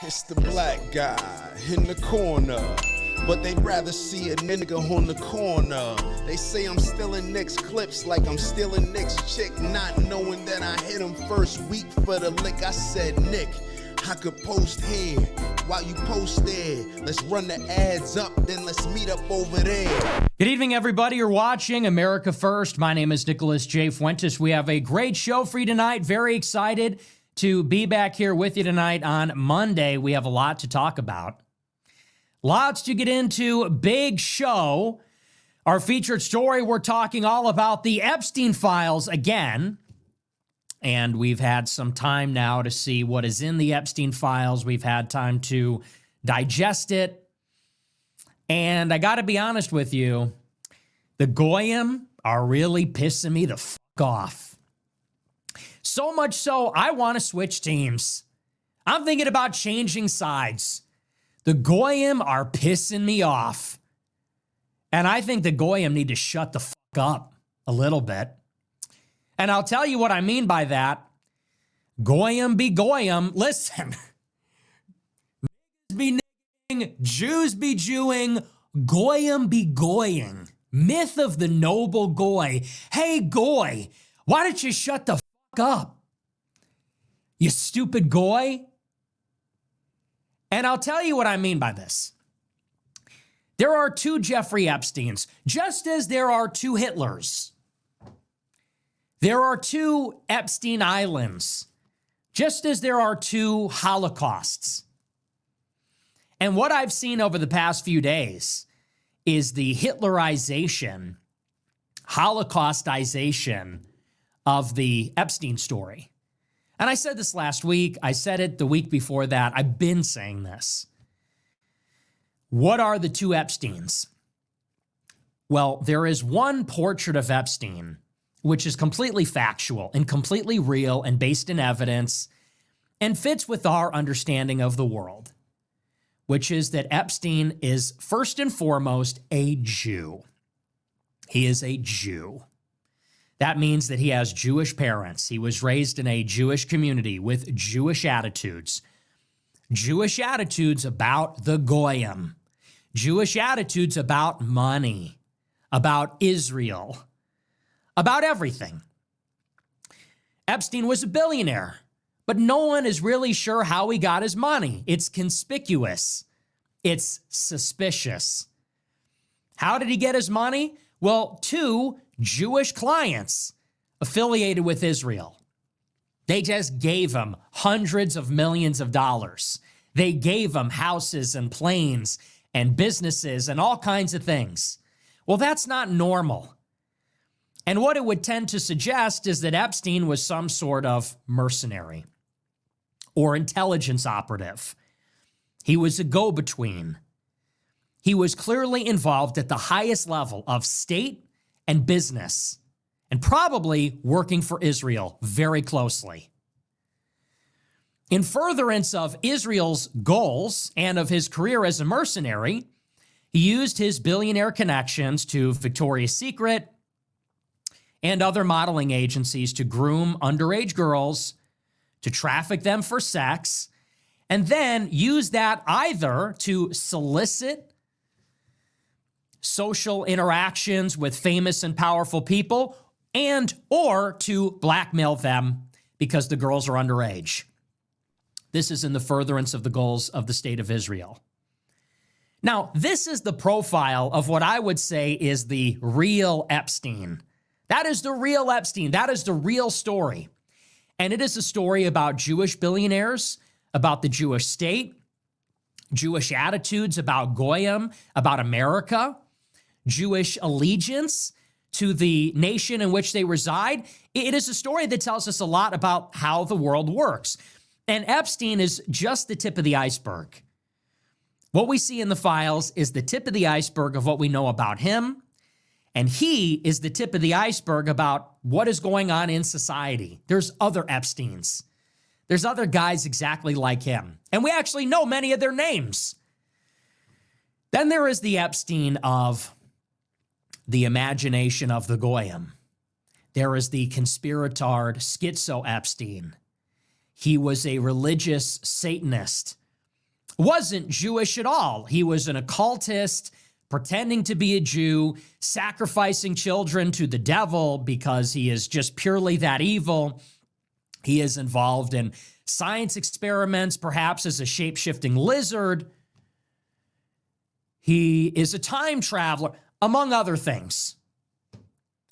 It's the black guy in the corner, but they'd rather see a nigga on the corner. They say I'm stealing Nick's clips like I'm stealing Nick's chick, not knowing that I hit him first week for the lick. I said, Nick, I could post here while you post there. Let's run the ads up, then let's meet up over there. Good evening, everybody. You're watching America First. My name is Nicholas J. Fuentes. We have a great show for you tonight. Very excited to be back here with you tonight on Monday. We have a lot to talk about. Lots to get into. Big show. Our featured story, we're talking all about the Epstein files again. And we've had some time now to see what is in the Epstein files. We've had time to digest it. And I got to be honest with you, the Goyim are really pissing me the fuck off. So much so, I want to switch teams. I'm thinking about changing sides. The Goyim are pissing me off. And I think the Goyim need to shut the fuck up a little bit. And I'll tell you what I mean by that. Goyim be Goyim. Listen. Niggas be nigging, Jews be Jewing, Goyim be Goying. Myth of the noble Goy. Hey, Goy, why don't you shut the fuck up? You stupid Goy. And I'll tell you what I mean by this. There are two Jeffrey Epsteins, just as there are two Hitlers. There are two Epstein Islands, just as there are two Holocausts. And what I've seen over the past few days is the Hitlerization, Holocaustization of the Epstein story. And I said this last week. I said it the week before that. I've been saying this. What are the two Epsteins? Well, there is one portrait of Epstein which is completely factual and completely real and based in evidence and fits with our understanding of the world, which is that Epstein is first and foremost a Jew. He is a Jew. That means that he has Jewish parents. He was raised in a Jewish community with Jewish attitudes. Jewish attitudes about the Goyim. Jewish attitudes about money, about Israel, about everything. Epstein was a billionaire, but no one is really sure how he got his money. It's conspicuous. It's suspicious. How did he get his money? Well, two Jewish clients affiliated with Israel. They just gave him hundreds of millions of dollars. They gave him houses and planes and businesses and all kinds of things. Well, that's not normal. And what it would tend to suggest is that Epstein was some sort of mercenary or intelligence operative. He was a go-between. He was clearly involved at the highest level of state and business, and probably working for Israel very closely. In furtherance of Israel's goals and of his career as a mercenary, he used his billionaire connections to Victoria's Secret and other modeling agencies to groom underage girls, to traffic them for sex, and then use that either to solicit social interactions with famous and powerful people and or to blackmail them because the girls are underage. This is in the furtherance of the goals of the state of Israel. Now, this is the profile of what I would say is the real Epstein. That is the real Epstein. That is the real story. And it is a story about Jewish billionaires, about the Jewish state, Jewish attitudes about Goyim, about America, Jewish allegiance to the nation in which they reside. It is a story that tells us a lot about how the world works. And Epstein is just the tip of the iceberg. What we see in the files is the tip of the iceberg of what we know about him. And he is the tip of the iceberg about what is going on in society. There's other Epsteins. There's other guys exactly like him. And we actually know many of their names. Then there is the Epstein of the imagination of the Goyim. There is the conspiratard schizo Epstein. He was a religious Satanist wasn't Jewish at all. He was an occultist, pretending to be a Jew, sacrificing children to the devil because he is just purely that evil. He is involved in science experiments, perhaps as a shape-shifting lizard. He is a time traveler, among other things.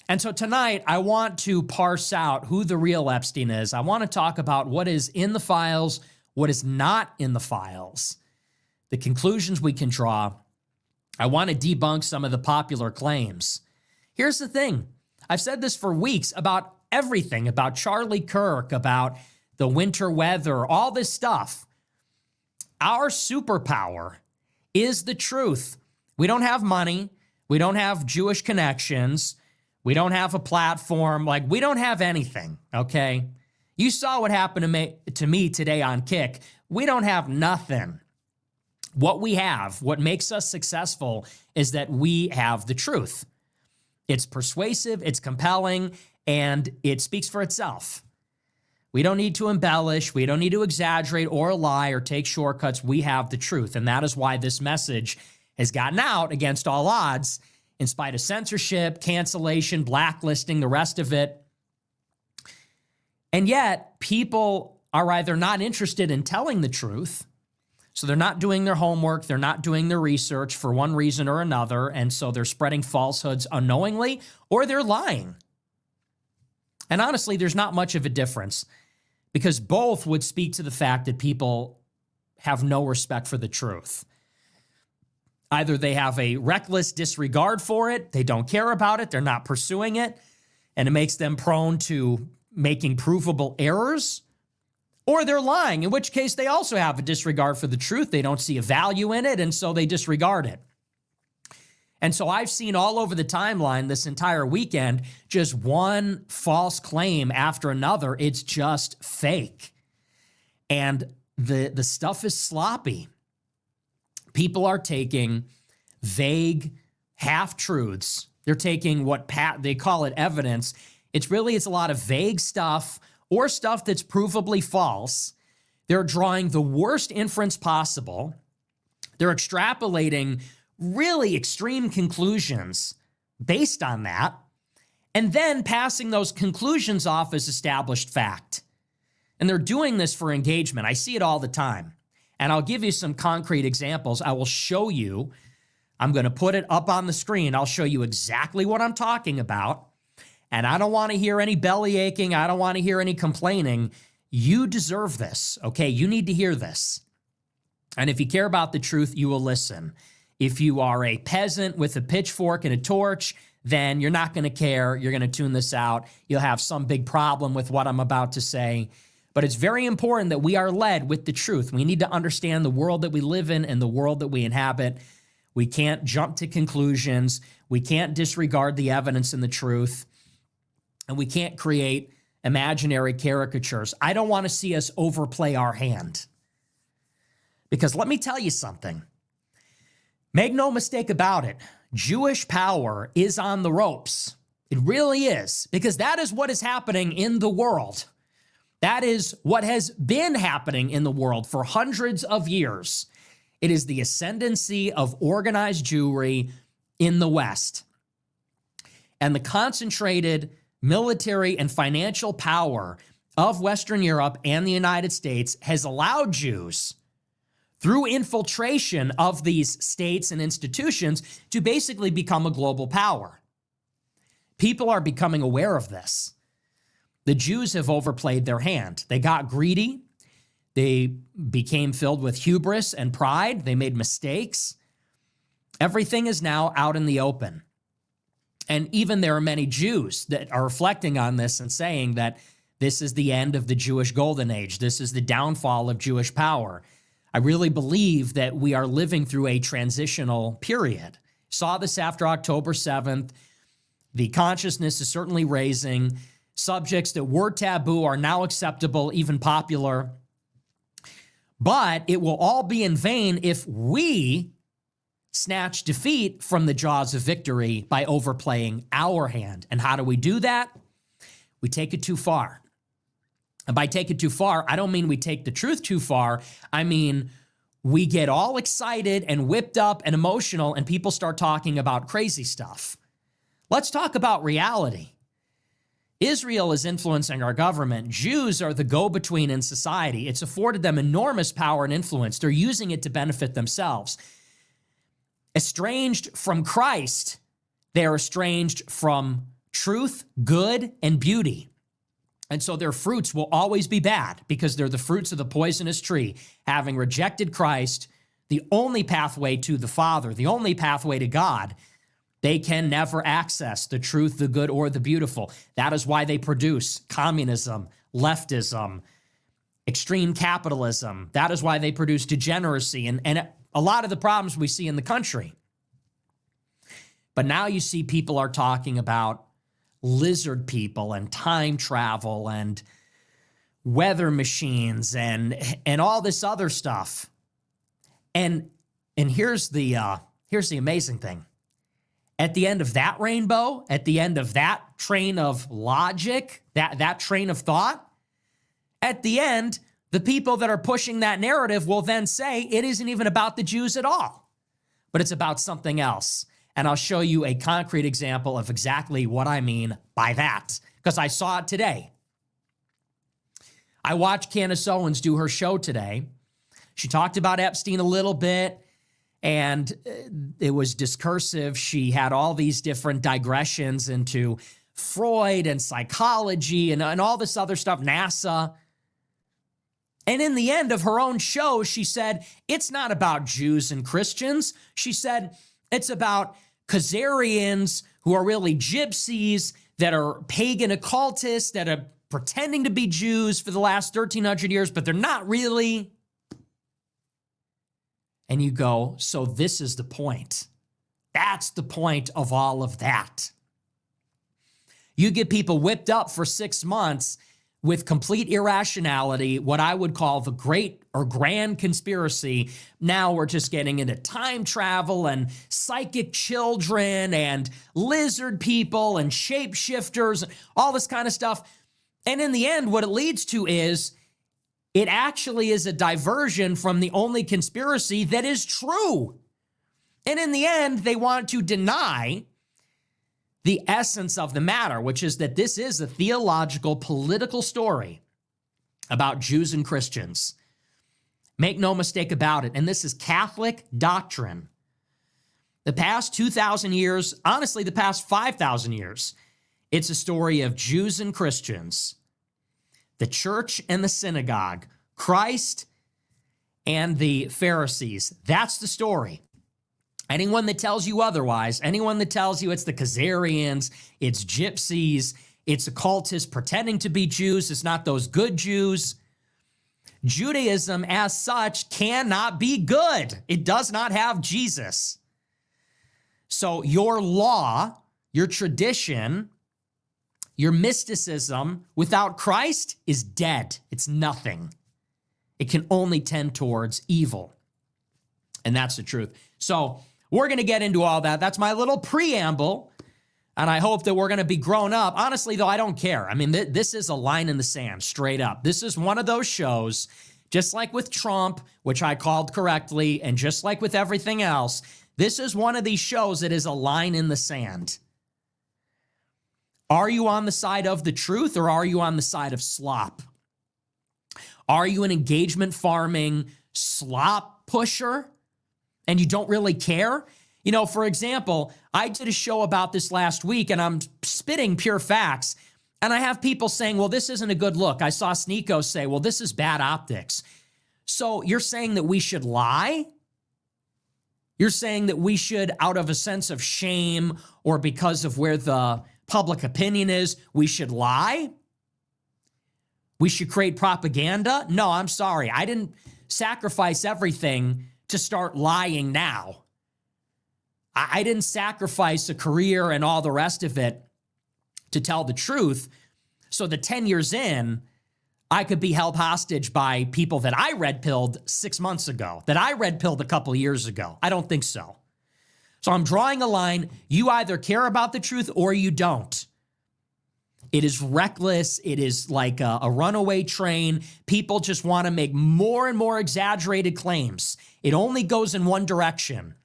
And so tonight, I want to parse out who the real Epstein is. I want to talk about what is in the files, what is not in the files, the conclusions we can draw. I want to debunk some of the popular claims. Here's the thing. I've said this for weeks about everything, about Charlie Kirk, about the winter weather, all this stuff. Our superpower is the truth. We don't have money. We don't have Jewish connections. We don't have a platform. Like, we don't have anything, okay? You saw what happened to me today on Kick. We don't have nothing. What we have, what makes us successful, is that we have the truth. It's persuasive, it's compelling, and it speaks for itself. We don't need to embellish. We don't need to exaggerate or lie or take shortcuts. We have the truth, and that is why this message has gotten out against all odds, in spite of censorship, cancellation, blacklisting, the rest of it. And yet, people are either not interested in telling the truth, so they're not doing their homework, they're not doing their research for one reason or another, and so they're spreading falsehoods unknowingly, or they're lying. And honestly, there's not much of a difference, because both would speak to the fact that people have no respect for the truth. Either they have a reckless disregard for it, they don't care about it, they're not pursuing it, and it makes them prone to making provable errors, or they're lying, in which case they also have a disregard for the truth. They don't see a value in it, and so they disregard it. And so I've seen all over the timeline this entire weekend just one false claim after another. It's just fake. And the stuff is sloppy. People are taking vague half-truths. They're taking what they call it evidence. It's a lot of vague stuff or stuff that's provably false. They're drawing the worst inference possible. They're extrapolating really extreme conclusions based on that, and then passing those conclusions off as established fact. And they're doing this for engagement. I see it all the time. And I'll give you some concrete examples. I will show you. I'm going to put it up on the screen. I'll show you exactly what I'm talking about. And I don't want to hear any belly aching. I don't want to hear any complaining. You deserve this, okay? You need to hear this. And if you care about the truth, you will listen. If you are a peasant with a pitchfork and a torch, then you're not going to care. You're going to tune this out. You'll have some big problem with what I'm about to say. But it's very important that we are led with the truth. We need to understand the world that we live in and the world that we inhabit. We can't jump to conclusions. We can't disregard the evidence and the truth. And we can't create imaginary caricatures. I don't want to see us overplay our hand. Because let me tell you something. Make no mistake about it. Jewish power is on the ropes. It really is. Because that is what is happening in the world. That is what has been happening in the world for hundreds of years. It is the ascendancy of organized Jewry in the West. And the concentrated military and financial power of Western Europe and the United States has allowed Jews, through infiltration of these states and institutions, to basically become a global power. People are becoming aware of this. The Jews have overplayed their hand. They got greedy. They became filled with hubris and pride. They made mistakes. Everything is now out in the open. And even there are many Jews that are reflecting on this and saying that this is the end of the Jewish golden age. This is the downfall of Jewish power. I really believe that we are living through a transitional period. Saw this after October 7th. The consciousness is certainly raising. Subjects that were taboo are now acceptable, even popular. But it will all be in vain if we snatch defeat from the jaws of victory by overplaying our hand. And how do we do that? We take it too far. And by take it too far, I don't mean we take the truth too far. I mean, we get all excited and whipped up and emotional, and people start talking about crazy stuff. Let's talk about reality. Israel is influencing our government. Jews are the go-between in society. It's afforded them enormous power and influence. They're using it to benefit themselves. Estranged from Christ, they are estranged from truth, good, and beauty. And so their fruits will always be bad because they're the fruits of the poisonous tree. Having rejected Christ, the only pathway to the Father, the only pathway to God, they can never access the truth, the good, or the beautiful. That is why they produce communism, leftism, extreme capitalism. That is why they produce degeneracy and a lot of the problems we see in the country. But now you see people are talking about lizard people and time travel and weather machines and all this other stuff. And here's the amazing thing. At the end of that rainbow, at the end of that train of logic, that train of thought, at the end, the people that are pushing that narrative will then say it isn't even about the Jews at all, but it's about something else. And I'll show you a concrete example of exactly what I mean by that, because I saw it today. I watched Candace Owens do her show today. She talked about Epstein a little bit, and it was discursive. She had all these different digressions into Freud and psychology and all this other stuff, NASA. And in the end of her own show, she said, it's not about Jews and Christians. She said, it's about Khazarians who are really gypsies that are pagan occultists that are pretending to be Jews for the last 1,300 years, but they're not really. And you go, so this is the point. That's the point of all of that. You get people whipped up for 6 months with complete irrationality, what I would call the great or grand conspiracy. Now we're just getting into time travel and psychic children and lizard people and shapeshifters, and all this kind of stuff. And in the end, what it leads to is it actually is a diversion from the only conspiracy that is true. And in the end, they want to deny the essence of the matter, which is that this is a theological, political story about Jews and Christians. Make no mistake about it. And this is Catholic doctrine. The past 2,000 years, honestly, the past 5,000 years, it's a story of Jews and Christians, the church and the synagogue, Christ and the Pharisees. That's the story. Anyone that tells you otherwise, anyone that tells you it's the Khazarians, it's gypsies, it's occultists pretending to be Jews, it's not those good Jews. Judaism as such cannot be good. It does not have Jesus. So your law, your tradition, your mysticism without Christ is dead. It's nothing. It can only tend towards evil. And that's the truth. So we're going to get into all that. That's my little preamble. And I hope that we're going to be grown up. Honestly, though, I don't care. I mean, this is a line in the sand, straight up. This is one of those shows, just like with Trump, which I called correctly, and just like with everything else, this is one of these shows that is a line in the sand. Are you on the side of the truth, or are you on the side of slop? Are you an engagement farming slop pusher and you don't really care? You know, for example, I did a show about this last week and I'm spitting pure facts. And I have people saying, well, this isn't a good look. I saw Sneeko say, well, this is bad optics. So you're saying that we should lie? You're saying that we should, out of a sense of shame or because of where the public opinion is, we should lie? We should create propaganda? No, I'm sorry. I didn't sacrifice everything to start lying now. I didn't sacrifice a career and all the rest of it to tell the truth so that 10 years in, I could be held hostage by people that I red-pilled 6 months ago, that I red-pilled a couple years ago. I don't think so. So I'm drawing a line. You either care about the truth or you don't. It is reckless. It is like a runaway train. People just want to make more and more exaggerated claims. It only goes in one direction.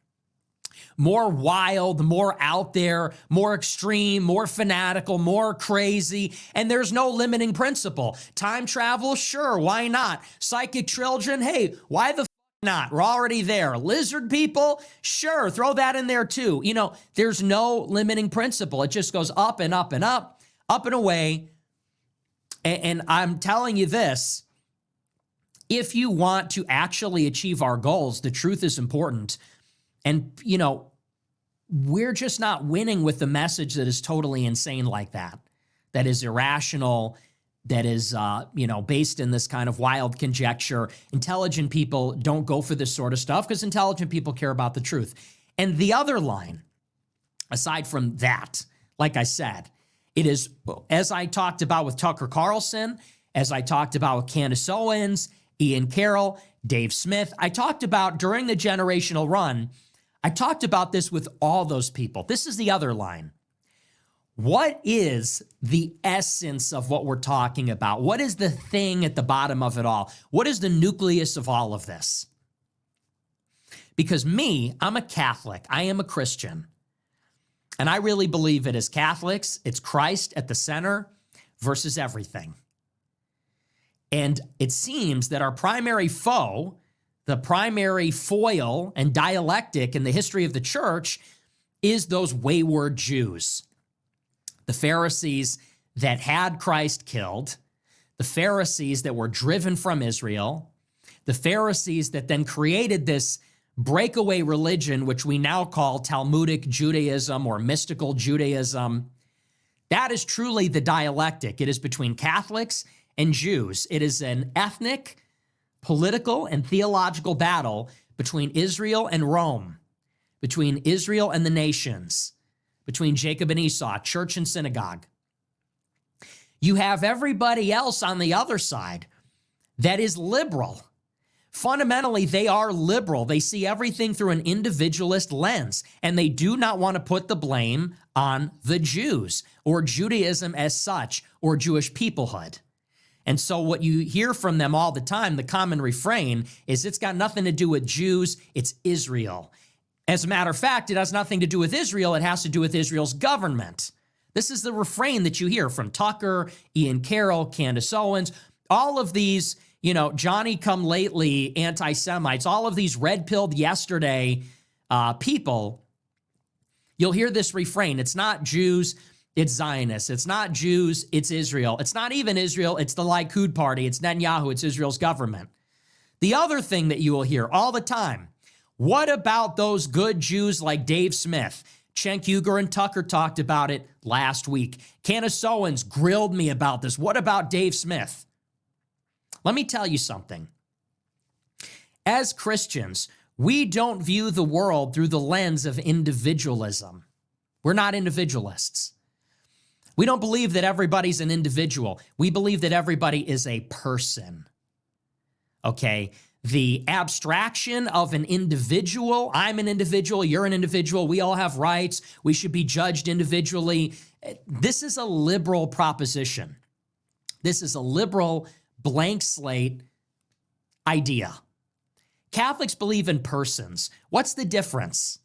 More wild, more out there, more extreme, more fanatical, more crazy, and there's no limiting principle. Time travel, sure, why not? Psychic children, hey, why the not? We're already there. Lizard people, sure, throw that in there too. You know, there's no limiting principle. It just goes up and up and up and away. And I'm telling you this, if you want to actually achieve our goals, the truth is important. And, you know, we're just not winning with the message that is totally insane like that, that is irrational, that is, based in this kind of wild conjecture. Intelligent people don't go for this sort of stuff because intelligent people care about the truth. And the other line, aside from that, like I said, it is, as I talked about with Tucker Carlson, as I talked about with Candace Owens, Ian Carroll, Dave Smith, I talked about during the generational run, I talked about this with all those people. This is the other line. What is the essence of what we're talking about? What is the thing at the bottom of it all? What is the nucleus of all of this? Because me, I'm a Catholic. I am a Christian. And I really believe it as Catholics, it's Christ at the center versus everything. And it seems that our primary foe, the primary foil and dialectic in the history of the church is those wayward Jews. The Pharisees that had Christ killed, the Pharisees that were driven from Israel, the Pharisees that then created this breakaway religion, which we now call Talmudic Judaism or mystical Judaism. That is truly the dialectic. It is between Catholics and Jews. It is an ethnic, political, and theological battle between Israel and Rome, between Israel and the nations, between Jacob and Esau, church and synagogue. You have everybody else on the other side that is liberal. Fundamentally, they are liberal. They see everything through an individualist lens, and they do not want to put the blame on the Jews or Judaism as such or Jewish peoplehood. And so what you hear from them all the time, the common refrain, is it's got nothing to do with Jews, it's Israel. As a matter of fact, it has nothing to do with Israel, it has to do with Israel's government. This is the refrain that you hear from Tucker, Ian Carroll, Candace Owens, all of these, Johnny-come-lately anti-Semites, all of these red-pilled yesterday people. You'll hear this refrain. It's not Jews, it's Zionists. It's not Jews, it's Israel. It's not even Israel, it's the Likud party. It's Netanyahu, it's Israel's government. The other thing that you will hear all the time, what about those good Jews like Dave Smith? Cenk Uygur and Tucker talked about it last week. Candace Owens grilled me about this. What about Dave Smith? Let me tell you something. As Christians, we don't view the world through the lens of individualism. We're not individualists. We don't believe that everybody's an individual. We believe that everybody is a person. Okay? The abstraction of an individual, I'm an individual, you're an individual, we all have rights, we should be judged individually. This is a liberal proposition. This is a liberal blank slate idea. Catholics believe in persons. What's the difference?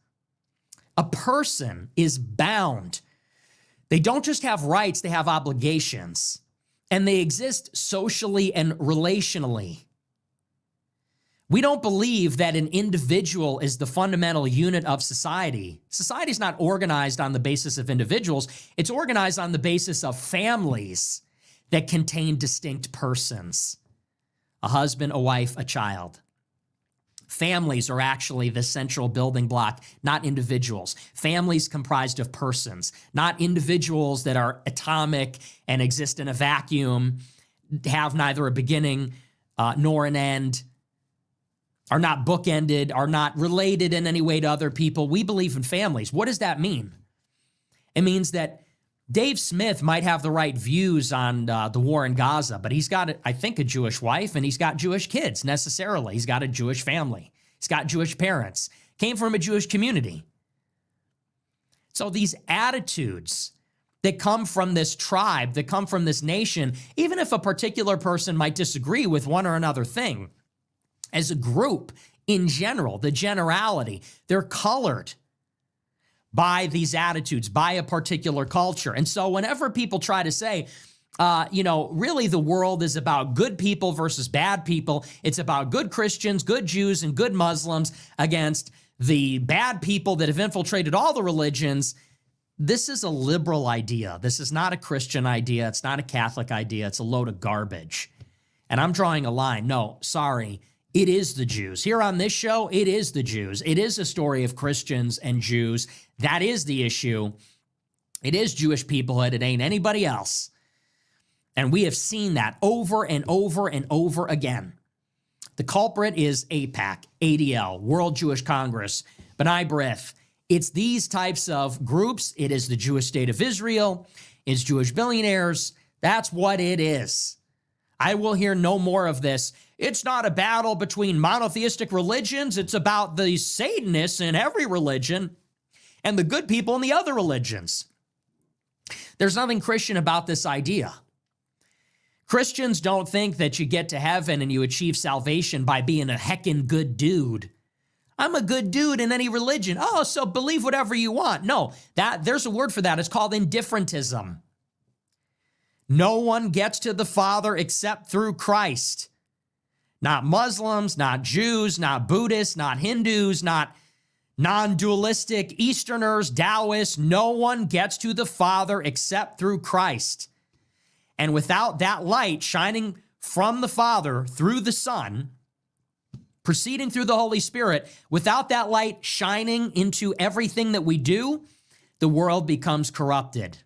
A person is bound. They don't just have rights, they have obligations. And they exist socially and relationally. We don't believe that an individual is the fundamental unit of society. Society is not organized on the basis of individuals. It's organized on the basis of families that contain distinct persons. A husband, a wife, a child. Families are actually the central building block, not individuals. Families comprised of persons, not individuals that are atomic and exist in a vacuum, have neither a beginning nor an end, are not bookended, are not related in any way to other people. We believe in families. What does that mean? It means that Dave Smith might have the right views on the war in Gaza, but he's got, I think, a Jewish wife, and he's got Jewish kids, necessarily. He's got a Jewish family. He's got Jewish parents. Came from a Jewish community. So these attitudes that come from this tribe, that come from this nation, even if a particular person might disagree with one or another thing, as a group in general, the generality, they're colored by these attitudes, by a particular culture. And so whenever people try to say, really the world is about good people versus bad people, it's about good Christians, good Jews, and good Muslims against the bad people that have infiltrated all the religions, this is a liberal idea. This is not a Christian idea. It's not a Catholic idea. It's a load of garbage. And I'm drawing a line. No, sorry. It is the Jews. Here on this show, it is the Jews. It is a story of Christians and Jews. That is the issue. It is Jewish peoplehood. It ain't anybody else. And we have seen that over and over and over again. The culprit is AIPAC, ADL, World Jewish Congress, B'nai B'rith. It's these types of groups. It is the Jewish state of Israel. It's Jewish billionaires. That's what it is. I will hear no more of this. It's not a battle between monotheistic religions. It's about the Satanists in every religion and the good people in the other religions. There's nothing Christian about this idea. Christians don't think that you get to heaven and you achieve salvation by being a heckin' good dude. I'm a good dude in any religion. Oh, so believe whatever you want. No, there's a word for that. It's called indifferentism. No one gets to the Father except through Christ. Not Muslims, not Jews, not Buddhists, not Hindus, not non-dualistic Easterners, Taoists. No one gets to the Father except through Christ. And without that light shining from the Father through the Son, proceeding through the Holy Spirit, without that light shining into everything that we do, the world becomes corrupted.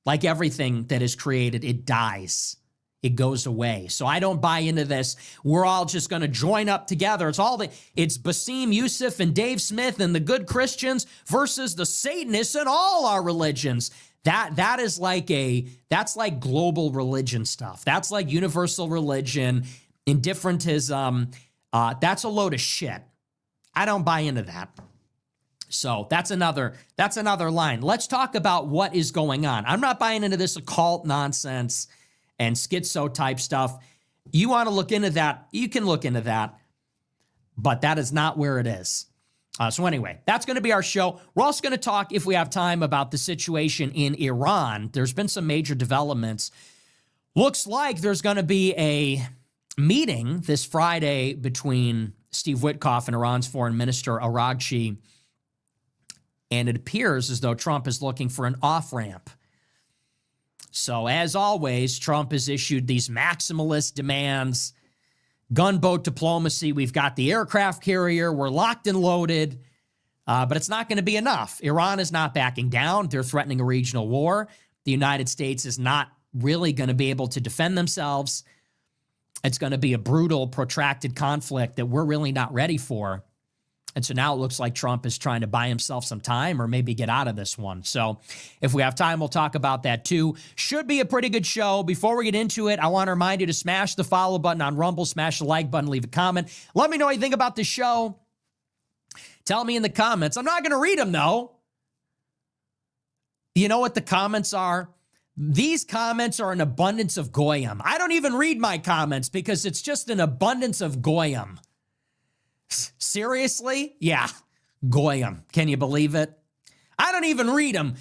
Like everything that is created, it dies. It goes away. So I don't buy into this. We're all just going to join up together. It's Basim Youssef and Dave Smith and the good Christians versus the Satanists in all our religions. That's like global religion stuff. That's like universal religion, indifferentism. That's a load of shit. I don't buy into that. So that's another line. Let's talk about what is going on. I'm not buying into this occult nonsense and schizo type stuff. You want to look into that, you can look into that, but that is not where it is. So anyway, that's going to be our show. We're also going to talk, if we have time, about the situation in Iran. There's been some major developments. Looks like there's going to be a meeting this Friday between Steve Witkoff and Iran's foreign minister, Araghchi. And it appears as though Trump is looking for an off-ramp. So as always, Trump has issued these maximalist demands, gunboat diplomacy. We've got the aircraft carrier. We're locked and loaded, but it's not going to be enough. Iran is not backing down. They're threatening a regional war. The United States is not really going to be able to defend themselves. It's going to be a brutal, protracted conflict that we're really not ready for. And so now it looks like Trump is trying to buy himself some time or maybe get out of this one. So if we have time, we'll talk about that too. Should be a pretty good show. Before we get into it, I want to remind you to smash the follow button on Rumble, smash the like button, leave a comment. Let me know what you think about the show. Tell me in the comments. I'm not going to read them though. You know what the comments are? These comments are an abundance of goyim. I don't even read my comments because it's just an abundance of goyim. Seriously? Yeah, goyim. Can you believe it? I don't even read them.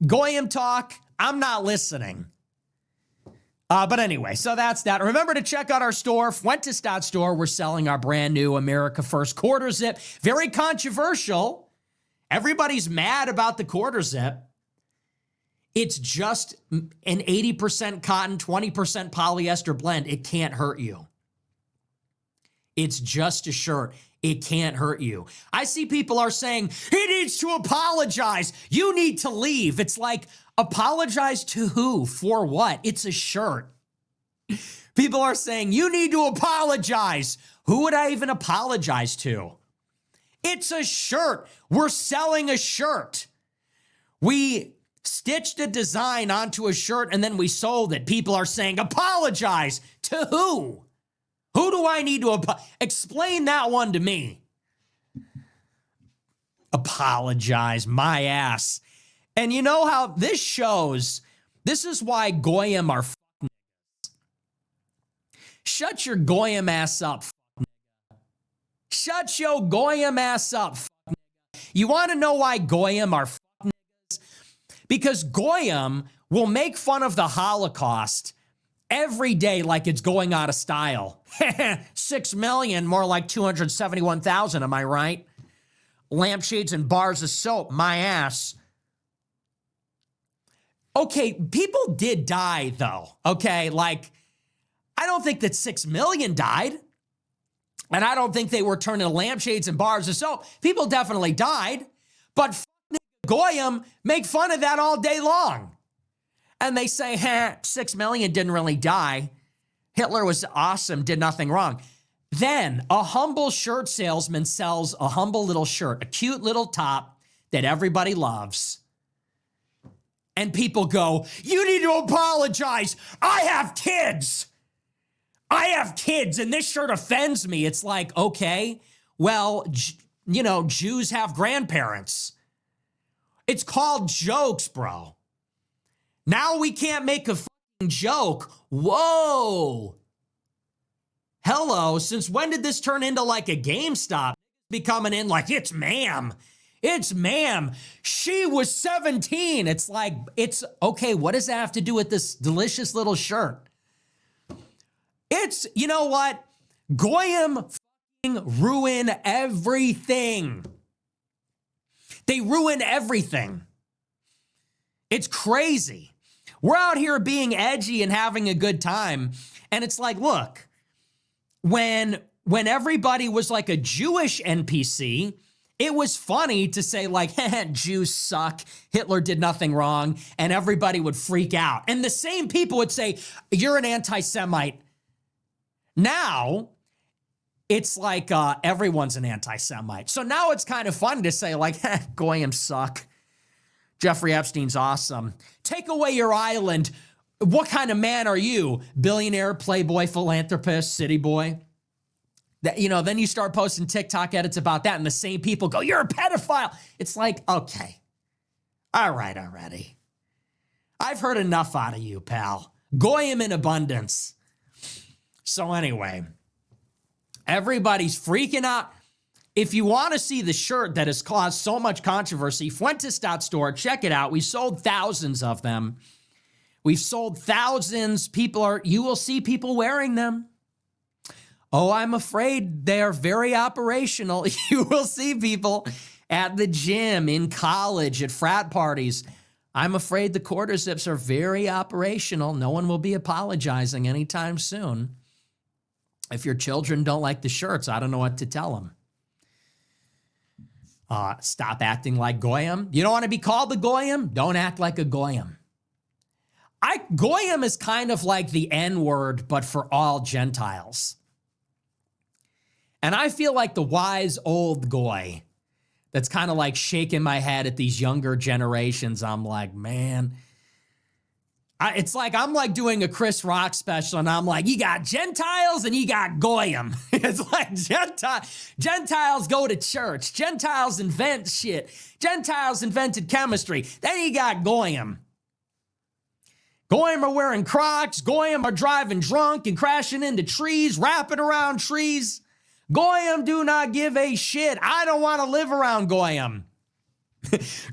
Goyim talk, I'm not listening. But anyway, so that's that. Remember to check out our store, Fuentes.store. We're selling our brand new America First quarter zip. Very controversial. Everybody's mad about the quarter zip. It's just an 80% cotton, 20% polyester blend. It can't hurt you. It's just a shirt. It can't hurt you. I see people are saying, he needs to apologize. You need to leave. It's like, apologize to who? For what? It's a shirt. People are saying, you need to apologize. Who would I even apologize to? It's a shirt. We're selling a shirt. We stitched a design onto a shirt and then we sold it. People are saying, apologize to who? Who do I need to explain that one to me? Apologize, my ass. And you know how this shows, this is why Goyim are shut your Goyim ass up. Shut your Goyim ass up. You want to know why Goyim are because Goyim will make fun of the Holocaust every day like it's going out of style. 6 million, more like 271,000, am I right? Lampshades and bars of soap, my ass. Okay, people did die though, okay? Like, I don't think that 6 million died. And I don't think they were turning to lampshades and bars of soap. People definitely died. But Goyim make fun of that all day long. And they say, 6 million didn't really die. Hitler was awesome, did nothing wrong. Then a humble shirt salesman sells a humble little shirt, a cute little top that everybody loves. And people go, you need to apologize. I have kids. I have kids and this shirt offends me. It's like, okay, well, you know, Jews have grandparents. It's called jokes, bro. Now we can't make a fucking joke. Whoa. Hello, since when did this turn into like a GameStop? Be coming in like, it's ma'am. It's ma'am. She was 17. It's like, it's okay. What does that have to do with this delicious little shirt? It's, you know what? Goyim fucking ruin everything. They ruin everything. It's crazy. We're out here being edgy and having a good time. And it's like, look, when everybody was like a Jewish NPC, it was funny to say like, Jews suck, Hitler did nothing wrong, and everybody would freak out. And the same people would say, you're an anti-Semite. Now, it's like everyone's an anti-Semite. So now it's kind of fun to say like, Goyim suck. Jeffrey Epstein's awesome. Take away your island. What kind of man are you? Billionaire, playboy, philanthropist, city boy. That, you know, then you start posting TikTok edits about that and the same people go, you're a pedophile. It's like, okay. All right already. I've heard enough out of you, pal. Goyim in abundance. So anyway, everybody's freaking out. If you want to see the shirt that has caused so much controversy, Fuentes.store, check it out. We sold thousands of them. We've sold thousands. You will see people wearing them. Oh, I'm afraid they are very operational. You will see people at the gym, in college, at frat parties. I'm afraid the quarter zips are very operational. No one will be apologizing anytime soon. If your children don't like the shirts, I don't know what to tell them. Stop acting like Goyim. You don't want to be called the Goyim? Don't act like a Goyim. Goyim is kind of like the N-word, but for all Gentiles. And I feel like the wise old goy that's kind of like shaking my head at these younger generations. I'm like, man, it's like I'm like doing a Chris Rock special and I'm like, you got Gentiles and you got Goyim. It's like Gentiles go to church. Gentiles invent shit. Gentiles invented chemistry. Then you got Goyim. Goyim are wearing Crocs. Goyim are driving drunk and crashing into trees, wrapping around trees. Goyim do not give a shit. I don't want to live around Goyim.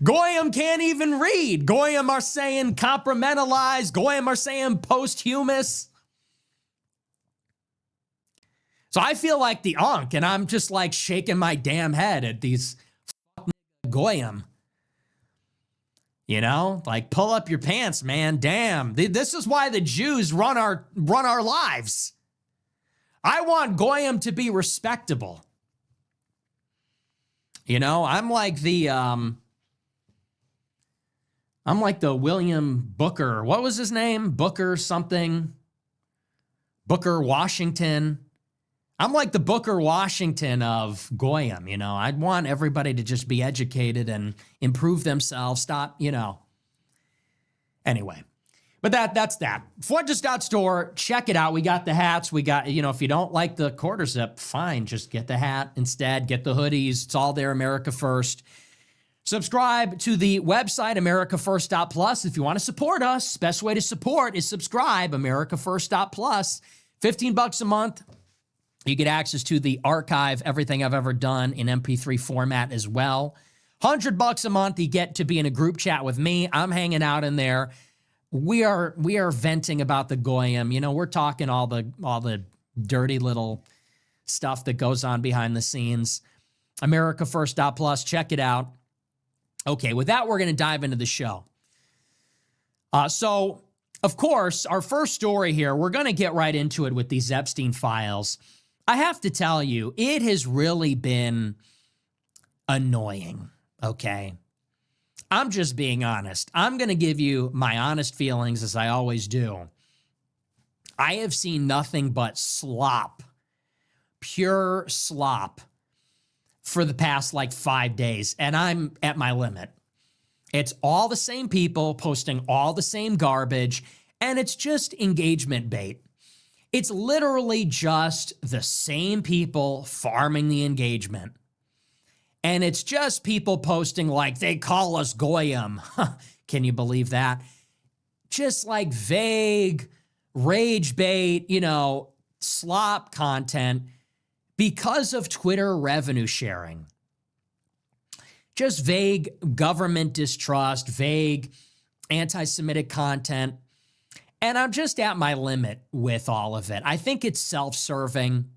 Goyim can't even read. Goyim are saying compartmentalize. Goyim are saying posthumous. So I feel like the Ankh, and I'm just like shaking my damn head at these Goyim. You know, like pull up your pants, man. Damn. This is why the Jews run our lives. I want Goyim to be respectable. You know, I'm like the William Booker. What was his name? Booker something. Booker Washington. I'm like the Booker Washington of Goyim, you know. I'd want everybody to just be educated and improve themselves. Stop, you know. Anyway. But that's that. Fuentes.store, check it out. We got the hats. We got, you know, if you don't like the quarter zip, fine. Just get the hat instead. Get the hoodies. It's all there, America First. Subscribe to the website, americafirst.plus. If you want to support us, best way to support is subscribe, americafirst.plus. $15 a month. You get access to the archive, everything I've ever done in MP3 format as well. $100 a month, you get to be in a group chat with me. I'm hanging out in there. We are venting about the Goyim. You know, we're talking all the dirty little stuff that goes on behind the scenes. americafirst.plus, check it out. Okay, with that, we're going to dive into the show. So, of course, our first story here, we're going to get right into it with these Epstein files. I have to tell you, it has really been annoying, okay? I'm just being honest. I'm going to give you my honest feelings, as I always do. I have seen nothing but slop, pure slop, for the past like 5 days, and I'm at my limit. It's all the same people posting all the same garbage, and it's just engagement bait. It's literally just the same people farming the engagement. And it's just people posting like, they call us Goyim. Can you believe that? Just like vague, rage bait, you know, slop content because of Twitter revenue sharing. Just vague government distrust, vague anti-Semitic content. And I'm just at my limit with all of it. I think it's self-serving.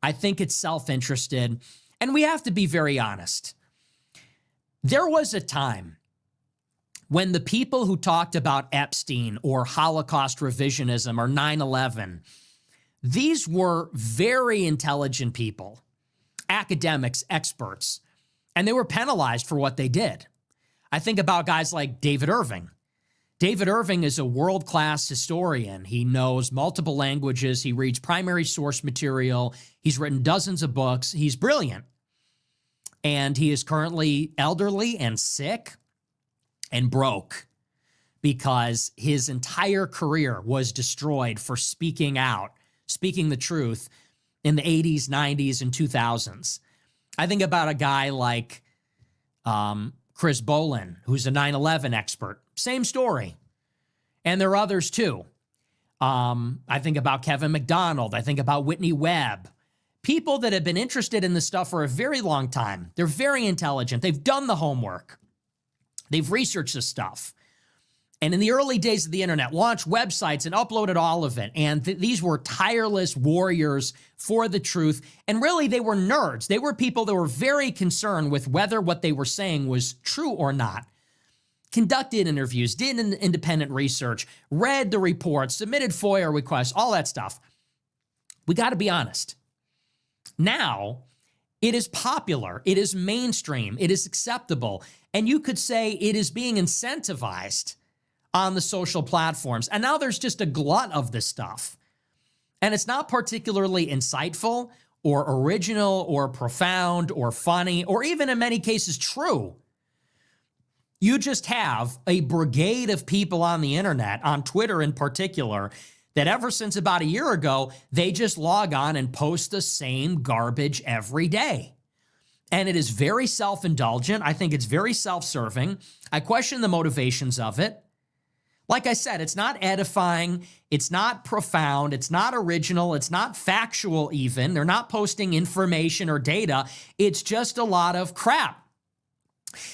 I think it's self-interested. And we have to be very honest. There was a time when the people who talked about Epstein or Holocaust revisionism or 9/11, these were very intelligent people, academics, experts, and they were penalized for what they did. I think about guys like David Irving. David Irving is a world-class historian. He knows multiple languages. He reads primary source material. He's written dozens of books. He's brilliant. And he is currently elderly and sick and broke because his entire career was destroyed for speaking out, speaking the truth in the 80s, 90s, and 2000s. I think about a guy like Chris Bolin, who's a 9/11 expert. Same story. And there are others too. I think about Kevin McDonald. I think about Whitney Webb. People that have been interested in this stuff for a very long time. They're very intelligent. They've done the homework. They've researched this stuff. And in the early days of the internet, launched websites and uploaded all of it. And these were tireless warriors for the truth. And really, they were nerds. They were people that were very concerned with whether what they were saying was true or not. Conducted interviews, did independent research, read the reports, submitted FOIA requests, all that stuff. We got to be honest. Now, it is popular. It is mainstream. It is acceptable. And you could say it is being incentivized on the social platforms. And now there's just a glut of this stuff. And it's not particularly insightful or original or profound or funny or even in many cases true. You just have a brigade of people on the internet, on Twitter in particular, that ever since about a year ago, they just log on and post the same garbage every day. And it is very self-indulgent. I think it's very self-serving. I question the motivations of it. Like I said, it's not edifying, it's not profound, it's not original, it's not factual even. They're not posting information or data. It's just a lot of crap.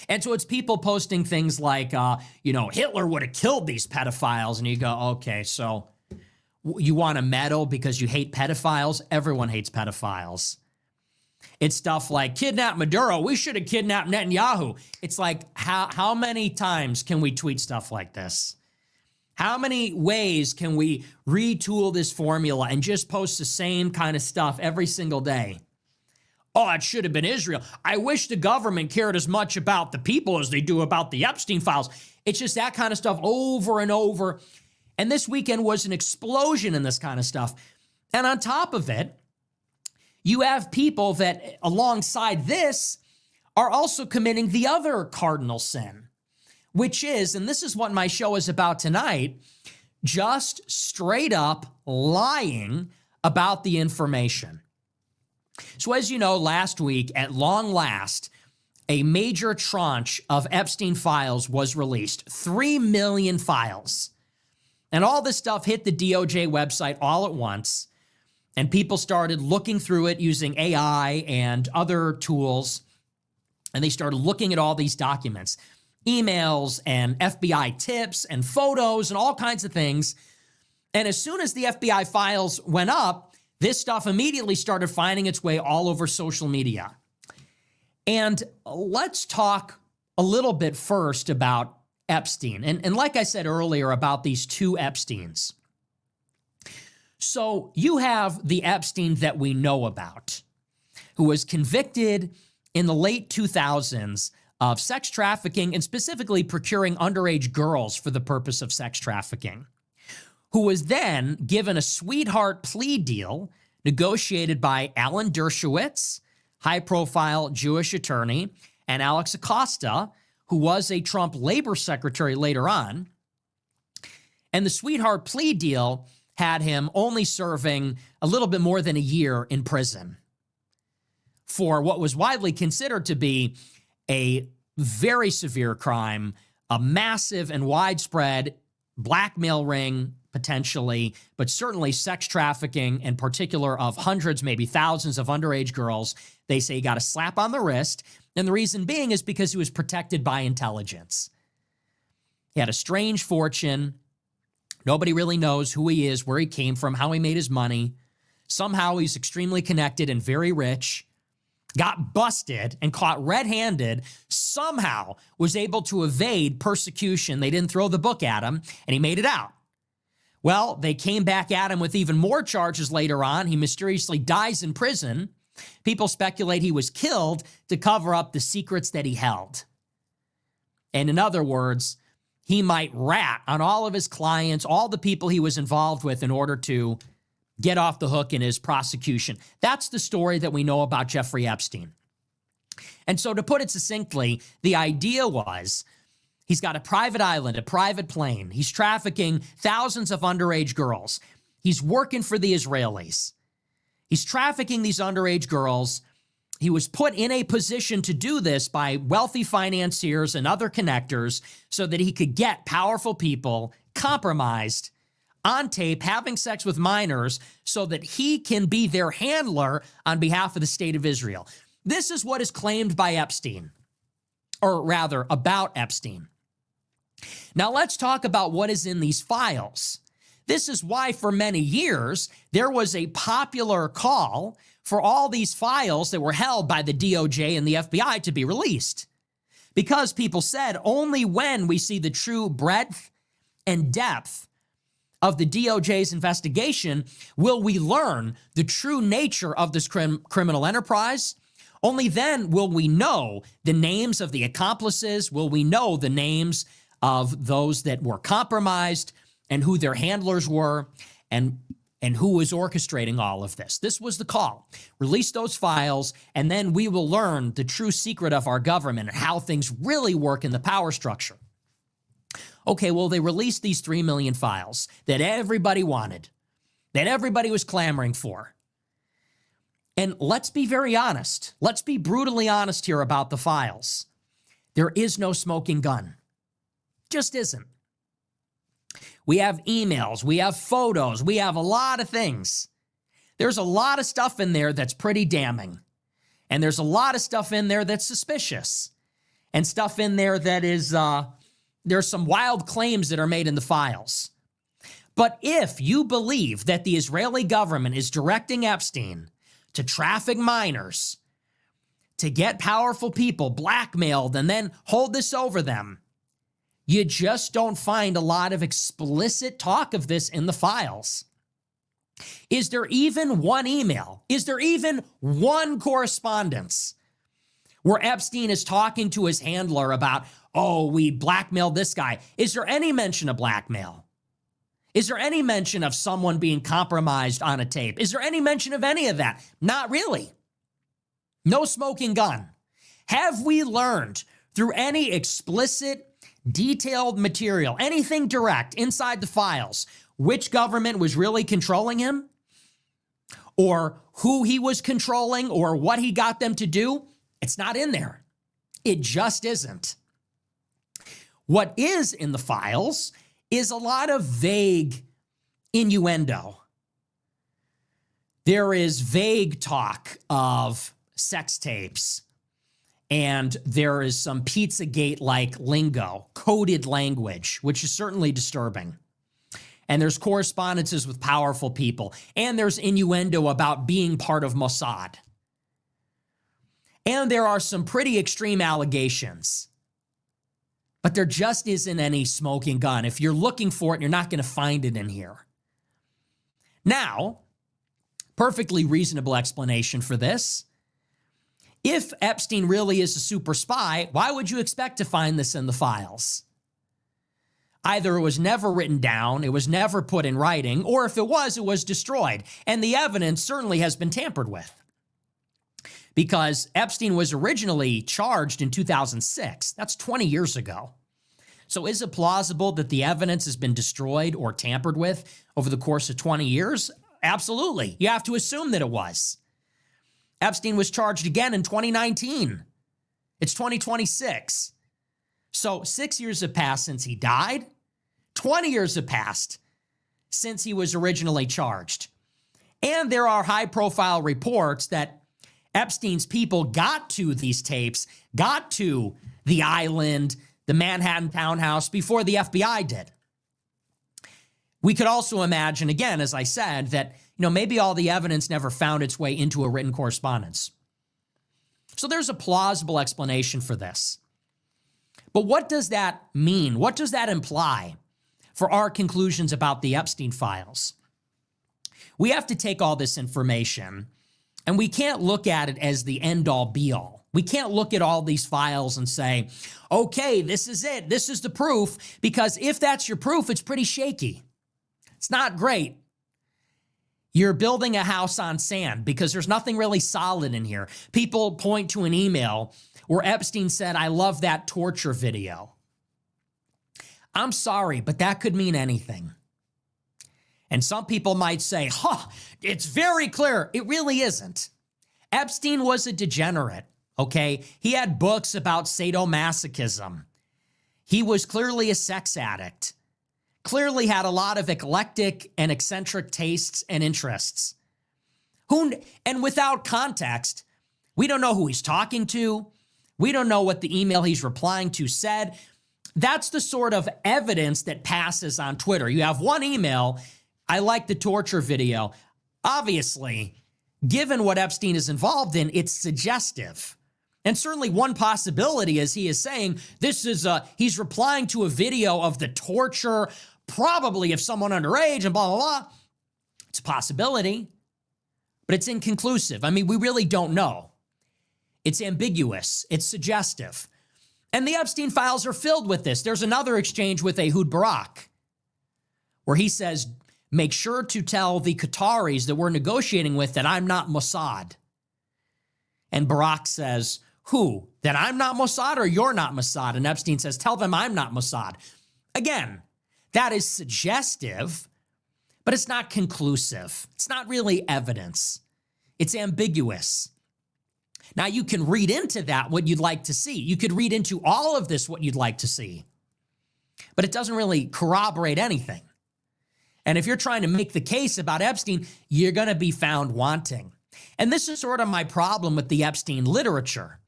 And so it's people posting things like, Hitler would have killed these pedophiles. And you go, okay, so you want to meddle because you hate pedophiles? Everyone hates pedophiles. It's stuff like, kidnap Maduro. We should have kidnapped Netanyahu. It's like, how many times can we tweet stuff like this? How many ways can we retool this formula and just post the same kind of stuff every single day? Oh, it should have been Israel. I wish the government cared as much about the people as they do about the Epstein files. It's just that kind of stuff over and over. And this weekend was an explosion in this kind of stuff. And on top of it, you have people that alongside this are also committing the other cardinal sin, which is, and this is what my show is about tonight, just straight up lying about the information. So as you know, last week, at long last, a major tranche of Epstein files was released, 3 million files. And all this stuff hit the DOJ website all at once, and people started looking through it using AI and other tools, and they started looking at all these documents, emails and FBI tips and photos and all kinds of things. And as soon as the FBI files went up, this stuff immediately started finding its way all over social media. And let's talk a little bit first about Epstein. And like I said earlier about these two Epsteins. So you have the Epstein that we know about, who was convicted in the late 2000s of sex trafficking and specifically procuring underage girls for the purpose of sex trafficking, who was then given a sweetheart plea deal negotiated by Alan Dershowitz, high-profile Jewish attorney, and Alex Acosta, who was a Trump labor secretary later on. And the sweetheart plea deal had him only serving a little bit more than a year in prison for what was widely considered to be a very severe crime, a massive and widespread blackmail ring, potentially, but certainly sex trafficking, in particular of hundreds, maybe thousands of underage girls. They say he got a slap on the wrist. And the reason being is because he was protected by intelligence. He had a strange fortune. Nobody really knows who he is, where he came from, how he made his money. Somehow he's extremely connected and very rich. Got busted and caught red-handed, somehow was able to evade persecution. They didn't throw the book at him, and he made it out. Well, they came back at him with even more charges later on. He mysteriously dies in prison. People speculate he was killed to cover up the secrets that he held. And in other words, he might rat on all of his clients, all the people he was involved with in order to get off the hook in his prosecution. That's the story that we know about Jeffrey Epstein. And so to put it succinctly, the idea was he's got a private island, a private plane. He's trafficking thousands of underage girls. He's working for the Israelis. He's trafficking these underage girls. He was put in a position to do this by wealthy financiers and other connectors so that he could get powerful people compromised on tape, having sex with minors so that he can be their handler on behalf of the state of Israel. This is what is claimed by Epstein, or rather about Epstein. Now let's talk about what is in these files. This is why for many years there was a popular call for all these files that were held by the DOJ and the FBI to be released. Because people said only when we see the true breadth and depth of the DOJ's investigation will we learn the true nature of this criminal enterprise. Only then will we know the names of the accomplices, will we know the names of those that were compromised and who their handlers were and who was orchestrating all of this. This was the call. Release those files, and then we will learn the true secret of our government and how things really work in the power structure. Okay, well, they released these 3 million files that everybody wanted, that everybody was clamoring for. And let's be very honest. Let's be brutally honest here about the files. There is no smoking gun. Just isn't. We have emails, we have photos, we have a lot of things. There's a lot of stuff in there that's pretty damning. And there's a lot of stuff in there that's suspicious. And stuff in there that is, there's some wild claims that are made in the files. But if you believe that the Israeli government is directing Epstein to traffic minors, to get powerful people blackmailed and then hold this over them, you just don't find a lot of explicit talk of this in the files. Is there even one email? Is there even one correspondence where Epstein is talking to his handler about, oh, we blackmailed this guy? Is there any mention of blackmail? Is there any mention of someone being compromised on a tape? Is there any mention of any of that? Not really. No smoking gun. Have we learned through any explicit, detailed material, anything direct inside the files, which government was really controlling him? Or who he was controlling or what he got them to do? It's not in there. It just isn't. What is in the files is a lot of vague innuendo. There is vague talk of sex tapes, and there is some Pizzagate-like lingo, coded language, which is certainly disturbing. And there's correspondences with powerful people, and there's innuendo about being part of Mossad. And there are some pretty extreme allegations. But there just isn't any smoking gun. If you're looking for it, you're not going to find it in here. Now, perfectly reasonable explanation for this. If Epstein really is a super spy, why would you expect to find this in the files? Either it was never written down, it was never put in writing, or if it was destroyed. And the evidence certainly has been tampered with. Because Epstein was originally charged in 2006. That's 20 years ago. So is it plausible that the evidence has been destroyed or tampered with over the course of 20 years? Absolutely. You have to assume that it was. Epstein was charged again in 2019. It's 2026. So 6 years have passed since he died. 20 years have passed since he was originally charged. And there are high-profile reports that Epstein's people got to these tapes, got to the island, the Manhattan townhouse before the FBI did. We could also imagine, again, as I said, that maybe all the evidence never found its way into a written correspondence. So there's a plausible explanation for this. But what does that mean? What does that imply for our conclusions about the Epstein files? We have to take all this information, and we can't look at it as the end-all, be-all. We can't look at all these files and say, okay, this is it. This is the proof, because if that's your proof, it's pretty shaky. It's not great. You're building a house on sand because there's nothing really solid in here. People point to an email where Epstein said, "I love that torture video." I'm sorry, but that could mean anything. And some people might say, it's very clear. It really isn't. Epstein was a degenerate, okay? He had books about sadomasochism. He was clearly a sex addict. Clearly had a lot of eclectic and eccentric tastes and interests. And without context, we don't know who he's talking to. We don't know what the email he's replying to said. That's the sort of evidence that passes on Twitter. You have one email, "I like the torture video." Obviously, given what Epstein is involved in, it's suggestive. And certainly one possibility is he is saying he's replying to a video of the torture, probably of someone underage and blah, blah, blah. It's a possibility, but it's inconclusive. I mean, we really don't know. It's ambiguous. It's suggestive. And the Epstein files are filled with this. There's another exchange with Ehud Barak where he says, "Make sure to tell the Qataris that we're negotiating with that I'm not Mossad." And Barak says, "Who? That I'm not Mossad or you're not Mossad?" And Epstein says, "Tell them I'm not Mossad." Again, that is suggestive, but it's not conclusive. It's not really evidence. It's ambiguous. Now, you can read into that what you'd like to see. You could read into all of this what you'd like to see, but it doesn't really corroborate anything. And if you're trying to make the case about Epstein, you're going to be found wanting. And this is sort of my problem with the Epstein literature.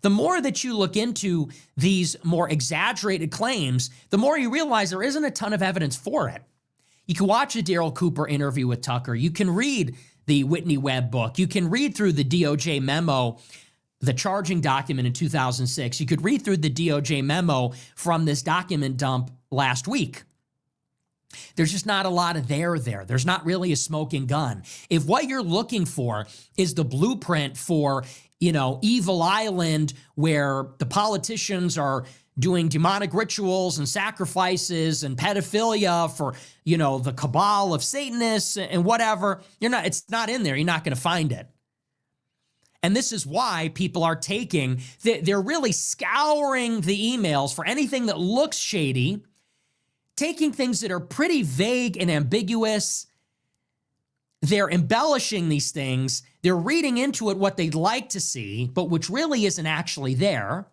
The more that you look into these more exaggerated claims, the more you realize there isn't a ton of evidence for it. You can watch a Daryl Cooper interview with Tucker. You can read the Whitney Webb book. You can read through the DOJ memo, the charging document in 2006. You could read through the DOJ memo from this document dump last week. There's just not a lot of there. There's not really a smoking gun. If what you're looking for is the blueprint for, Evil Island, where the politicians are doing demonic rituals and sacrifices and pedophilia for, the cabal of Satanists and whatever, it's not in there. You're not going to find it. And this is why people are they're really scouring the emails for anything that looks shady, taking things that are pretty vague and ambiguous. They're embellishing these things. They're reading into it what they'd like to see, but which really isn't actually there.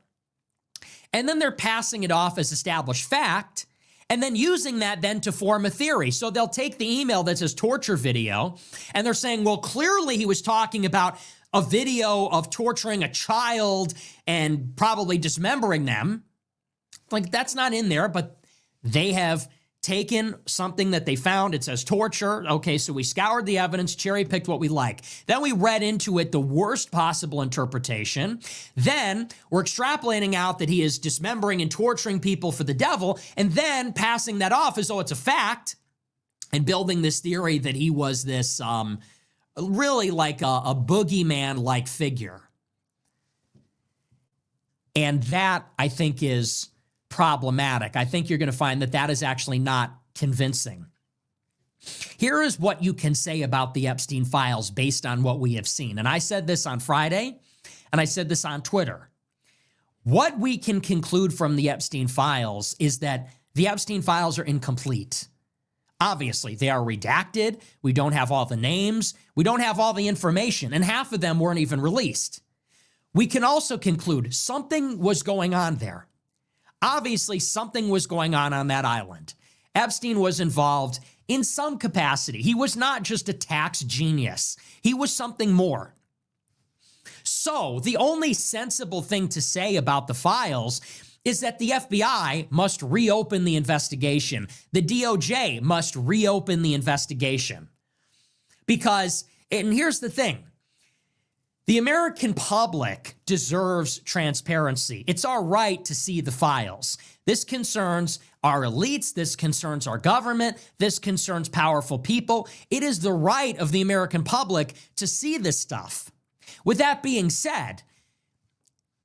And then they're passing it off as established fact, and then using that then to form a theory. So they'll take the email that says torture video, and they're saying, well, clearly he was talking about a video of torturing a child and probably dismembering them. Like, that's not in there, but they have taken something that they found. It says torture. Okay, so we scoured the evidence, cherry-picked what we like. Then we read into it the worst possible interpretation. Then we're extrapolating out that he is dismembering and torturing people for the devil, and then passing that off as though it's a fact and building this theory that he was this really like a boogeyman-like figure. And that, I think, is problematic. I think you're going to find that that is actually not convincing. Here is what you can say about the Epstein files based on what we have seen. And I said this on Friday, and I said this on Twitter. What we can conclude from the Epstein files is that the Epstein files are incomplete. Obviously, they are redacted. We don't have all the names. We don't have all the information, and half of them weren't even released. We can also conclude something was going on there. Obviously, something was going on that island. Epstein was involved in some capacity. He was not just a tax genius. He was something more. So the only sensible thing to say about the files is that the FBI must reopen the investigation. The DOJ must reopen the investigation. Because, and here's the thing, the American public deserves transparency. It's our right to see the files. This concerns our elites. This concerns our government. This concerns powerful people. It is the right of the American public to see this stuff. With that being said,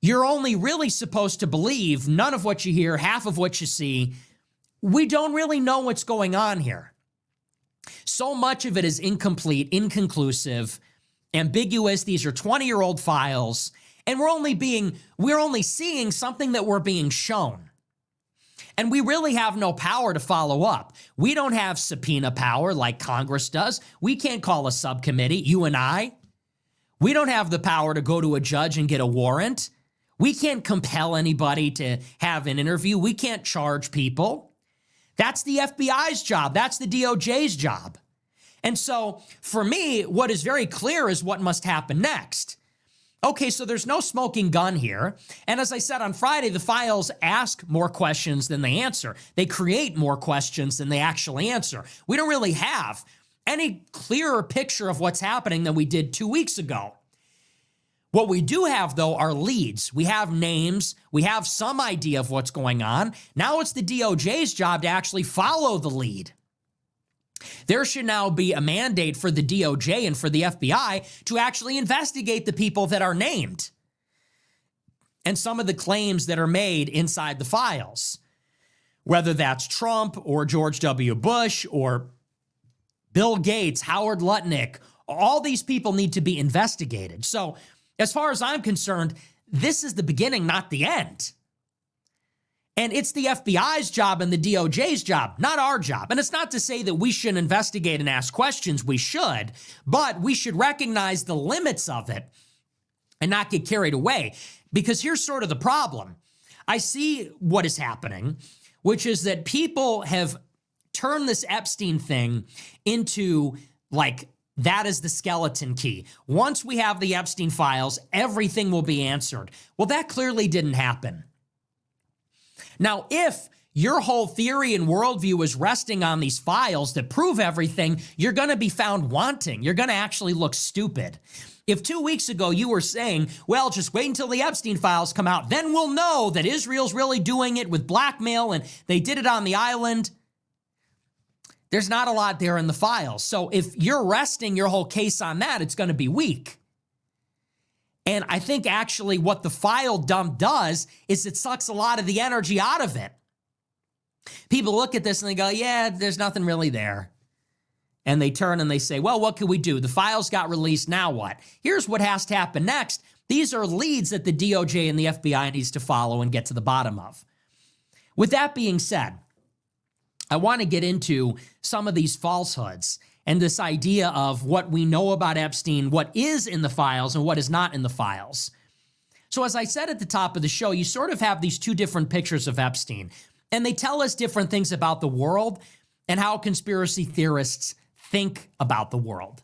you're only really supposed to believe none of what you hear, half of what you see. We don't really know what's going on here. So much of it is incomplete, inconclusive, ambiguous. These are 20-year-old files, and we're only seeing something that we're being shown. And we really have no power to follow up. We don't have subpoena power like Congress does. We can't call a subcommittee, you and I. We don't have the power to go to a judge and get a warrant. We can't compel anybody to have an interview. We can't charge people. That's the FBI's job. That's the DOJ's job. And so, for me, what is very clear is what must happen next. Okay, so there's no smoking gun here. And as I said on Friday, the files ask more questions than they answer. They create more questions than they actually answer. We don't really have any clearer picture of what's happening than we did 2 weeks ago. What we do have, though, are leads. We have names. We have some idea of what's going on. Now it's the DOJ's job to actually follow the lead. There should now be a mandate for the DOJ and for the FBI to actually investigate the people that are named and some of the claims that are made inside the files, whether that's Trump or George W. Bush or Bill Gates, Howard Lutnick. All these people need to be investigated. So, as far as I'm concerned, this is the beginning, not the end. And it's the FBI's job and the DOJ's job, not our job. And it's not to say that we shouldn't investigate and ask questions. We should, but we should recognize the limits of it and not get carried away. Because here's sort of the problem. I see what is happening, which is that people have turned this Epstein thing into like, that is the skeleton key. Once we have the Epstein files, everything will be answered. Well, that clearly didn't happen. Now, if your whole theory and worldview is resting on these files that prove everything, you're going to be found wanting. You're going to actually look stupid. If 2 weeks ago you were saying, well, just wait until the Epstein files come out, then we'll know that Israel's really doing it with blackmail and they did it on the island. There's not a lot there in the files. So if you're resting your whole case on that, it's going to be weak. And I think actually what the file dump does is it sucks a lot of the energy out of it. People look at this and they go, yeah, there's nothing really there. And they turn and they say, well, what can we do? The files got released, now what? Here's what has to happen next. These are leads that the DOJ and the FBI needs to follow and get to the bottom of. With that being said, I want to get into some of these falsehoods and this idea of what we know about Epstein, what is in the files and what is not in the files. So as I said at the top of the show, you sort of have these two different pictures of Epstein, and they tell us different things about the world and how conspiracy theorists think about the world.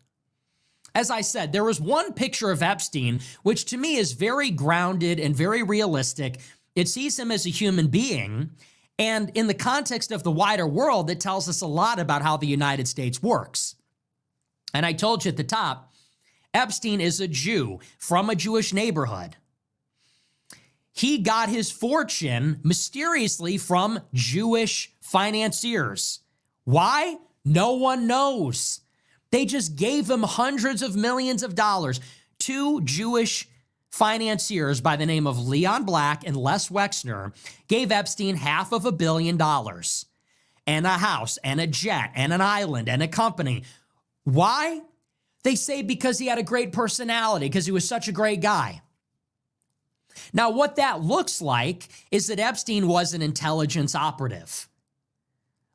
As I said, there was one picture of Epstein, which to me is very grounded and very realistic. It sees him as a human being, and in the context of the wider world, it tells us a lot about how the United States works. And I told you at the top, Epstein is a Jew from a Jewish neighborhood. He got his fortune mysteriously from Jewish financiers. Why? No one knows. They just gave him hundreds of millions of dollars. Two Jewish financiers by the name of Leon Black and Les Wexner gave Epstein $500 million and a house and a jet and an island and a company. Why? They say because he had a great personality, because he was such a great guy. Now, what that looks like is that Epstein was an intelligence operative.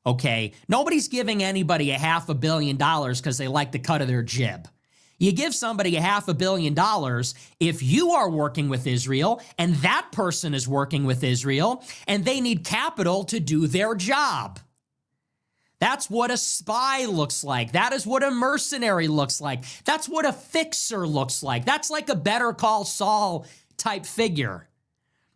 Okay, nobody's giving anybody $500 million because they like the cut of their jib. You give somebody $500 million if you are working with Israel and that person is working with Israel and they need capital to do their job. That's what a spy looks like. That is what a mercenary looks like. That's what a fixer looks like. That's like a Better Call Saul type figure.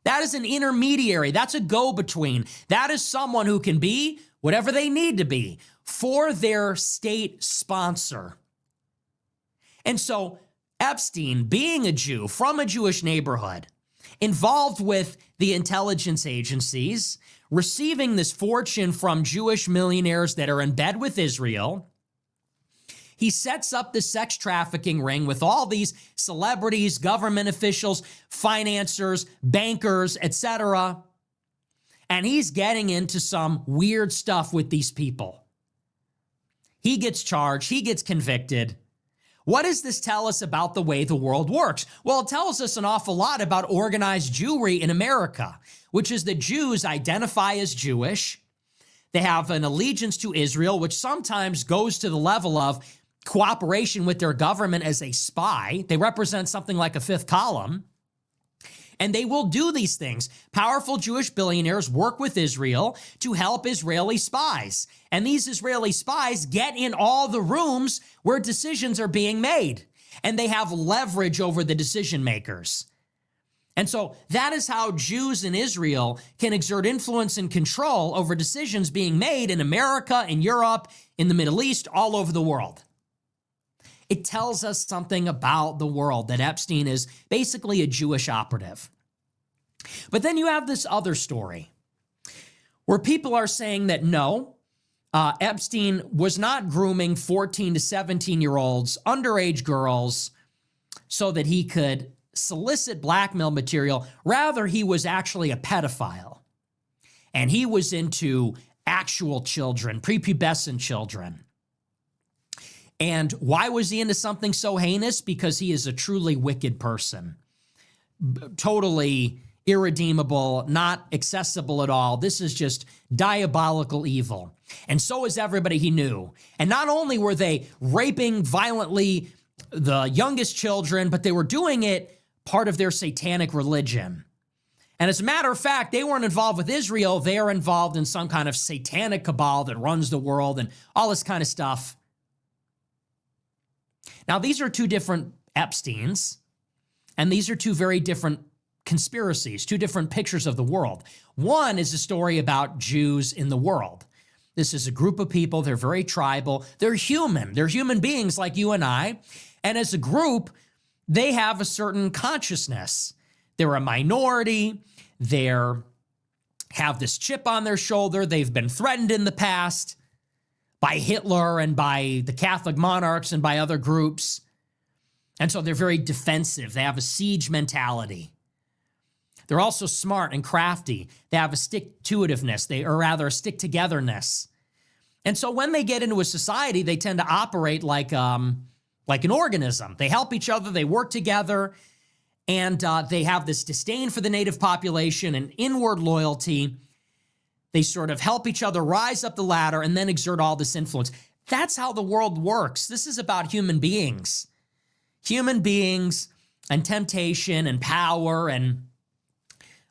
That is an intermediary. That's a go-between. That is someone who can be whatever they need to be for their state sponsor. And so Epstein, being a Jew from a Jewish neighborhood, involved with the intelligence agencies, receiving this fortune from Jewish millionaires that are in bed with Israel, he sets up the sex trafficking ring with all these celebrities, government officials, financiers, bankers, etc. And he's getting into some weird stuff with these people. He gets charged, he gets convicted. What does this tell us about the way the world works? Well, it tells us an awful lot about organized Jewry in America, which is that Jews identify as Jewish. They have an allegiance to Israel, which sometimes goes to the level of cooperation with their government as a spy. They represent something like a fifth column. And they will do these things. Powerful Jewish billionaires work with Israel to help Israeli spies. And these Israeli spies get in all the rooms where decisions are being made. And they have leverage over the decision makers. And so that is how Jews in Israel can exert influence and control over decisions being made in America, in Europe, in the Middle East, all over the world. It tells us something about the world, that Epstein is basically a Jewish operative. But then you have this other story where people are saying that no, Epstein was not grooming 14 to 17-year-olds, underage girls, so that he could solicit blackmail material. Rather, he was actually a pedophile. And he was into actual children, prepubescent children. And why was he into something so heinous? Because he is a truly wicked person. Totally irredeemable, not accessible at all. This is just diabolical evil. And so is everybody he knew. And not only were they raping violently the youngest children, but they were doing it part of their satanic religion. And as a matter of fact, they weren't involved with Israel. They are involved in some kind of satanic cabal that runs the world and all this kind of stuff. Now, these are two different Epsteins, and these are two very different conspiracies, two different pictures of the world. One is a story about Jews in the world. This is a group of people. They're very tribal. They're human. They're human beings like you and I. And as a group, they have a certain consciousness. They're a minority. They have this chip on their shoulder. They've been threatened in the past by Hitler and by the Catholic monarchs and by other groups. And so they're very defensive. They have a siege mentality. They're also smart and crafty. They have a stick-to-itiveness, or rather a stick-togetherness. And so when they get into a society, they tend to operate like an organism. They help each other, they work together, and they have this disdain for the native population and inward loyalty. They sort of help each other rise up the ladder and then exert all this influence. That's how the world works. This is about human beings. Human beings temptation and power and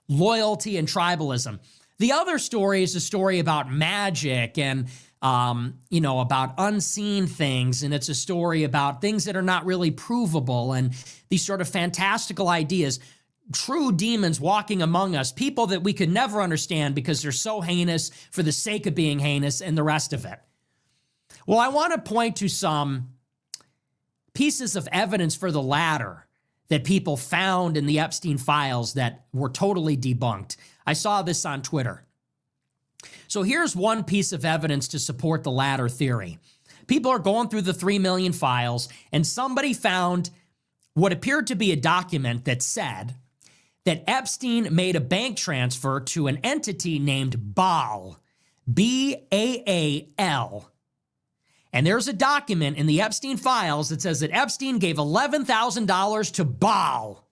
loyalty and tribalism. The other story is a story about magic and, about unseen things. And it's a story about things that are not really provable and these sort of fantastical ideas. True demons walking among us, people that we could never understand because they're so heinous for the sake of being heinous and the rest of it. Well, I want to point to some pieces of evidence for the latter that people found in the Epstein files that were totally debunked. I saw this on Twitter. So here's one piece of evidence to support the latter theory. People are going through the 3 million files, and somebody found what appeared to be a document that said that Epstein made a bank transfer to an entity named Baal, B-A-A-L. And there's a document in the Epstein files that says that Epstein gave $11,000 to Baal,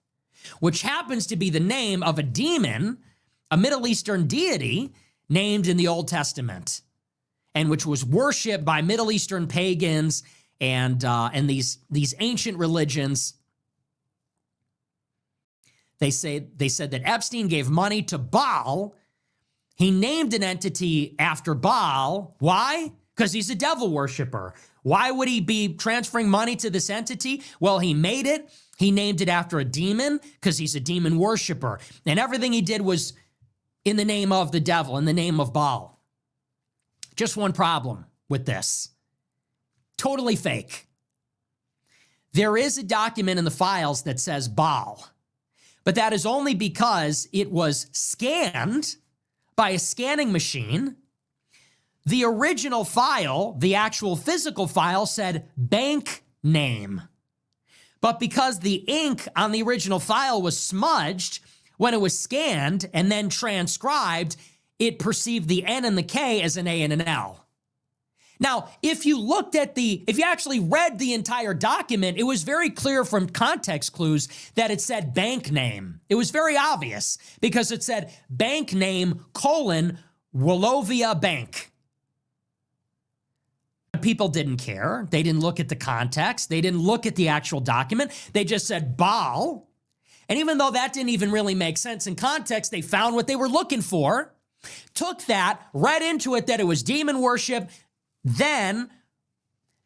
which happens to be the name of a demon, a Middle Eastern deity named in the Old Testament, and which was worshipped by Middle Eastern pagans and these ancient religions. They said that Epstein gave money to Baal. He named an entity after Baal. Why? Because he's a devil worshiper. Why would he be transferring money to this entity? Well, he made it. He named it after a demon because he's a demon worshiper. And everything he did was in the name of the devil, in the name of Baal. Just one problem with this. Totally fake. There is a document in the files that says Baal, but that is only because it was scanned by a scanning machine. The original file, the actual physical file, said bank name. But because the ink on the original file was smudged when it was scanned and then transcribed, it perceived the N and the K as an A and an L. Now, if you actually read the entire document, it was very clear from context clues that it said bank name. It was very obvious because it said bank name : Wallovia Bank. People didn't care. They didn't look at the context. They didn't look at the actual document. They just said Baal. And even though that didn't even really make sense in context, they found what they were looking for, took that, read into it that it was demon worship. Then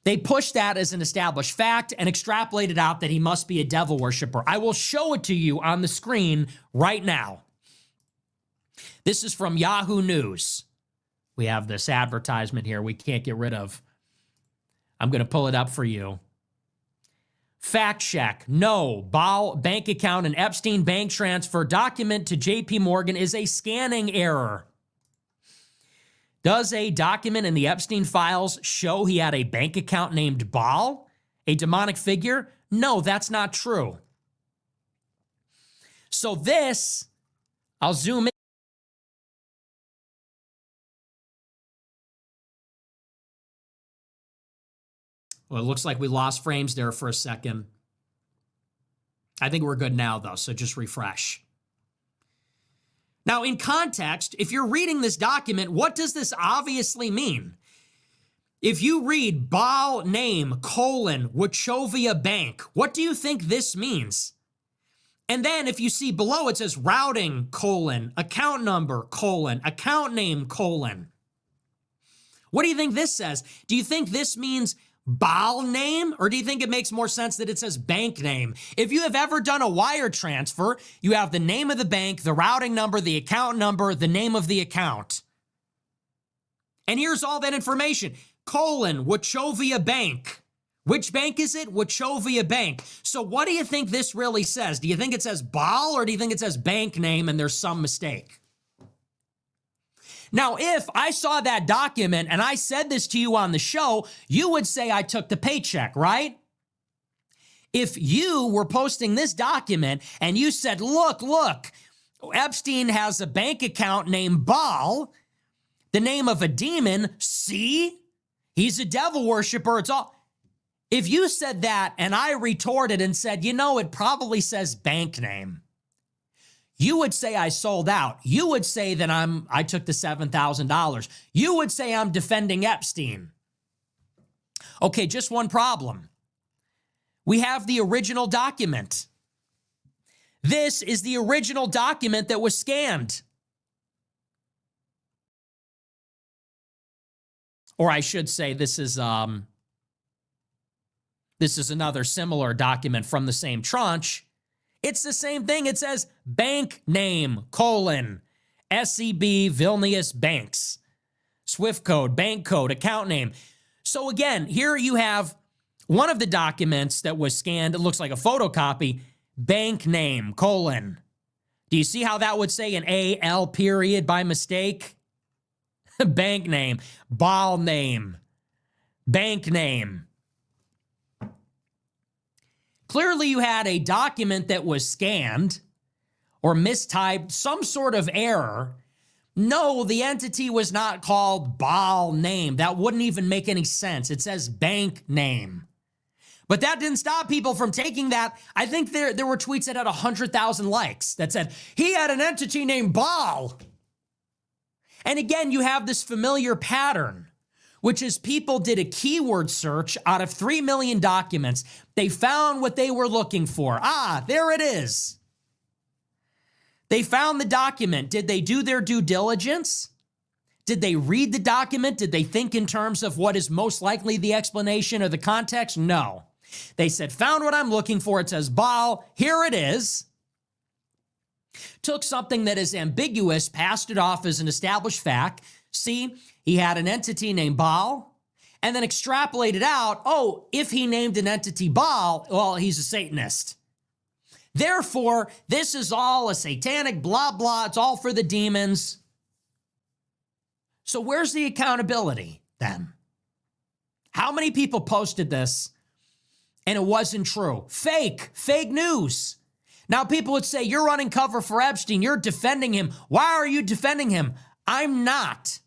they pushed that as an established fact and extrapolated out that he must be a devil worshiper. I will show it to you on the screen right now. This is from Yahoo News. We have this advertisement here we can't get rid of. I'm going to pull it up for you. Fact check. No, Baal bank account and Epstein bank transfer document to JP Morgan is a scanning error. Does a document in the Epstein files show he had a bank account named Baal, a demonic figure? No, that's not true. So this, I'll zoom in. Well, it looks like we lost frames there for a second. I think we're good now, though, so just refresh. Now, in context, if you're reading this document, what does this obviously mean? If you read Baal name, Wachovia Bank, what do you think this means? And then if you see below, it says routing, account number, account name, What do you think this says? Do you think this means Baal name, or do you think it makes more sense that it says bank name? If you have ever done a wire transfer, you have the name of the bank, the routing number, the account number, the name of the account. And here's all that information. Wachovia Bank. Which bank is it? Wachovia Bank. So what do you think this really says? Do you think it says Baal, or do you think it says bank name and there's some mistake? Now, if I saw that document and I said this to you on the show, you would say I took the paycheck, right? If you were posting this document and you said, look, Epstein has a bank account named Baal, the name of a demon, see? He's a devil worshiper, it's all. If you said that and I retorted and said, it probably says bank name, you would say I sold out. You would say that I took the $7,000. You would say I'm defending Epstein. Okay, just one problem. We have the original document. This is the original document that was scanned. Or I should say this is another similar document from the same tranche. It's the same thing. It says bank name, SEB Vilnius Banks. Swift code, bank code, account name. So again, here you have one of the documents that was scanned. It looks like a photocopy. Bank name, Do you see how that would say an AL period by mistake? Bank name, ball name, bank name. Clearly you had a document that was scanned or mistyped, some sort of error. No, the entity was not called ball name. That wouldn't even make any sense. It says bank name. But that didn't stop people from taking that. I think there were tweets that had 100,000 likes that said, he had an entity named Ball. And again, you have this familiar pattern, which is people did a keyword search out of 3 million documents. They found what they were looking for. Ah, there it is. They found the document. Did they do their due diligence? Did they read the document? Did they think in terms of what is most likely the explanation or the context? No. They said, found what I'm looking for. It says Baal. Here it is. Took something that is ambiguous, passed it off as an established fact. See, he had an entity named Baal, and then extrapolated out, oh, if he named an entity Baal, well, he's a Satanist. Therefore, this is all a satanic blah, blah. It's all for the demons. So where's the accountability then? How many people posted this and it wasn't true? Fake news. Now people would say, you're running cover for Epstein. You're defending him. Why are you defending him? I'm not.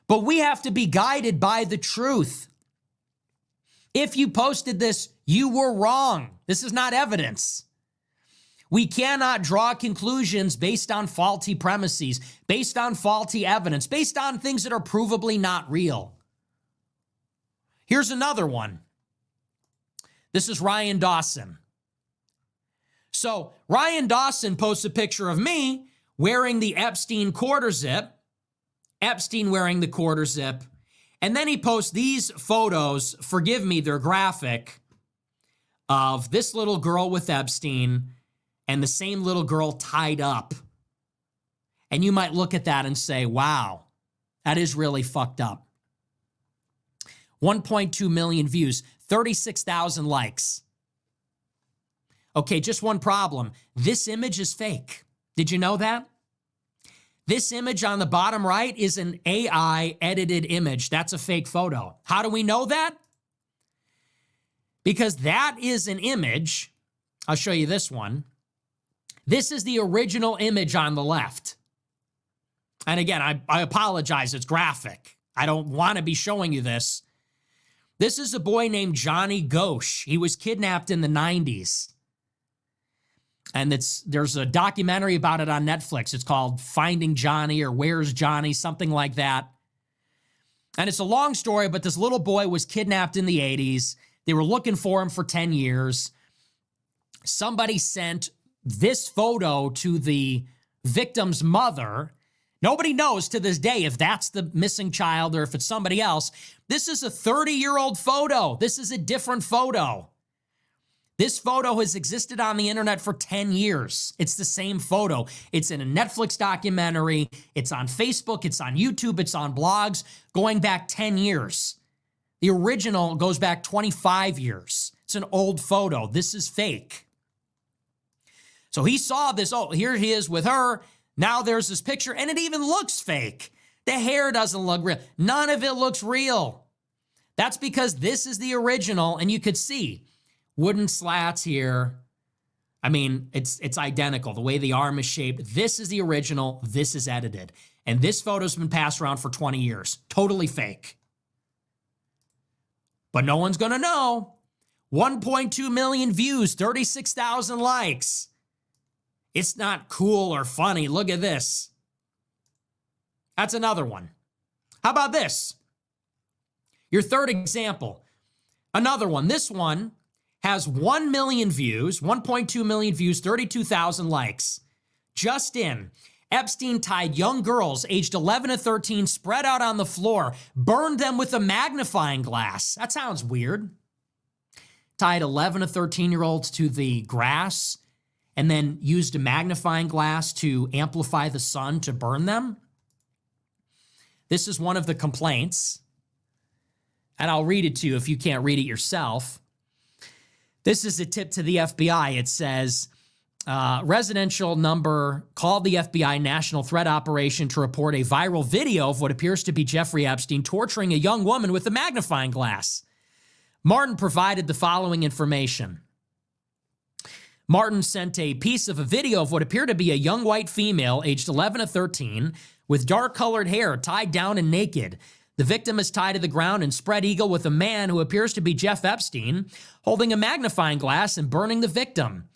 But we have to be guided by the truth. If you posted this, you were wrong. This is not evidence. We cannot draw conclusions based on faulty premises, based on faulty evidence, based on things that are provably not real. Here's another one. This is Ryan Dawson. So Ryan Dawson posts a picture of me wearing the Epstein quarter zip, Epstein wearing the quarter zip, and then he posts these photos, forgive me, they're graphic, of this little girl with Epstein and the same little girl tied up. And you might look at that and say, wow, that is really fucked up. 1.2 million views, 36,000 likes. Okay, just one problem. This image is fake. Did you know that? This image on the bottom right is an AI edited image. That's a fake photo. How do we know that? Because that is an image. I'll show you this one. This is the original image on the left. And again, I apologize, it's graphic. I don't want to be showing you this. This is a boy named Johnny Ghosh. He was kidnapped in the 90s. And there's a documentary about it on Netflix. It's called Finding Johnny or Where's Johnny, something like that. And it's a long story, but this little boy was kidnapped in the 80s. They were looking for him for 10 years. Somebody sent this photo to the victim's mother. Nobody knows to this day if that's the missing child or if it's somebody else. This is a 30-year-old photo. This is a different photo. This photo has existed on the internet for 10 years. It's the same photo. It's in a Netflix documentary. It's on Facebook. It's on YouTube. It's on blogs going back 10 years. The original goes back 25 years. It's an old photo. This is fake. So he saw this. Oh, here he is with her. Now there's this picture, and it even looks fake. The hair doesn't look real. None of it looks real. That's because this is the original, and you could see wooden slats here. I mean, it's identical. The way the arm is shaped. This is the original. This is edited. And this photo's been passed around for 20 years. Totally fake. But no one's going to know. 1.2 million views, 36,000 likes. It's not cool or funny. Look at this. That's another one. How about this? Your third example. Another one. This one has 1 million views, 1.2 million views, 32,000 likes. Just in, Epstein tied young girls aged 11 to 13 spread out on the floor, burned them with a magnifying glass. That sounds weird. Tied 11 to 13-year-olds to the grass and then used a magnifying glass to amplify the sun to burn them. This is one of the complaints, and I'll read it to you if you can't read it yourself. This is a tip to the FBI. It says, residential number called the FBI National Threat Operation to report a viral video of what appears to be Jeffrey Epstein torturing a young woman with a magnifying glass. Martin provided the following information. Martin sent a piece of a video of what appeared to be a young white female aged 11 to 13 with dark-colored hair tied down and naked. The victim is tied to the ground and spread eagle with a man who appears to be Jeff Epstein holding a magnifying glass and burning the victim.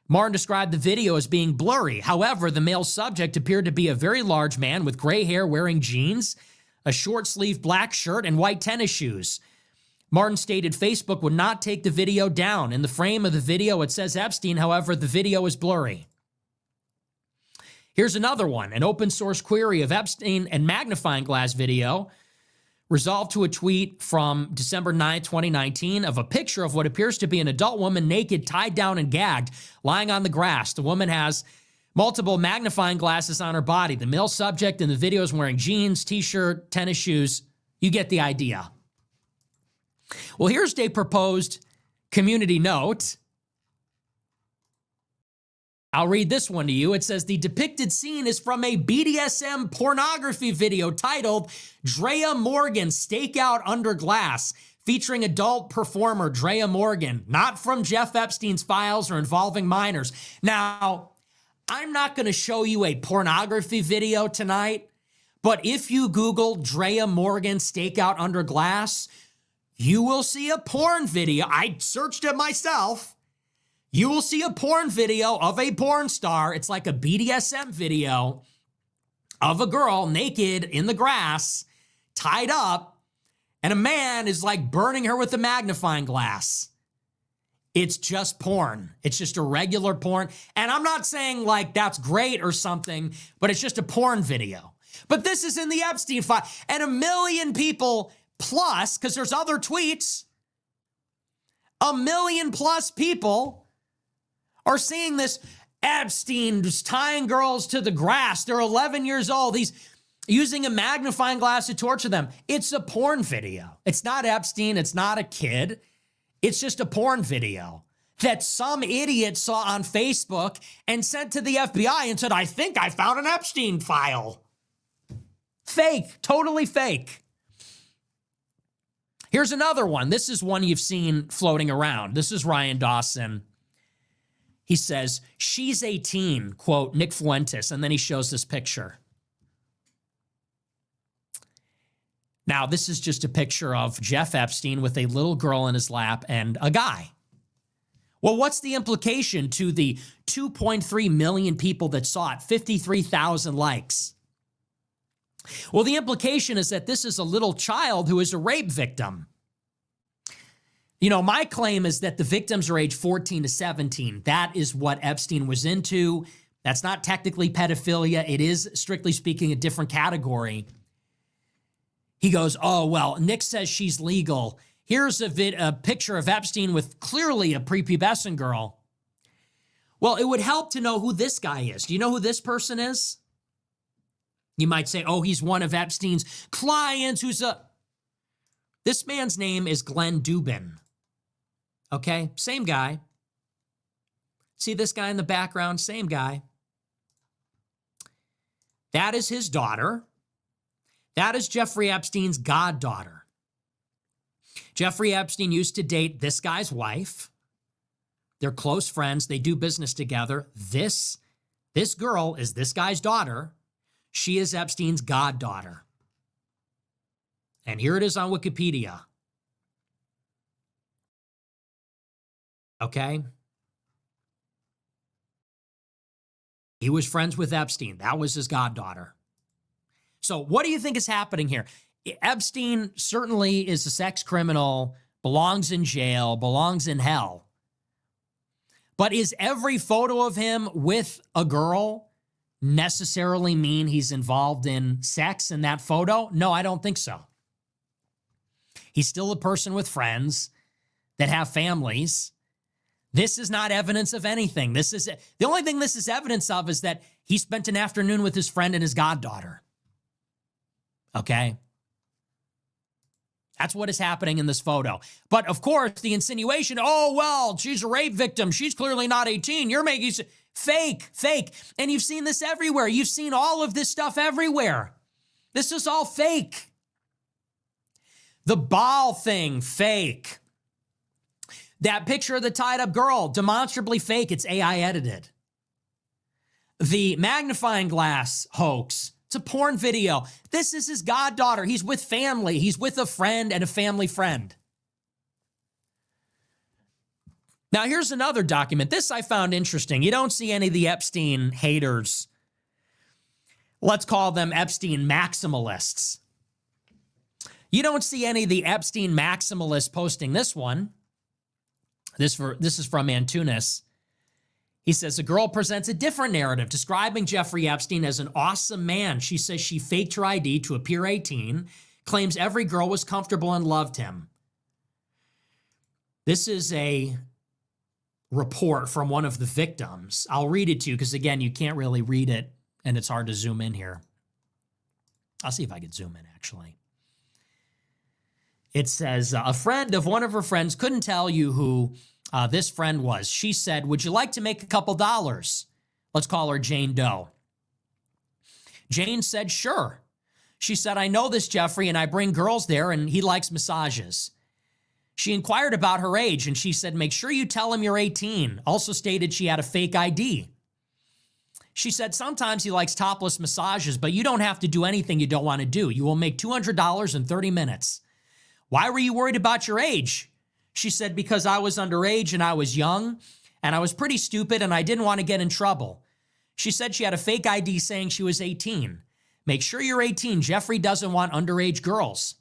Martin described the video as being blurry. However, the male subject appeared to be a very large man with gray hair wearing jeans, a short-sleeved black shirt, and white tennis shoes. Martin stated Facebook would not take the video down. In the frame of the video, it says Epstein. However, the video is blurry. Here's another one. An open source query of Epstein and magnifying glass video resolved to a tweet from December 9, 2019 of a picture of what appears to be an adult woman naked, tied down and gagged, lying on the grass. The woman has multiple magnifying glasses on her body. The male subject in the video is wearing jeans, t-shirt, tennis shoes. You get the idea. Well, here's a proposed community note. I'll read this one to you. It says, the depicted scene is from a BDSM pornography video titled Drea Morgan Stakeout Under Glass, featuring adult performer Drea Morgan, not from Jeff Epstein's files or involving minors. Now, I'm not going to show you a pornography video tonight, but if you Google Drea Morgan Stakeout Under Glass, you will see a porn video. I searched it myself. You will see a porn video of a porn star. It's like a BDSM video of a girl naked in the grass, tied up, and a man is like burning her with a magnifying glass. It's just porn. It's just a regular porn. And I'm not saying like that's great or something, but it's just a porn video. But this is in the Epstein file. And 1 million people plus, because there's other tweets, 1 million plus people are seeing this. Epstein just tying girls to the grass. They're 11 years old. He's using a magnifying glass to torture them. It's a porn video. It's not Epstein. It's not a kid. It's just a porn video that some idiot saw on Facebook and sent to the FBI and said, I think I found an Epstein file. Fake, totally fake. Here's another one. This is one you've seen floating around. This is Ryan Dawson. He says, she's 18, quote, Nick Fuentes, and then he shows this picture. Now, this is just a picture of Jeff Epstein with a little girl in his lap and a guy. Well, what's the implication to the 2.3 million people that saw it, 53,000 likes? Well, the implication is that this is a little child who is a rape victim. You know, my claim is that the victims are age 14 to 17. That is what Epstein was into. That's not technically pedophilia. It is, strictly speaking, a different category. He goes, oh, well, Nick says she's legal. Here's a picture of Epstein with clearly a prepubescent girl. Well, it would help to know who this guy is. Do you know who this person is? You might say, oh, he's one of Epstein's clients This man's name is Glenn Dubin. Okay, same guy. See this guy in the background? Same guy. That is his daughter. That is Jeffrey Epstein's goddaughter. Jeffrey Epstein used to date this guy's wife. They're close friends. They do business together. This girl is this guy's daughter. She is Epstein's goddaughter. And here it is on Wikipedia. Okay? He was friends with Epstein. That was his goddaughter. So what do you think is happening here? Epstein certainly is a sex criminal, belongs in jail, belongs in hell. But is every photo of him with a girl necessarily mean he's involved in sex in that photo? No, I don't think so. He's still a person with friends that have families. This is not evidence of anything. The only thing this is evidence of is that he spent an afternoon with his friend and his goddaughter. Okay? That's what is happening in this photo. But of course, the insinuation, oh, well, she's a rape victim. She's clearly not 18. You're making fake. And you've seen this everywhere. You've seen all of this stuff everywhere. This is all fake. The ball thing, fake. That picture of the tied up girl, demonstrably fake. It's AI edited. The magnifying glass hoax, it's a porn video. This is his goddaughter. He's with family. He's with a friend and a family friend. Now, here's another document. This I found interesting. You don't see any of the Epstein haters. Let's call them Epstein maximalists. You don't see any of the Epstein maximalists posting this one. This is from Antunes. He says, a girl presents a different narrative describing Jeffrey Epstein as an awesome man. She says she faked her ID to appear 18, claims every girl was comfortable and loved him. This is a report from one of the victims. I'll read it to you because, again, you can't really read it and it's hard to zoom in here. I'll see if I can zoom in, actually. It says, a friend of one of her friends couldn't tell you who this friend was. She said, would you like to make a couple dollars? Let's call her Jane Doe. Jane said, sure. She said, I know this Jeffrey and I bring girls there and he likes massages. She inquired about her age and she said, make sure you tell him you're 18. Also stated she had a fake ID. She said, sometimes he likes topless massages, but you don't have to do anything you don't want to do. You will make $200 in 30 minutes. Why were you worried about your age? She said, because I was underage and I was young and I was pretty stupid and I didn't want to get in trouble. She said she had a fake ID saying she was 18. Make sure you're 18. Jeffrey doesn't want underage girls.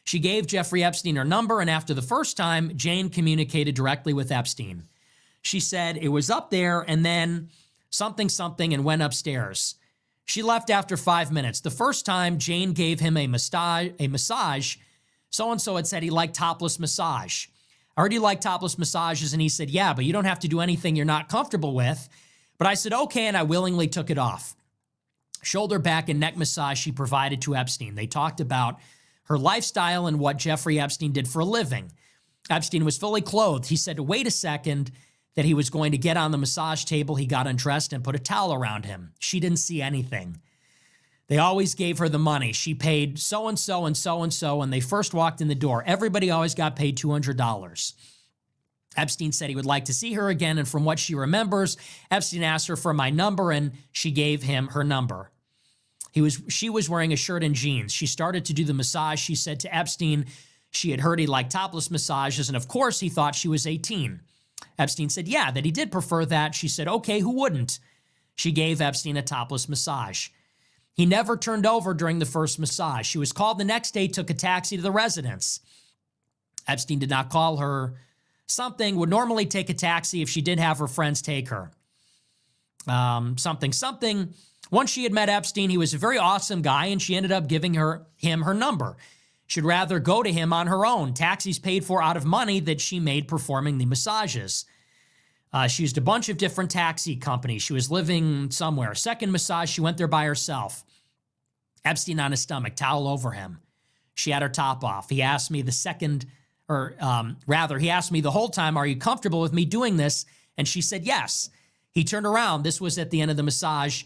She gave Jeffrey Epstein her number, and after the first time, Jane communicated directly with Epstein. She said it was up there and then something and went upstairs. She left after 5 minutes. The first time, Jane gave him a massage. So-and-so had said he liked topless massage. I heard he liked topless massages, and he said, yeah, but you don't have to do anything you're not comfortable with. But I said, okay, and I willingly took it off. Shoulder, back, and neck massage she provided to Epstein. They talked about her lifestyle and what Jeffrey Epstein did for a living. Epstein was fully clothed. He said to wait a second, that he was going to get on the massage table. He got undressed and put a towel around him. She didn't see anything. They always gave her the money. She paid so-and-so and so-and-so when they first walked in the door. Everybody always got paid $200. Epstein said he would like to see her again, and from what she remembers, Epstein asked her for my number, and she gave him her number. She was wearing a shirt and jeans. She started to do the massage. She said to Epstein she had heard he liked topless massages, and of course he thought she was 18. Epstein said, yeah, that he did prefer that. She said, okay, who wouldn't? She gave Epstein a topless massage. He never turned over during the first massage. She was called the next day, took a taxi to the residence. Epstein did not call her something, would normally take a taxi if she did have her friends take her. Something. Once she had met Epstein, he was a very awesome guy, and she ended up giving him her number. She'd rather go to him on her own. Taxis paid for out of money that she made performing the massages. She used a bunch of different taxi companies. She was living somewhere. Second massage, she went there by herself. Epstein on his stomach, towel over him. She had her top off. He asked me he asked me the whole time, are you comfortable with me doing this? And she said, yes. He turned around. This was at the end of the massage.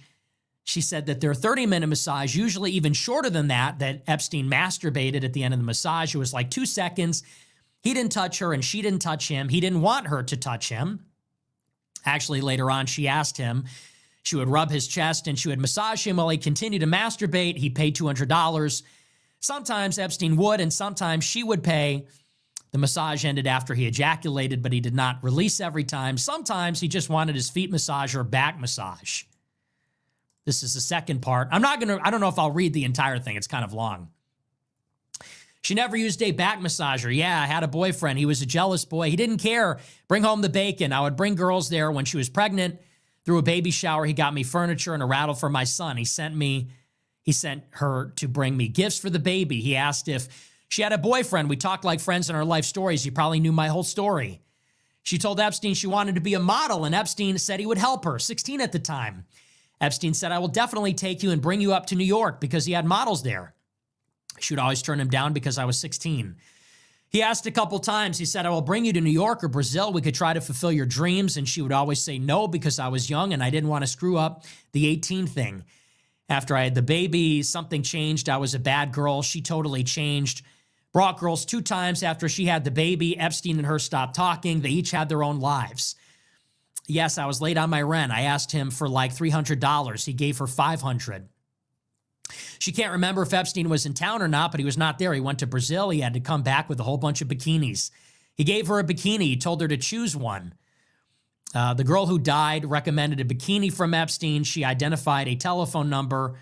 She said that their 30-minute massage, usually even shorter than that Epstein masturbated at the end of the massage. It was like 2 seconds. He didn't touch her and she didn't touch him. He didn't want her to touch him. Actually, later on, she asked him. She would rub his chest and she would massage him while he continued to masturbate. He paid $200. Sometimes Epstein would, and sometimes she would pay. The massage ended after he ejaculated, but he did not release every time. Sometimes he just wanted his feet massage or back massage. This is the second part. I don't know if I'll read the entire thing. It's kind of long. She never used a back massager. Yeah, I had a boyfriend. He was a jealous boy. He didn't care. Bring home the bacon. I would bring girls there when she was pregnant. Through a baby shower, he got me furniture and a rattle for my son. He sent her to bring me gifts for the baby. He asked if she had a boyfriend. We talked like friends in our life stories. He probably knew my whole story. She told Epstein she wanted to be a model, and Epstein said he would help her, 16 at the time. Epstein said, I will definitely take you and bring you up to New York because he had models there. She would always turn him down because I was 16. He asked a couple times. He said, I will bring you to New York or Brazil. We could try to fulfill your dreams. And she would always say no because I was young and I didn't want to screw up the 18 thing. After I had the baby, something changed. I was a bad girl. She totally changed. Brought girls 2 times after she had the baby. Epstein and her stopped talking. They each had their own lives. Yes, I was late on my rent. I asked him for like $300. He gave her $500. She can't remember if Epstein was in town or not, but he was not there. He went to Brazil. He had to come back with a whole bunch of bikinis. He gave her a bikini. He told her to choose one. The girl who died recommended a bikini from Epstein. She identified a telephone number.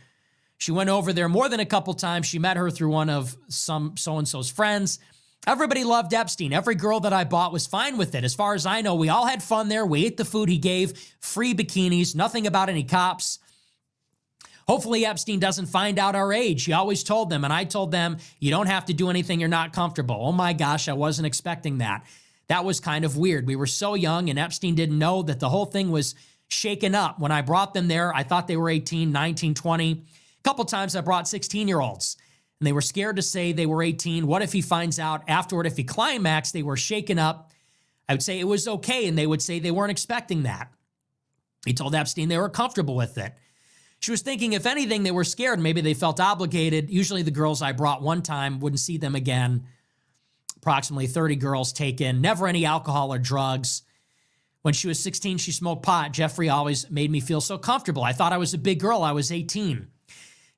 She went over there more than a couple times. She met her through one of some so-and-so's friends. Everybody loved Epstein. Every girl that I bought was fine with it. As far as I know, we all had fun there. We ate the food he gave, free bikinis, nothing about any cops. Hopefully Epstein doesn't find out our age. He always told them, and I told them, you don't have to do anything you're not comfortable. Oh my gosh, I wasn't expecting that. That was kind of weird. We were so young, and Epstein didn't know that the whole thing was shaken up. When I brought them there, I thought they were 18, 19, 20. A couple times I brought 16-year-olds, and they were scared to say they were 18. What if he finds out afterward? If he climaxed, they were shaken up. I would say it was okay, and they would say they weren't expecting that. He told Epstein they were comfortable with it. She was thinking, if anything, they were scared. Maybe they felt obligated. Usually the girls I brought one time, wouldn't see them again. Approximately 30 girls taken, never any alcohol or drugs. When she was 16, she smoked pot. Jeffrey always made me feel so comfortable. I thought I was a big girl. I was 18.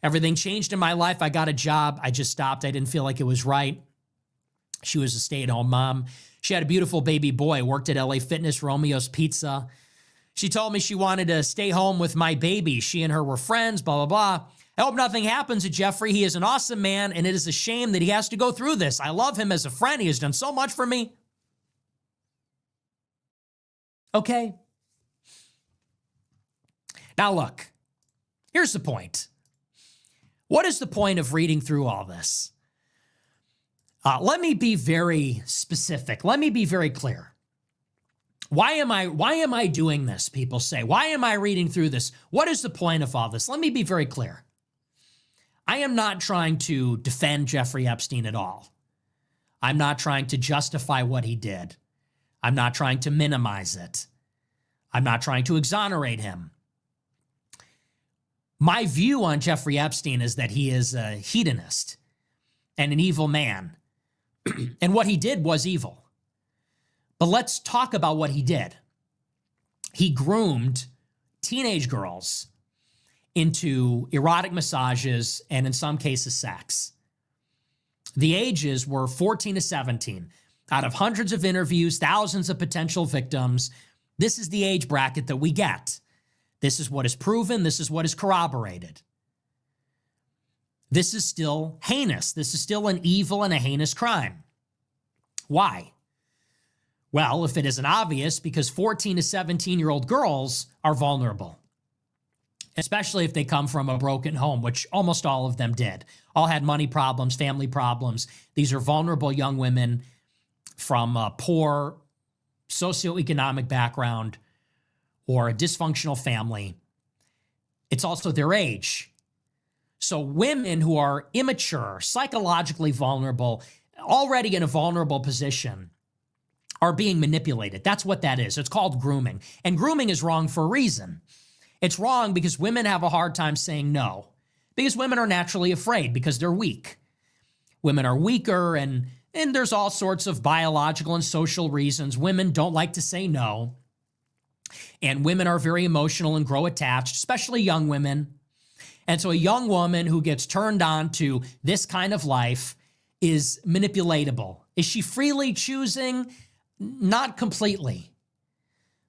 Everything changed in my life. I got a job. I just stopped. I didn't feel like it was right. She was a stay-at-home mom. She had a beautiful baby boy, worked at LA Fitness, Romeo's Pizza. She told me she wanted to stay home with my baby. She and her were friends, blah, blah, blah. I hope nothing happens to Jeffrey. He is an awesome man, and it is a shame that he has to go through this. I love him as a friend. He has done so much for me. Okay. Now look, here's the point. What is the point of reading through all this? Let me be very specific. Let me be very clear. Why am I doing this? People say, why am I reading through this? What is the point of all this? Let me be very clear. I am not trying to defend Jeffrey Epstein at all. I'm not trying to justify what he did. I'm not trying to minimize it. I'm not trying to exonerate him. My view on Jeffrey Epstein is that he is a hedonist and an evil man. And what he did was evil. But let's talk about what he did. He groomed teenage girls into erotic massages and in some cases sex. The ages were 14 to 17. Out of hundreds of interviews, thousands of potential victims, this is the age bracket that we get. This is what is proven. This is what is corroborated. This is still heinous. This is still an evil and a heinous crime. Why? Well, if it isn't obvious, because 14 to 17-year-old girls are vulnerable, especially if they come from a broken home, which almost all of them did. All had money problems, family problems. These are vulnerable young women from a poor socioeconomic background or a dysfunctional family. It's also their age. So women who are immature, psychologically vulnerable, already in a vulnerable position, are being manipulated. That's what that is. It's called grooming. And grooming is wrong for a reason. It's wrong because women have a hard time saying no. Because women are naturally afraid because they're weak. Women are weaker and there's all sorts of biological and social reasons. Women don't like to say no. And women are very emotional and grow attached, especially young women. And so a young woman who gets turned on to this kind of life is manipulatable. Is she freely choosing? Not completely.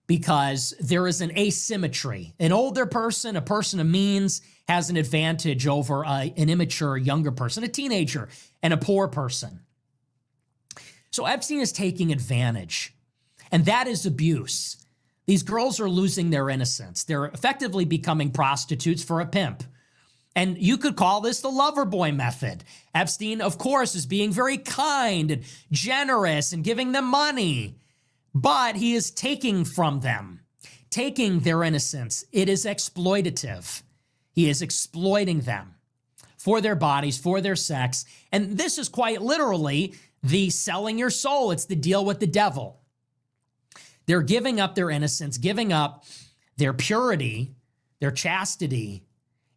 because there is an asymmetry. An older person, a person of means, has an advantage over an immature younger person, a teenager, and a poor person. So Epstein is taking advantage, and that is abuse. These girls are losing their innocence. They're effectively becoming prostitutes for a pimp. And you could call this the lover boy method. Epstein, of course, is being very kind and generous and giving them money, but he is taking from them, taking their innocence. It is exploitative. He is exploiting them for their bodies, for their sex. And this is quite literally the selling your soul. It's the deal with the devil. They're giving up their innocence, giving up their purity, their chastity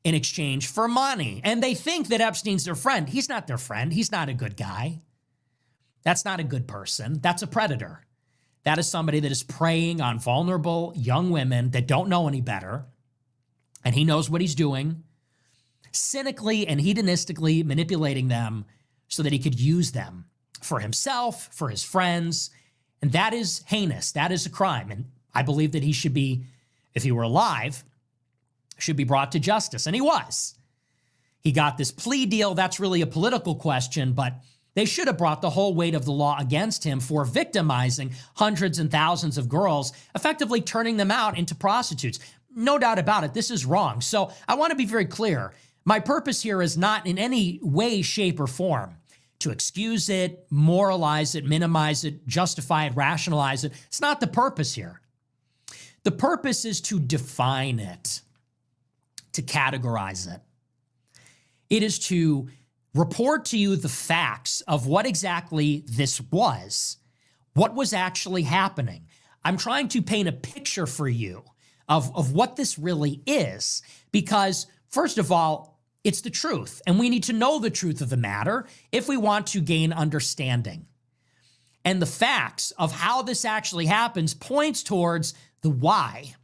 in exchange for money. And they think that Epstein's their friend. He's not their friend. He's not a good guy. That's not a good person. That's a predator. That is somebody that is preying on vulnerable young women that don't know any better. And he knows what he's doing, cynically and hedonistically manipulating them so that he could use them for himself, for his friends. And that is heinous. That is a crime. And I believe that he should be, if he were alive, should be brought to justice. And he was. He got this plea deal. That's really a political question, but they should have brought the whole weight of the law against him for victimizing hundreds and thousands of girls, effectively turning them out into prostitutes. No doubt about it. This is wrong. So I want to be very clear. My purpose here is not in any way, shape, or form to excuse it, moralize it, minimize it, justify it, rationalize it. It's not the purpose here. The purpose is to define it, to categorize it. It is to report to you the facts of what exactly this was, what was actually happening. I'm trying to paint a picture for you of what this really is, because first of all, it's the truth, and we need to know the truth of the matter if we want to gain understanding. And the facts of how this actually happens points towards the why.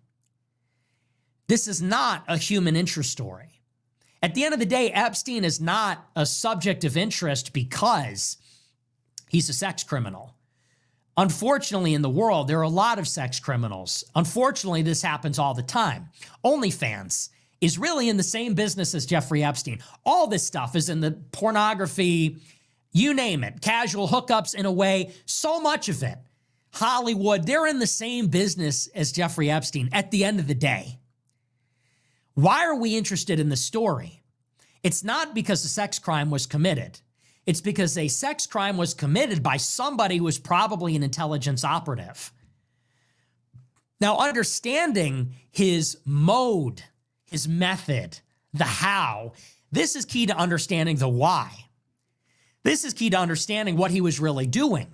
This is not a human interest story. At the end of the day, Epstein is not a subject of interest because he's a sex criminal. Unfortunately, in the world, there are a lot of sex criminals. Unfortunately, this happens all the time. OnlyFans is really in the same business as Jeffrey Epstein. All this stuff is in the pornography, you name it, casual hookups in a way, so much of it. Hollywood, they're in the same business as Jeffrey Epstein at the end of the day. Why are we interested in the story? It's not because a sex crime was committed. It's because a sex crime was committed by somebody who was probably an intelligence operative. Now, understanding his mode, his method, the how, this is key to understanding the why. This is key to understanding what he was really doing.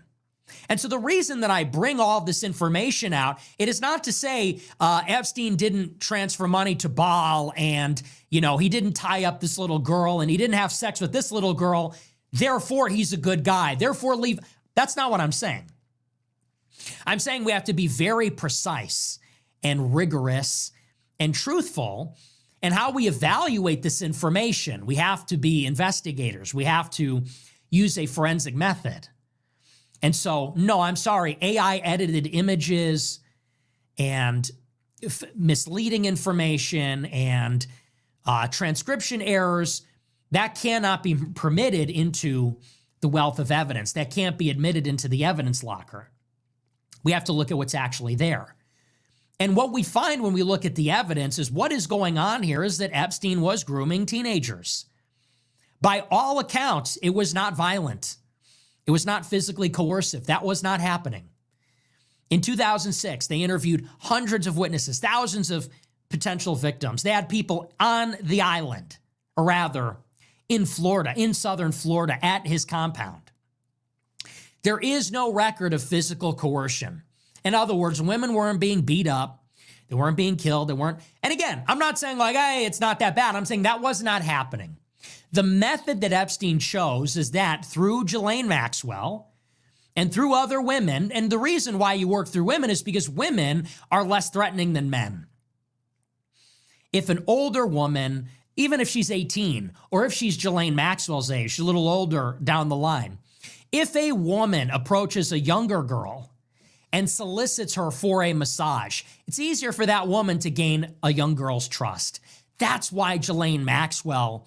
And so the reason that I bring all of this information out, it is not to say Epstein didn't transfer money to Baal and, he didn't tie up this little girl and he didn't have sex with this little girl. Therefore, he's a good guy. Therefore, leave. That's not what I'm saying. I'm saying we have to be very precise and rigorous and truthful in how we evaluate this information. We have to be investigators. We have to use a forensic method. And so, no, I'm sorry, AI edited images and misleading information and transcription errors, that cannot be permitted into the wealth of evidence. That can't be admitted into the evidence locker. We have to look at what's actually there. And what we find when we look at the evidence is what is going on here is that Epstein was grooming teenagers. By all accounts, it was not violent. It was not physically coercive. That was not happening. In 2006, they interviewed hundreds of witnesses, thousands of potential victims. They had people on the island, or rather, in Florida, in southern Florida, at his compound. There is no record of physical coercion. In other words, women weren't being beat up. They weren't being killed. They weren't. And again, I'm not saying like, hey, it's not that bad. I'm saying that was not happening. The method that Epstein chose is that through Ghislaine Maxwell and through other women, and the reason why you work through women is because women are less threatening than men. If an older woman, even if she's 18, or if she's Ghislaine Maxwell's age, she's a little older down the line, if a woman approaches a younger girl and solicits her for a massage. It's easier for that woman to gain a young girl's trust. That's why Ghislaine Maxwell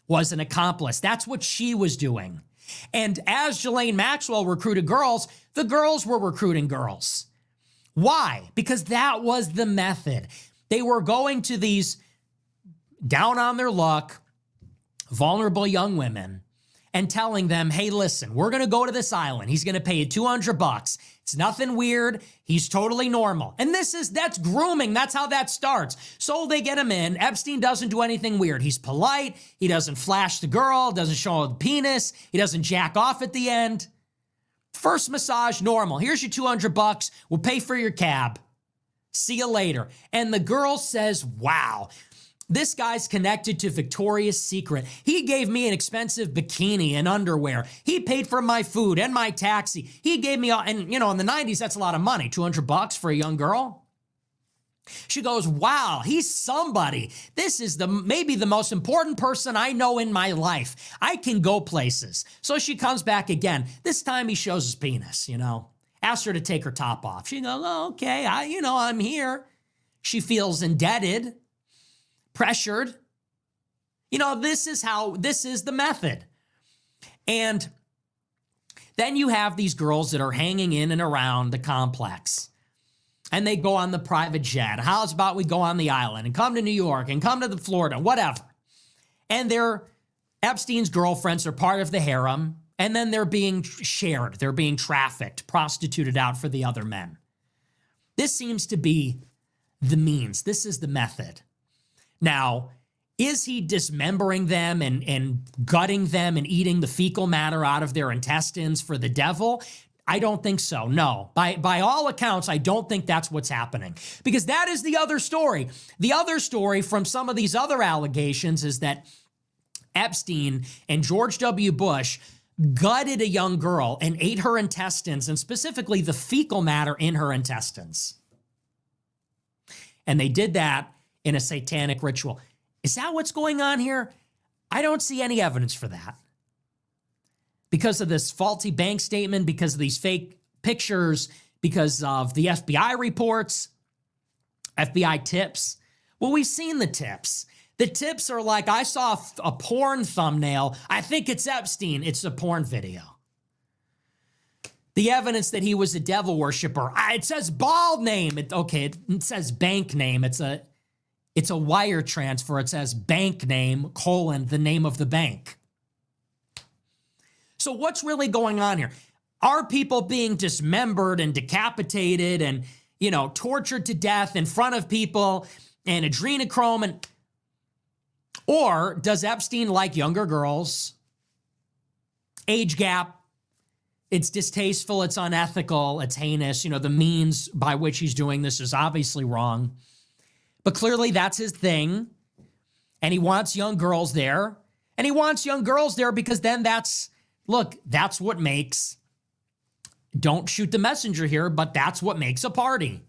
was an accomplice. That's what she was doing. And as Ghislaine Maxwell recruited girls, the girls were recruiting girls. Why? Because that was the method. They were going to these down on their luck, vulnerable young women and telling them, hey, listen, we're going to go to this island. He's going to pay you $200. It's nothing weird. He's totally normal. And that's grooming. That's how that starts. So they get him in. Epstein doesn't do anything weird. He's polite. He doesn't flash the girl, doesn't show the penis. He doesn't jack off at the end. First massage, normal. Here's your $200. We'll pay for your cab. See you later. And the girl says, wow, this guy's connected to Victoria's Secret. He gave me an expensive bikini and underwear. He paid for my food and my taxi. He gave me all, and in the 90s, that's a lot of money. $200 for a young girl. She goes, wow, he's somebody. This is maybe the most important person I know in my life. I can go places. So she comes back again. This time he shows his penis, Asked her to take her top off. She goes, oh, okay, I'm here. She feels indebted, pressured. This is the method. And then you have these girls that are hanging in and around the complex. And they go on the private jet. How's about we go on the island and come to New York and come to the Florida, whatever. And Epstein's girlfriends are part of the harem. And then they're being shared. They're being trafficked, prostituted out for the other men. This seems to be the means. This is the method. Now, is he dismembering them and gutting them and eating the fecal matter out of their intestines for the devil? I don't think so. No. By all accounts, I don't think that's what's happening. Because that is the other story. The other story from some of these other allegations is that Epstein and George W. Bush gutted a young girl and ate her intestines, and specifically the fecal matter in her intestines. And they did that in a satanic ritual. Is that what's going on here? I don't see any evidence for that. Because of this faulty bank statement, because of these fake pictures, because of the FBI reports, FBI tips. Well, we've seen the tips. The tips are like, I saw a porn thumbnail. I think it's Epstein. It's a porn video. The evidence that he was a devil worshiper. It says bald name. It says bank name. It's a wire transfer. It says bank name, the name of the bank. So what's really going on here? Are people being dismembered and decapitated and, tortured to death in front of people and adrenochrome? Or does Epstein like younger girls? Age gap. It's distasteful. It's unethical. It's heinous. The means by which he's doing this is obviously wrong. But clearly that's his thing. And he wants young girls there. And he wants young girls there because then that's what makes, don't shoot the messenger here, but that's what makes a party.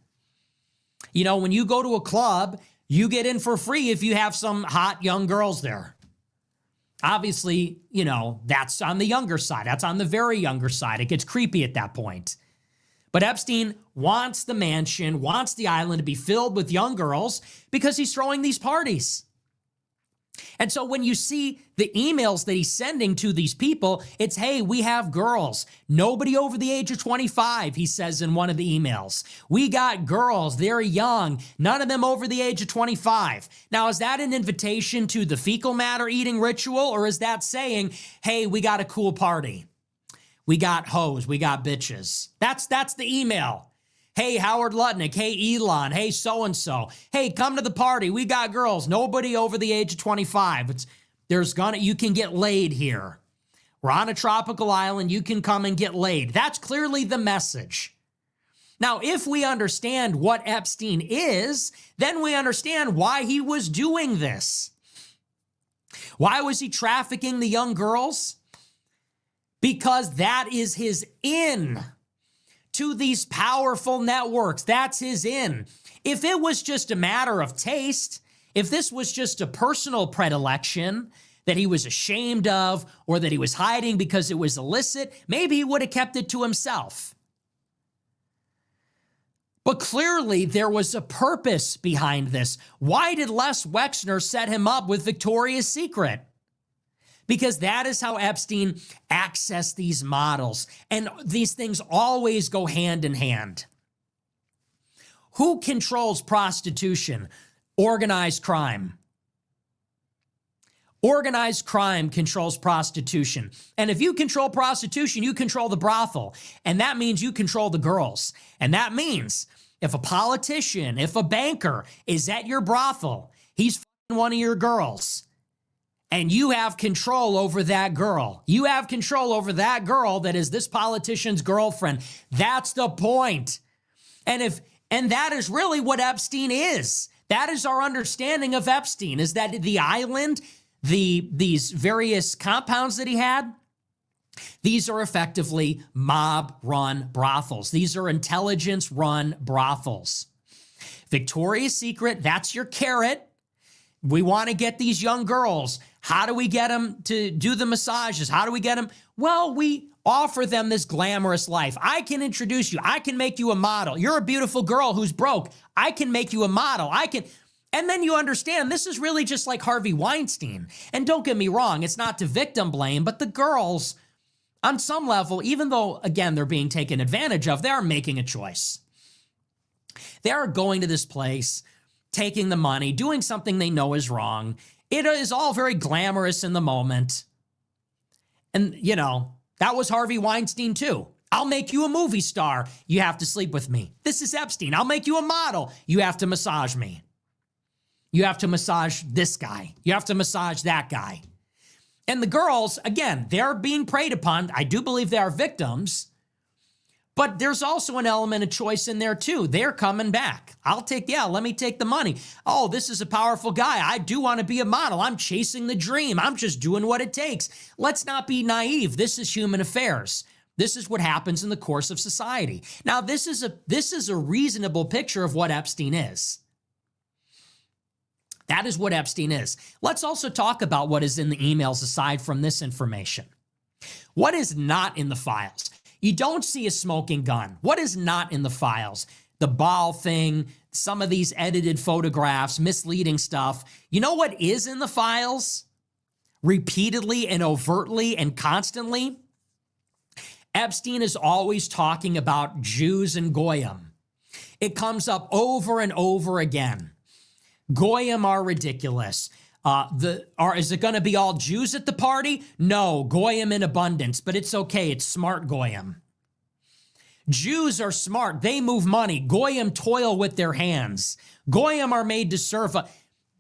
When you go to a club, you get in for free if you have some hot young girls there. Obviously, that's on the younger side. That's on the very younger side. It gets creepy at that point. But Epstein wants the mansion, wants the island to be filled with young girls because he's throwing these parties. And so when you see the emails that he's sending to these people, it's, hey, we have girls. Nobody over the age of 25, he says in one of the emails. We got girls. They're young. None of them over the age of 25. Now, is that an invitation to the fecal matter eating ritual, or is that saying, hey, we got a cool party? We got hoes. We got bitches. That's the email. Hey, Howard Lutnick. Hey, Elon. Hey, so-and-so. Hey, come to the party. We got girls. Nobody over the age of 25. You can get laid here. We're on a tropical island. You can come and get laid. That's clearly the message. Now, if we understand what Epstein is, then we understand why he was doing this. Why was he trafficking the young girls? Because that is his in to these powerful networks. That's his in. If it was just a matter of taste, if this was just a personal predilection that he was ashamed of or that he was hiding because it was illicit, maybe he would have kept it to himself. But clearly there was a purpose behind this. Why did Les Wexner set him up with Victoria's Secret? Because that is how Epstein accessed these models. And these things always go hand in hand. Who controls prostitution? Organized crime. Organized crime controls prostitution. And if you control prostitution, you control the brothel. And that means you control the girls. And that means if a politician, if a banker is at your brothel, he's f***ing one of your girls. And you have control over that girl. You have control over that girl that is this politician's girlfriend. That's the point. And that is really what Epstein is. That is our understanding of Epstein, is that the island, these various compounds that he had, these are effectively mob-run brothels. These are intelligence-run brothels. Victoria's Secret, that's your carrot. We want to get these young girls. How do we get them to do the massages? How do we get them? Well, we offer them this glamorous life. I can introduce you. I can make you a model. You're a beautiful girl who's broke. I can make you a model. And then you understand this is really just like Harvey Weinstein. And don't get me wrong, it's not to victim blame, but the girls, on some level, even though, again, they're being taken advantage of, they are making a choice. They are going to this place, taking the money, doing something they know is wrong. It is all very glamorous in the moment. And, you know, that was Harvey Weinstein too. I'll make you a movie star. You have to sleep with me. This is Epstein. I'll make you a model. You have to massage me. You have to massage this guy. You have to massage that guy. And the girls, again, they're being preyed upon. I do believe they are victims. But there's also an element of choice in there too. They're coming back. Let me take the money. Oh, this is a powerful guy. I do want to be a model. I'm chasing the dream. I'm just doing what it takes. Let's not be naive. This is human affairs. This is what happens in the course of society. Now, this is a reasonable picture of what Epstein is. That is what Epstein is. Let's also talk about what is in the emails aside from this information. What is not in the files? You don't see a smoking gun. What is not in the files? The ball thing, some of these edited photographs, misleading stuff. You know what is in the files? Repeatedly and overtly and constantly? Epstein is always talking about Jews and Goyim. It comes up over and over again. Goyim are ridiculous. Is it going to be all Jews at the party? No, Goyim in abundance, but it's okay. It's smart Goyim. Jews are smart. They move money. Goyim toil with their hands. Goyim are made to serve.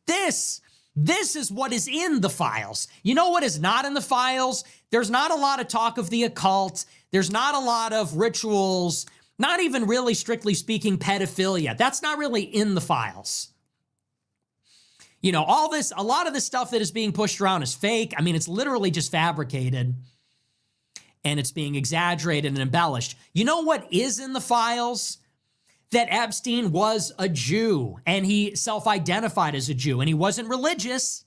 This is what is in the files. You know what is not in the files? There's not a lot of talk of the occult. There's not a lot of rituals, not even really strictly speaking pedophilia. That's not really in the files. You know, a lot of this stuff that is being pushed around is fake. I mean, it's literally just fabricated and it's being exaggerated and embellished. You know what is in the files? That Epstein was a Jew and he self-identified as a Jew and he wasn't religious.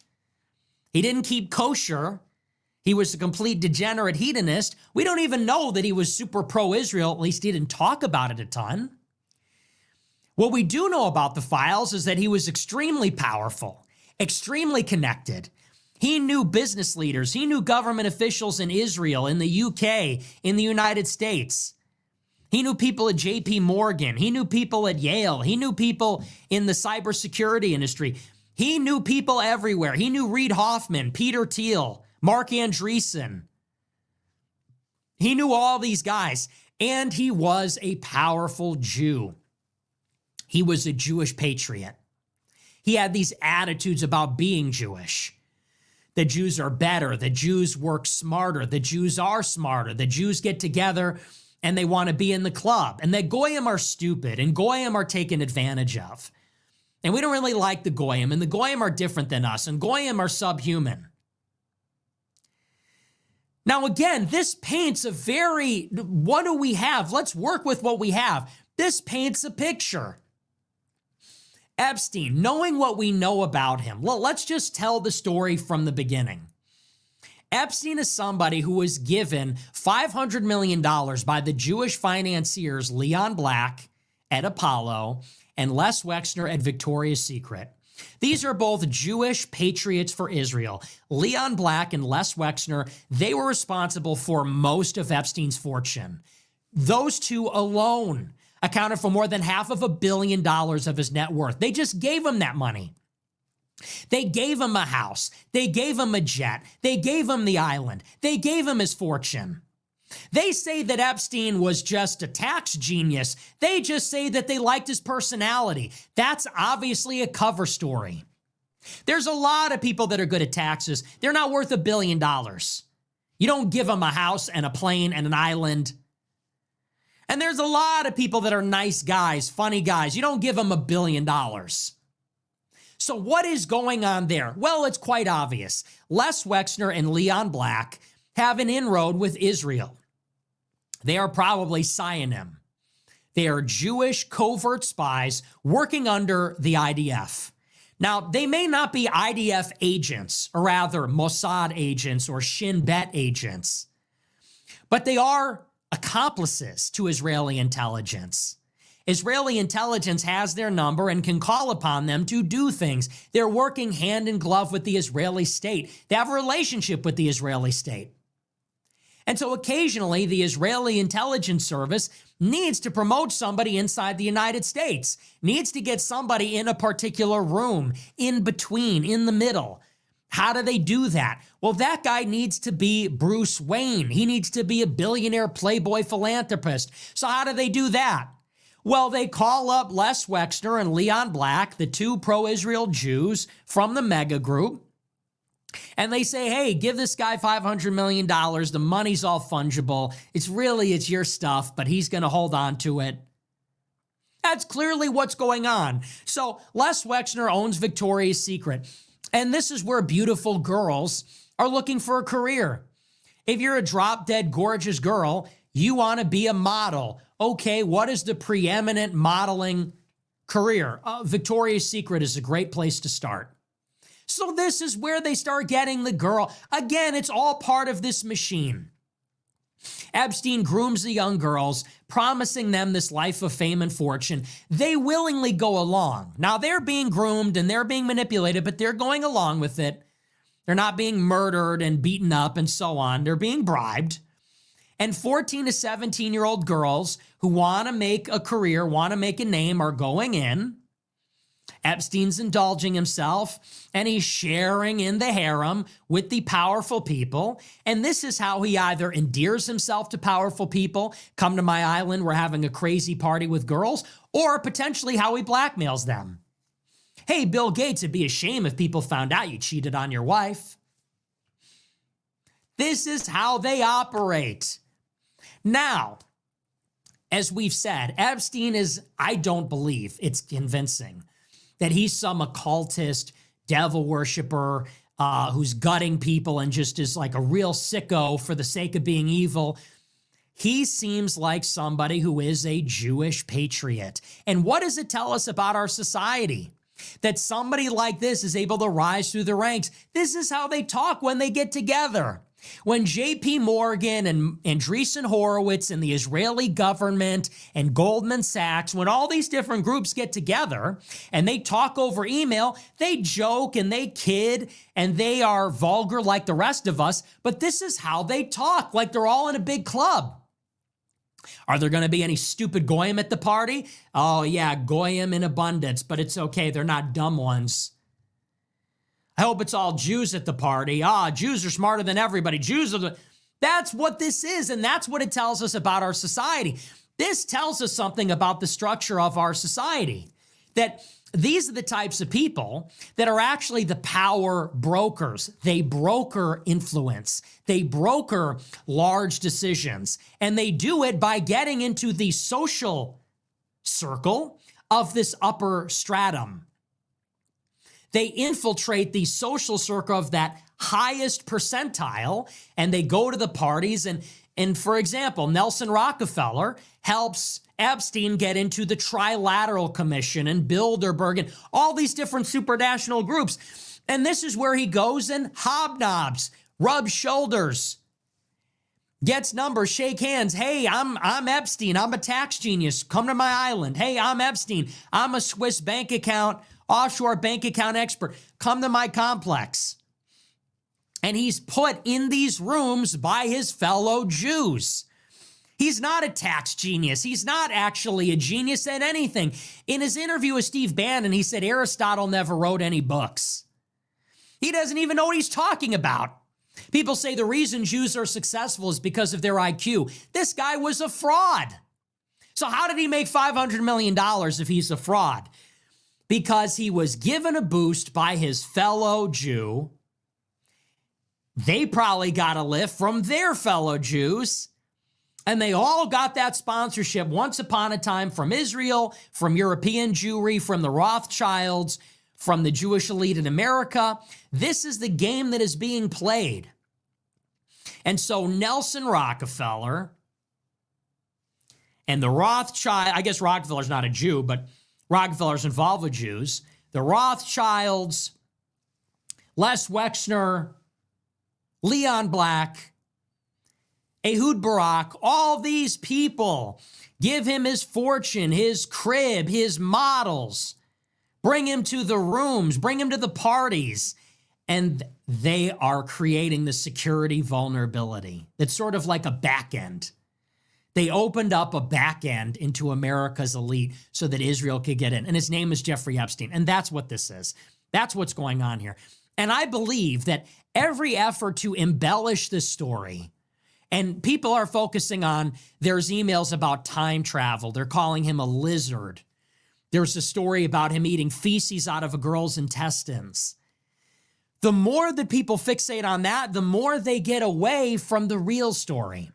He didn't keep kosher. He was a complete degenerate hedonist. We don't even know that he was super pro-Israel. At least he didn't talk about it a ton. What we do know about the files is that he was extremely powerful, extremely connected. He knew business leaders. He knew government officials in Israel, in the UK, in the United States. He knew people at JP Morgan. He knew people at Yale. He knew people in the cybersecurity industry. He knew people everywhere. He knew Reid Hoffman, Peter Thiel, Mark Andreessen. He knew all these guys. And he was a powerful Jew. He was a Jewish patriot. He had these attitudes about being Jewish. The Jews are better. The Jews work smarter. The Jews are smarter. The Jews get together and they want to be in the club. And the Goyim are stupid and Goyim are taken advantage of. And we don't really like the Goyim. And the Goyim are different than us. And Goyim are subhuman. Now, again, this paints what do we have? Let's work with what we have. This paints a picture. Epstein, knowing what we know about him, let's just tell the story from the beginning. Epstein is somebody who was given $500 million by the Jewish financiers Leon Black at Apollo and Les Wexner at Victoria's Secret. These are both Jewish patriots for Israel. Leon Black and Les Wexner, they were responsible for most of Epstein's fortune. Those two alone accounted for more than $500 million of his net worth. They just gave him that money. They gave him a house. They gave him a jet. They gave him the island. They gave him his fortune. They say that Epstein was just a tax genius. They just say that they liked his personality. That's obviously a cover story. There's a lot of people that are good at taxes. They're not worth $1 billion. You don't give them a house and a plane and an island. And there's a lot of people that are nice guys, funny guys. You don't give them $1 billion. So what is going on there? Well, it's quite obvious. Les Wexner and Leon Black have an inroad with Israel. They are probably Zionim. They are Jewish covert spies working under the IDF. Now, they may not be IDF agents, or rather Mossad agents or Shin Bet agents, but they are accomplices to Israeli intelligence. Israeli intelligence has their number and can call upon them to do things. They're working hand in glove with the Israeli state. They have a relationship with the Israeli state. And so occasionally the Israeli intelligence service needs to promote somebody inside the United States, needs to get somebody in a particular room, in between, in the middle. How do they do that? Well, that guy needs to be Bruce Wayne. He needs to be a billionaire playboy philanthropist. So how do they do that? Well, they call up Les Wexner and Leon Black, the two pro-Israel Jews from the mega group, and they say, hey, give this guy $500 million. The money's all fungible. It's your stuff, but he's going to hold on to it. That's clearly what's going on. So Les Wexner owns Victoria's Secret. And this is where beautiful girls are looking for a career. If you're a drop-dead gorgeous girl, you want to be a model. Okay, what is the preeminent modeling career? Victoria's Secret is a great place to start. So this is where they start getting the girl. Again, it's all part of this machine. Epstein grooms the young girls, promising them this life of fame and fortune. They willingly go along. Now, they're being groomed and they're being manipulated, but they're going along with it. They're not being murdered and beaten up and so on. They're being bribed. And 14 to 17-year-old girls who want to make a career, want to make a name, are going in. Epstein's indulging himself, and he's sharing in the harem with the powerful people. And this is how he either endears himself to powerful people, come to my island, we're having a crazy party with girls, or potentially how he blackmails them. Hey, Bill Gates, it'd be a shame if people found out you cheated on your wife. This is how they operate. Now, as we've said, Epstein is, I don't believe it's convincing that he's some occultist, devil worshiper who's gutting people and just is like a real sicko for the sake of being evil. He seems like somebody who is a Jewish patriot. And what does it tell us about our society? That somebody like this is able to rise through the ranks. This is how they talk when they get together. When J.P. Morgan and Andreessen Horowitz and the Israeli government and Goldman Sachs, when all these different groups get together and they talk over email, they joke and they kid and they are vulgar like the rest of us, but this is how they talk, like they're all in a big club. Are there going to be any stupid goyim at the party? Oh yeah, goyim in abundance, but it's okay, they're not dumb ones. I hope it's all Jews at the party. Jews are smarter than everybody. That's what this is, and that's what it tells us about our society. This tells us something about the structure of our society, that these are the types of people that are actually the power brokers. They broker influence. They broker large decisions, and they do it by getting into the social circle of this upper stratum. They infiltrate the social circle of that highest percentile, and they go to the parties. And for example, Nelson Rockefeller helps Epstein get into the Trilateral Commission and Bilderberg and all these different supranational groups. And this is where he goes and hobnobs, rubs shoulders. Gets numbers, shake hands. Hey, I'm Epstein. I'm a tax genius. Come to my island. Hey, I'm Epstein. I'm a Swiss bank account, offshore bank account expert. Come to my complex. And he's put in these rooms by his fellow Jews. He's not a tax genius. He's not actually a genius at anything. In his interview with Steve Bannon, he said Aristotle never wrote any books. He doesn't even know what he's talking about. People say the reason Jews are successful is because of their IQ. This guy was a fraud. So how did he make $500 million if he's a fraud? Because he was given a boost by his fellow Jew. They probably got a lift from their fellow Jews. And they all got that sponsorship once upon a time from Israel, from European Jewry, from the Rothschilds, from the Jewish elite in America. This is the game that is being played. And so Nelson Rockefeller and the Rothschild, I guess Rockefeller's not a Jew, but Rockefeller's involved with Jews. The Rothschilds, Les Wexner, Leon Black, Ehud Barak, all these people give him his fortune, his crib, his models, bring him to the rooms, bring him to the parties, and they are creating the security vulnerability. It's sort of like a back end. They opened up a back end into America's elite so that Israel could get in. And his name is Jeffrey Epstein. And that's what this is. That's what's going on here. And I believe that every effort to embellish this story, and people are focusing on, there's emails about time travel. They're calling him a lizard. There's a story about him eating feces out of a girl's intestines. The more that people fixate on that, the more they get away from the real story.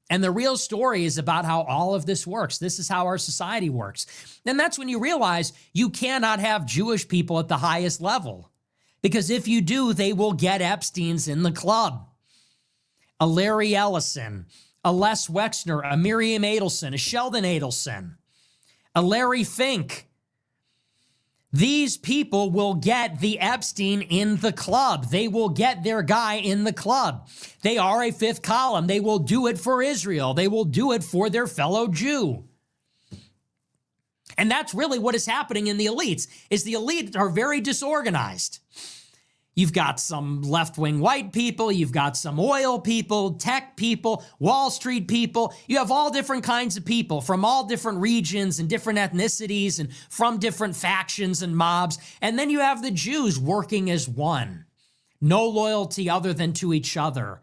And the real story is about how all of this works. This is how our society works. And that's when you realize you cannot have Jewish people at the highest level. Because if you do, they will get Epsteins in the club. A Larry Ellison, a Les Wexner, a Miriam Adelson, a Sheldon Adelson, a Larry Fink. These people will get the Epstein in the club. They will get their guy in the club. They are a fifth column. They will do it for Israel. They will do it for their fellow Jew. And that's really what is happening in the elites, is the elites are very disorganized. You've got some left-wing white people, you've got some oil people, tech people, Wall Street people. You have all different kinds of people from all different regions and different ethnicities and from different factions and mobs. And then you have the Jews working as one. No loyalty other than to each other,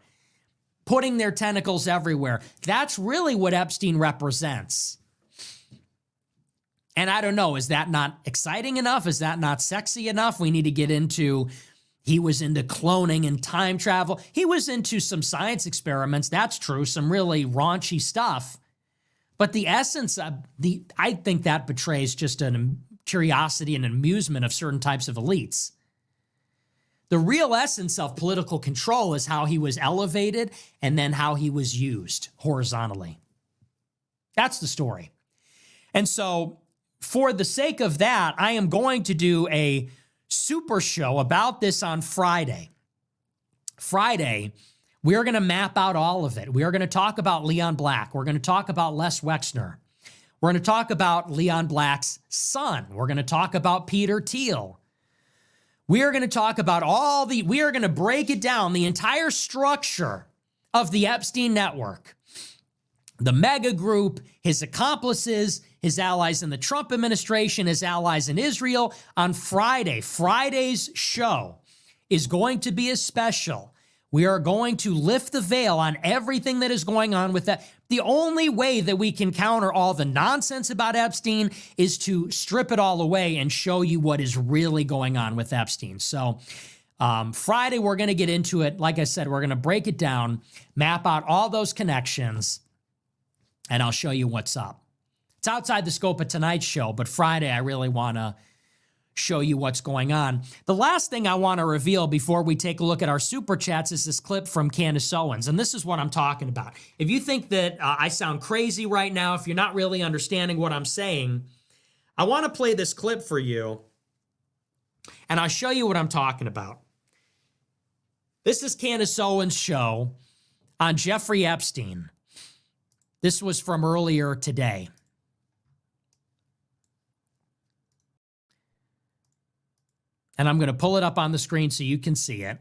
putting their tentacles everywhere. That's really what Epstein represents. And I don't know, is that not exciting enough? Is that not sexy enough? We need to get into... He was into cloning and time travel. He was into some science experiments. That's true. Some really raunchy stuff. But the essence of I think that betrays just a curiosity and amusement of certain types of elites. The real essence of political control is how he was elevated and then how he was used horizontally. That's the story. And so for the sake of that, I am going to do a super show about this on Friday. Friday, we're going to map out all of it. We are going to talk about Leon Black. We're going to talk about Les Wexner. We're going to talk about Leon Black's son. We're going to talk about Peter Thiel. We are going to talk about we are going to break it down, the entire structure of the Epstein network. The mega group, his accomplices, his allies in the Trump administration, his allies in Israel on Friday. Friday's show is going to be a special. We are going to lift the veil on everything that is going on with that. The only way that we can counter all the nonsense about Epstein is to strip it all away and show you what is really going on with Epstein. So Friday, we're going to get into it. Like I said, we're going to break it down, map out all those connections, and I'll show you what's up. It's outside the scope of tonight's show, but Friday I really want to show you what's going on. The last thing I want to reveal before we take a look at our super chats is this clip from Candace Owens, and this is what I'm talking about. If you think that I sound crazy right now, if you're not really understanding what I'm saying, I want to play this clip for you, and I'll show you what I'm talking about. This is Candace Owens' show. on Jeffrey Epstein. This was from earlier today. And I'm going to pull it up on the screen so you can see it.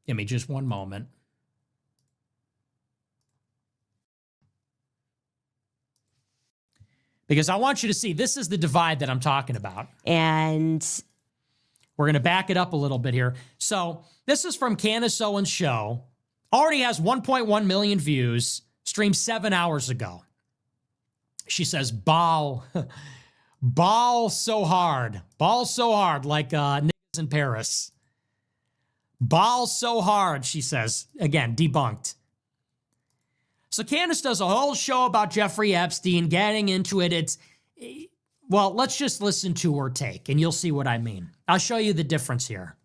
Give me just one moment. Because I want you to see, this is the divide that I'm talking about. And we're going to back it up a little bit here. So this is from Candace Owens' show. Already has 1.1 million views, streamed 7 hours ago. She says, ball so hard, like niggas in Paris. Ball so hard, she says. Again, debunked. So Candace does a whole show about Jeffrey Epstein, getting into it. Well, let's just listen to her take, and you'll see what I mean. I'll show you the difference here.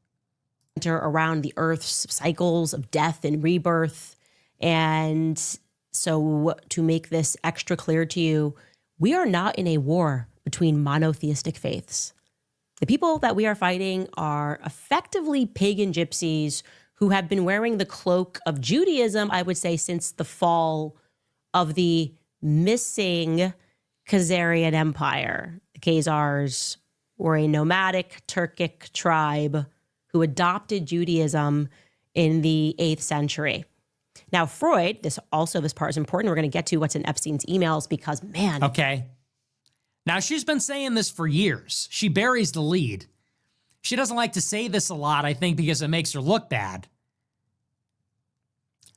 Around the Earth's cycles of death and rebirth. And so to make this extra clear to you, we are not in a war between monotheistic faiths. The people that we are fighting are effectively pagan gypsies who have been wearing the cloak of Judaism, I would say, since the fall of the missing Khazarian Empire. The Khazars were a nomadic Turkic tribe who adopted Judaism in the 8th century. Now, Freud, this part is important. We're going to get to what's in Epstein's emails because, man. Okay. Now, she's been saying this for years. She buries the lead. She doesn't like to say this a lot, I think, because it makes her look bad.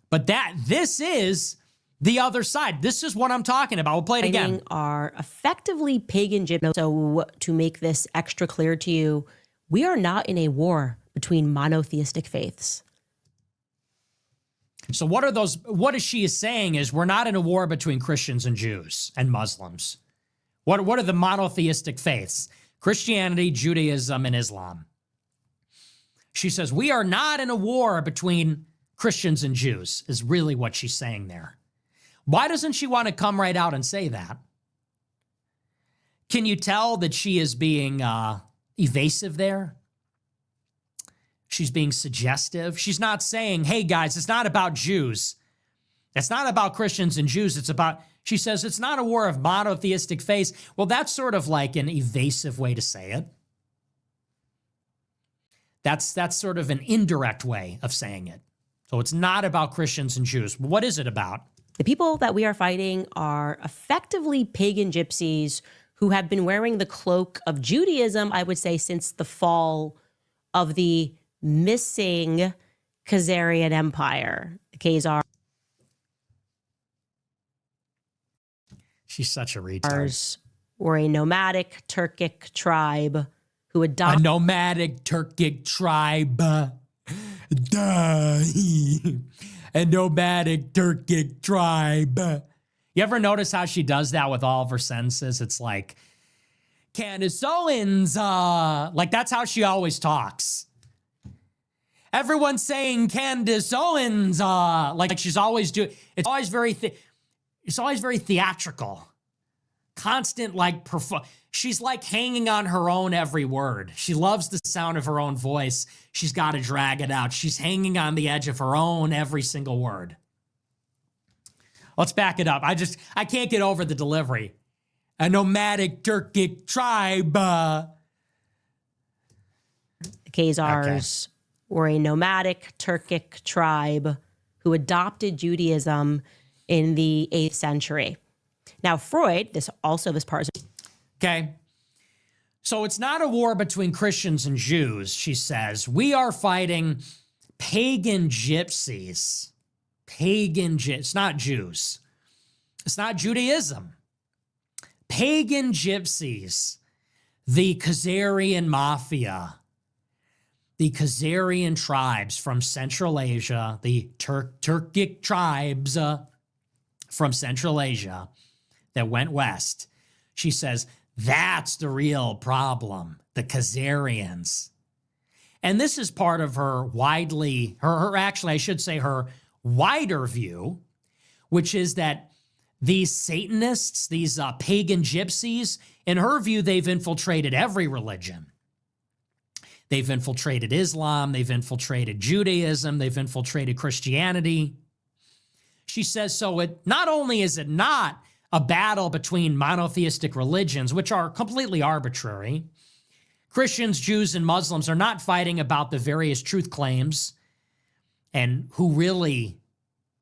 But this is the other side. This is what I'm talking about. We'll play it again. Are effectively pagan gypsies. So to make this extra clear to you, we are not in a war between monotheistic faiths. So what is she saying is we're not in a war between Christians and Jews and Muslims. What are the monotheistic faiths? Christianity, Judaism, and Islam. She says we are not in a war between Christians and Jews is really what she's saying there. Why doesn't she want to come right out and say that? Can you tell that she is being evasive there? She's being suggestive. She's not saying, hey guys, it's not about Jews. It's not about Christians and Jews. She says it's not a war of monotheistic faiths. Well, that's sort of like an evasive way to say it. That's sort of an indirect way of saying it. So it's not about Christians and Jews. What is it about? The people that we are fighting are effectively pagan gypsies who have been wearing the cloak of Judaism, I would say, since the fall of the missing Khazarian Empire. The Khazars. She's such a retard. Were a nomadic Turkic tribe who adopted... A nomadic Turkic tribe. Duh. A nomadic Turkic tribe. You ever notice how she does that with all of her sentences? It's like, Candace Owens, like that's how she always talks. Everyone's saying Candace Owens, like she's always doing, it's always very theatrical. Constant, like, she's like hanging on her own every word. She loves the sound of her own voice. She's got to drag it out. She's hanging on the edge of her own every single word. Let's back it up. I can't get over the delivery. A nomadic Turkic tribe. The Khazars were a nomadic Turkic tribe who adopted Judaism in the 8th century. Now, Freud, this part is... Okay. So it's not a war between Christians and Jews, she says. We are fighting pagan gypsies. It's not Jews. It's not Judaism. Pagan gypsies. The Khazarian mafia. The Khazarian tribes from Central Asia. The Turkic tribes from Central Asia that went west. She says, that's the real problem, the Khazarians. And this is part of her her wider view, which is that these Satanists, these pagan gypsies, in her view, they've infiltrated every religion. They've infiltrated Islam. They've infiltrated Judaism. They've infiltrated Christianity. She says, so not only is it not a battle between monotheistic religions, which are completely arbitrary. Christians, Jews, and Muslims are not fighting about the various truth claims and who really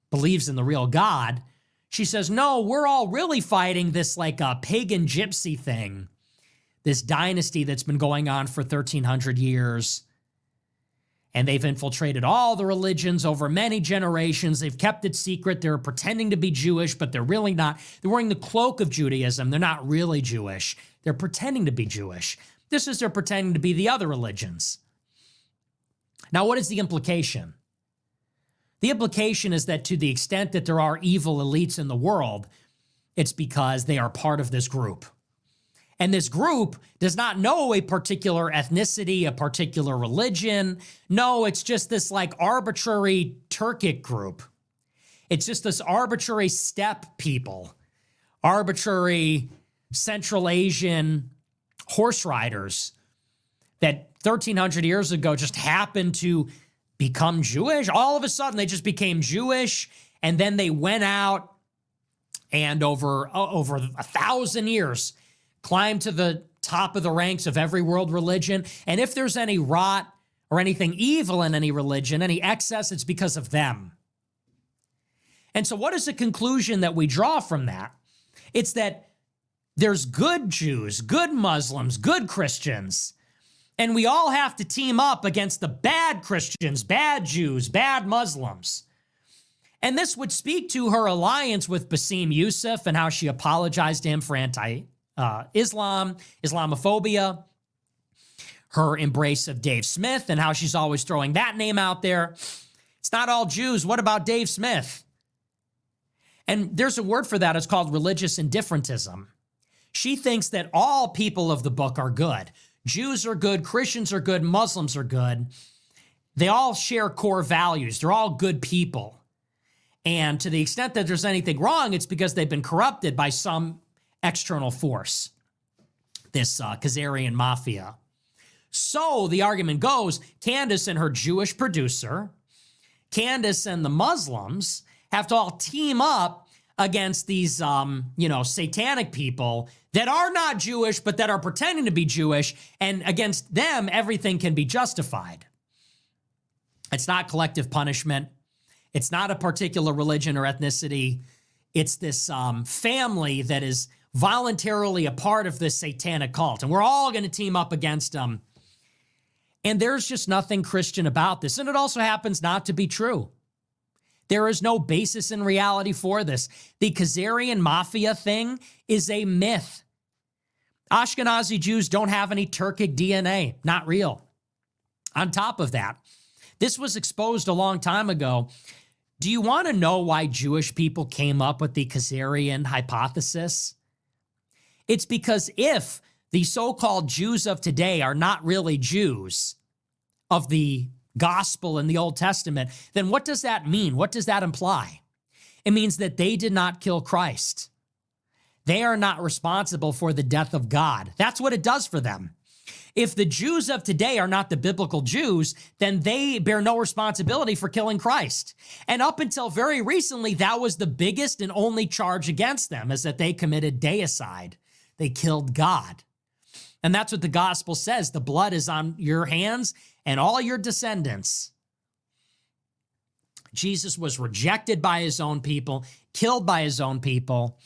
believes in the real God. She says, no, we're all really fighting this like a pagan gypsy thing, this dynasty that's been going on for 1,300 years. And they've infiltrated all the religions over many generations. They've kept it secret. They're pretending to be Jewish, but they're really not. They're wearing the cloak of Judaism. They're not really Jewish. They're pretending to be Jewish. This is they're pretending to be the other religions. Now, what is the implication? The implication is that to the extent that there are evil elites in the world, it's because they are part of this group. And this group does not know a particular ethnicity, a particular religion. No, it's just this like arbitrary Turkic group. It's just this arbitrary steppe people, arbitrary Central Asian horse riders that 1,300 years ago just happened to become Jewish. All of a sudden, they just became Jewish, and then they went out and over 1,000 years climbed to the top of the ranks of every world religion. And if there's any rot or anything evil in any religion, any excess, it's because of them. And so what is the conclusion that we draw from that? It's that there's good Jews, good Muslims, good Christians, and we all have to team up against the bad Christians, bad Jews, bad Muslims. And this would speak to her alliance with Bassem Youssef and how she apologized to him for Islamophobia, her embrace of Dave Smith and how she's always throwing that name out there. It's not all Jews. What about Dave Smith? And there's a word for that. It's called religious indifferentism. She thinks that all people of the book are good. Jews are good, Christians are good, Muslims are good. They all share core values. They're all good people. And to the extent that there's anything wrong, it's because they've been corrupted by some external force, this Khazarian mafia. So the argument goes, Candace and her Jewish producer, Candace and the Muslims have to all team up against these, satanic people that are not Jewish, but that are pretending to be Jewish. And against them, everything can be justified. It's not collective punishment. It's not a particular religion or ethnicity. It's this family that is voluntarily a part of this satanic cult. And we're all going to team up against them. And there's just nothing Christian about this. And it also happens not to be true. There is no basis in reality for this. The Khazarian mafia thing is a myth. Ashkenazi Jews don't have any Turkic DNA. Not real. On top of that, this was exposed a long time ago. Do you want to know why Jewish people came up with the Khazarian hypothesis? It's because if the so-called Jews of today are not really Jews of the gospel in the Old Testament, then what does that mean? What does that imply? It means that they did not kill Christ. They are not responsible for the death of God. That's what it does for them. If the Jews of today are not the biblical Jews, then they bear no responsibility for killing Christ. And up until very recently, that was the biggest and only charge against them, is that they committed deicide. They killed God. And that's what the gospel says. The blood is on your hands and all your descendants. Jesus was rejected by his own people, killed by his own people.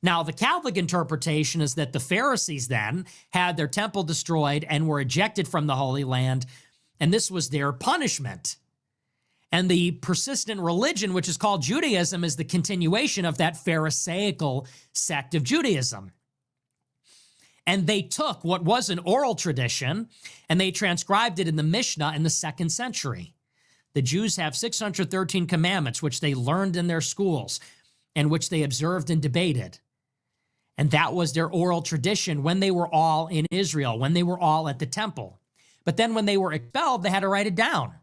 Now, the Catholic interpretation is that the Pharisees then had their temple destroyed and were ejected from the Holy Land, and this was their punishment. And the persistent religion, which is called Judaism, is the continuation of that Pharisaical sect of Judaism. And they took what was an oral tradition and they transcribed it in the Mishnah in the 2nd century. The Jews have 613 commandments, which they learned in their schools and which they observed and debated. And that was their oral tradition when they were all in Israel, when they were all at the temple. But then when they were expelled, they had to write it down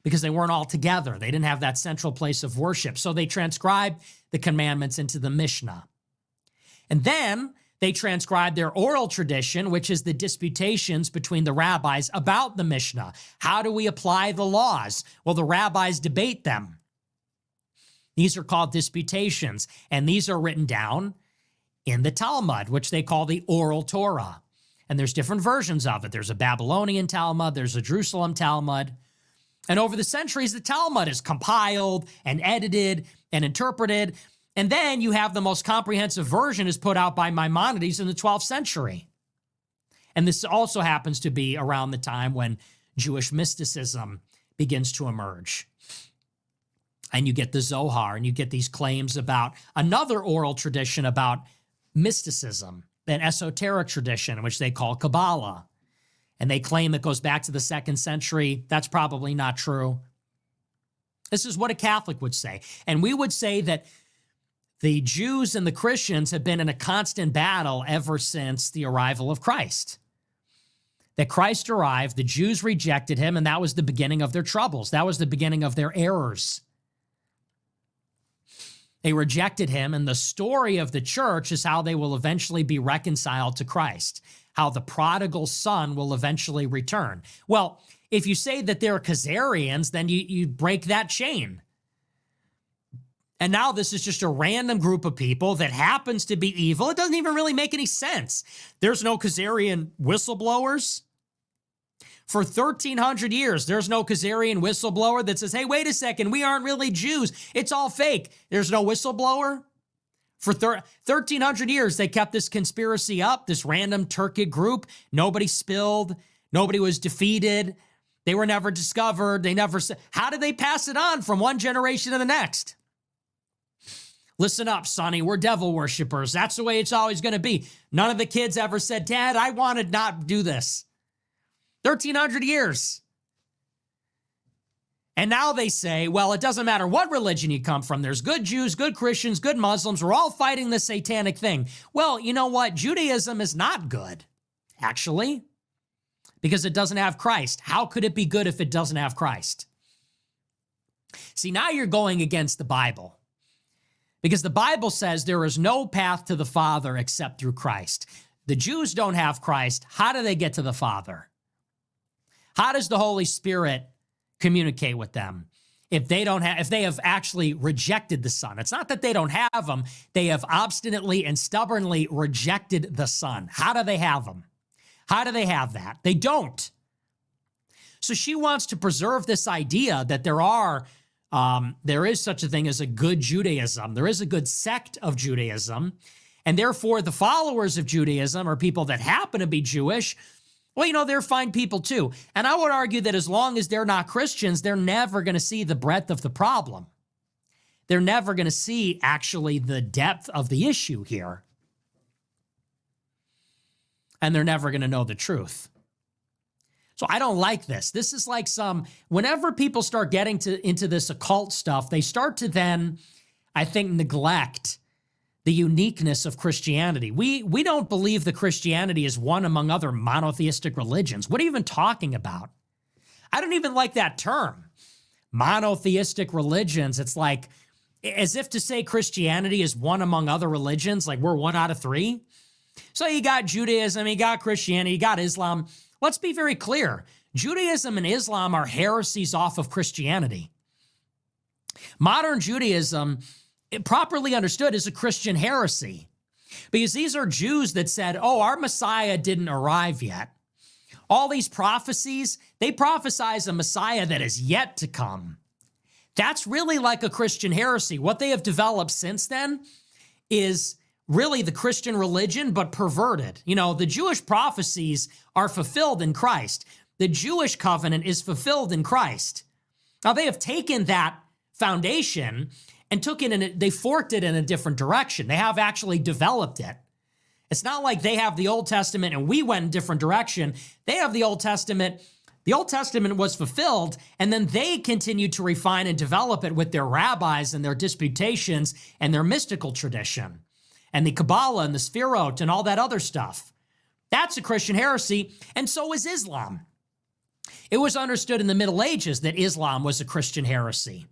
because they weren't all together. They didn't have that central place of worship. So they transcribed the commandments into the Mishnah. And then They transcribe their oral tradition, which is the disputations between the rabbis about the Mishnah. How do we apply the laws? Well, the rabbis debate them. These are called disputations, and these are written down in the Talmud, which they call the oral Torah. And there's different versions of it. There's a Babylonian Talmud, there's a Jerusalem Talmud. And over the centuries, the Talmud is compiled and edited and interpreted. And then you have the most comprehensive version is put out by Maimonides in the 12th century. And this also happens to be around the time when Jewish mysticism begins to emerge. And you get the Zohar, and you get these claims about another oral tradition about mysticism, an esoteric tradition, which they call Kabbalah. And they claim it goes back to the 2nd century. That's probably not true. This is what a Catholic would say. And we would say that the Jews and the Christians have been in a constant battle ever since the arrival of Christ. That Christ arrived, the Jews rejected him, and that was the beginning of their troubles. That was the beginning of their errors. They rejected him, and the story of the church is how they will eventually be reconciled to Christ, how the prodigal son will eventually return. Well, if you say that they're Khazarians, then you break that chain. And now this is just a random group of people that happens to be evil. It doesn't even really make any sense. There's no Khazarian whistleblowers. For 1,300 years, there's no Khazarian whistleblower that says, hey, wait a second, we aren't really Jews. It's all fake. There's no whistleblower. For 1,300 years, they kept this conspiracy up, this random Turkic group. Nobody spilled. Nobody was defeated. They were never discovered. They never said, how did they pass it on from one generation to the next? Listen up, Sonny, we're devil worshipers. That's the way it's always going to be. None of the kids ever said, Dad, I want to not do this. 1,300 years. And now they say, well, it doesn't matter what religion you come from. There's good Jews, good Christians, good Muslims. We're all fighting this satanic thing. Well, you know what? Judaism is not good, actually, because it doesn't have Christ. How could it be good if it doesn't have Christ? See, now you're going against the Bible, because the Bible says there is no path to the Father except through Christ. The Jews don't have Christ. How do they get to the Father? How does the Holy Spirit communicate with them if they have actually rejected the Son? It's not that they don't have him. They have obstinately and stubbornly rejected the Son. How do they have him? How do they have that? They don't. So she wants to preserve this idea that there is such a thing as a good Judaism. There is a good sect of Judaism. And therefore, the followers of Judaism are people that happen to be Jewish. Well, you know, they're fine people too. And I would argue that as long as they're not Christians, they're never going to see the breadth of the problem. They're never going to see actually the depth of the issue here. And they're never going to know the truth. So I don't like this. This is like whenever people start getting into this occult stuff, they start to then, I think, neglect the uniqueness of Christianity. We don't believe that Christianity is one among other monotheistic religions. What are you even talking about? I don't even like that term. Monotheistic religions. It's like as if to say Christianity is one among other religions, like we're one out of three. So you got Judaism, you got Christianity, you got Islam. Let's be very clear. Judaism and Islam are heresies off of Christianity. Modern Judaism, properly understood, is a Christian heresy, because these are Jews that said, oh, our Messiah didn't arrive yet. All these prophecies, they prophesize a Messiah that is yet to come. That's really like a Christian heresy. What they have developed since then is really the Christian religion, but perverted. You know, the Jewish prophecies are fulfilled in Christ. The Jewish covenant is fulfilled in Christ. Now, they have taken that foundation and they forked it in a different direction. They have actually developed it. It's not like they have the Old Testament and we went in a different direction. They have the Old Testament. The Old Testament was fulfilled, and then they continued to refine and develop it with their rabbis and their disputations and their mystical tradition and the Kabbalah and the Sphirot and all that other stuff. That's a Christian heresy, and so is Islam. It was understood in the Middle Ages that Islam was a Christian heresy.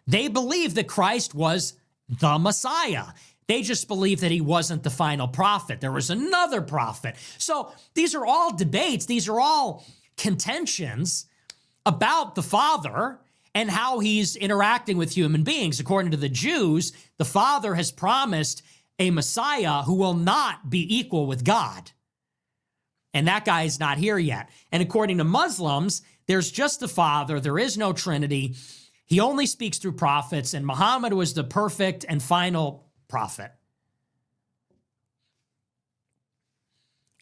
They believed that Christ was the Messiah. They just believe that he wasn't the final prophet. There was another prophet. So these are all debates. These are all contentions about the Father and how he's interacting with human beings. According to the Jews, the Father has promised a Messiah who will not be equal with God. And that guy is not here yet. And according to Muslims, there's just the Father. There is no Trinity. He only speaks through prophets, and Muhammad was the perfect and final prophet.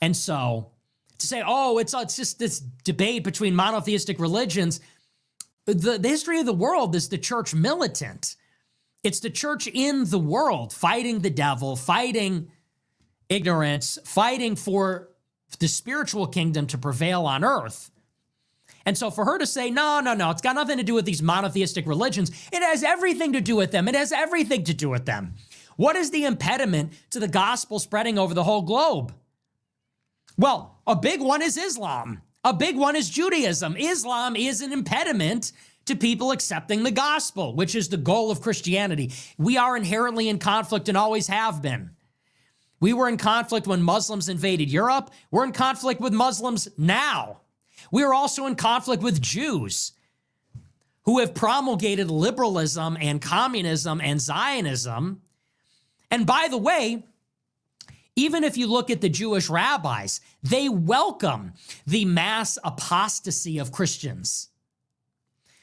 And so to say, oh, it's just this debate between monotheistic religions, the history of the world is the church militant. It's the church in the world fighting the devil, fighting ignorance, fighting for the spiritual kingdom to prevail on earth. And so for her to say, no, it's got nothing to do with these monotheistic religions. It has everything to do with them. It has everything to do with them. What is the impediment to the gospel spreading over the whole globe? Well, a big one is Islam. A big one is Judaism. Islam is an impediment to people accepting the gospel, which is the goal of Christianity. We are inherently in conflict and always have been. We were in conflict when Muslims invaded Europe. We're in conflict with Muslims now. We are also in conflict with Jews who have promulgated liberalism and communism and Zionism. And by the way, even if you look at the Jewish rabbis, they welcome the mass apostasy of Christians.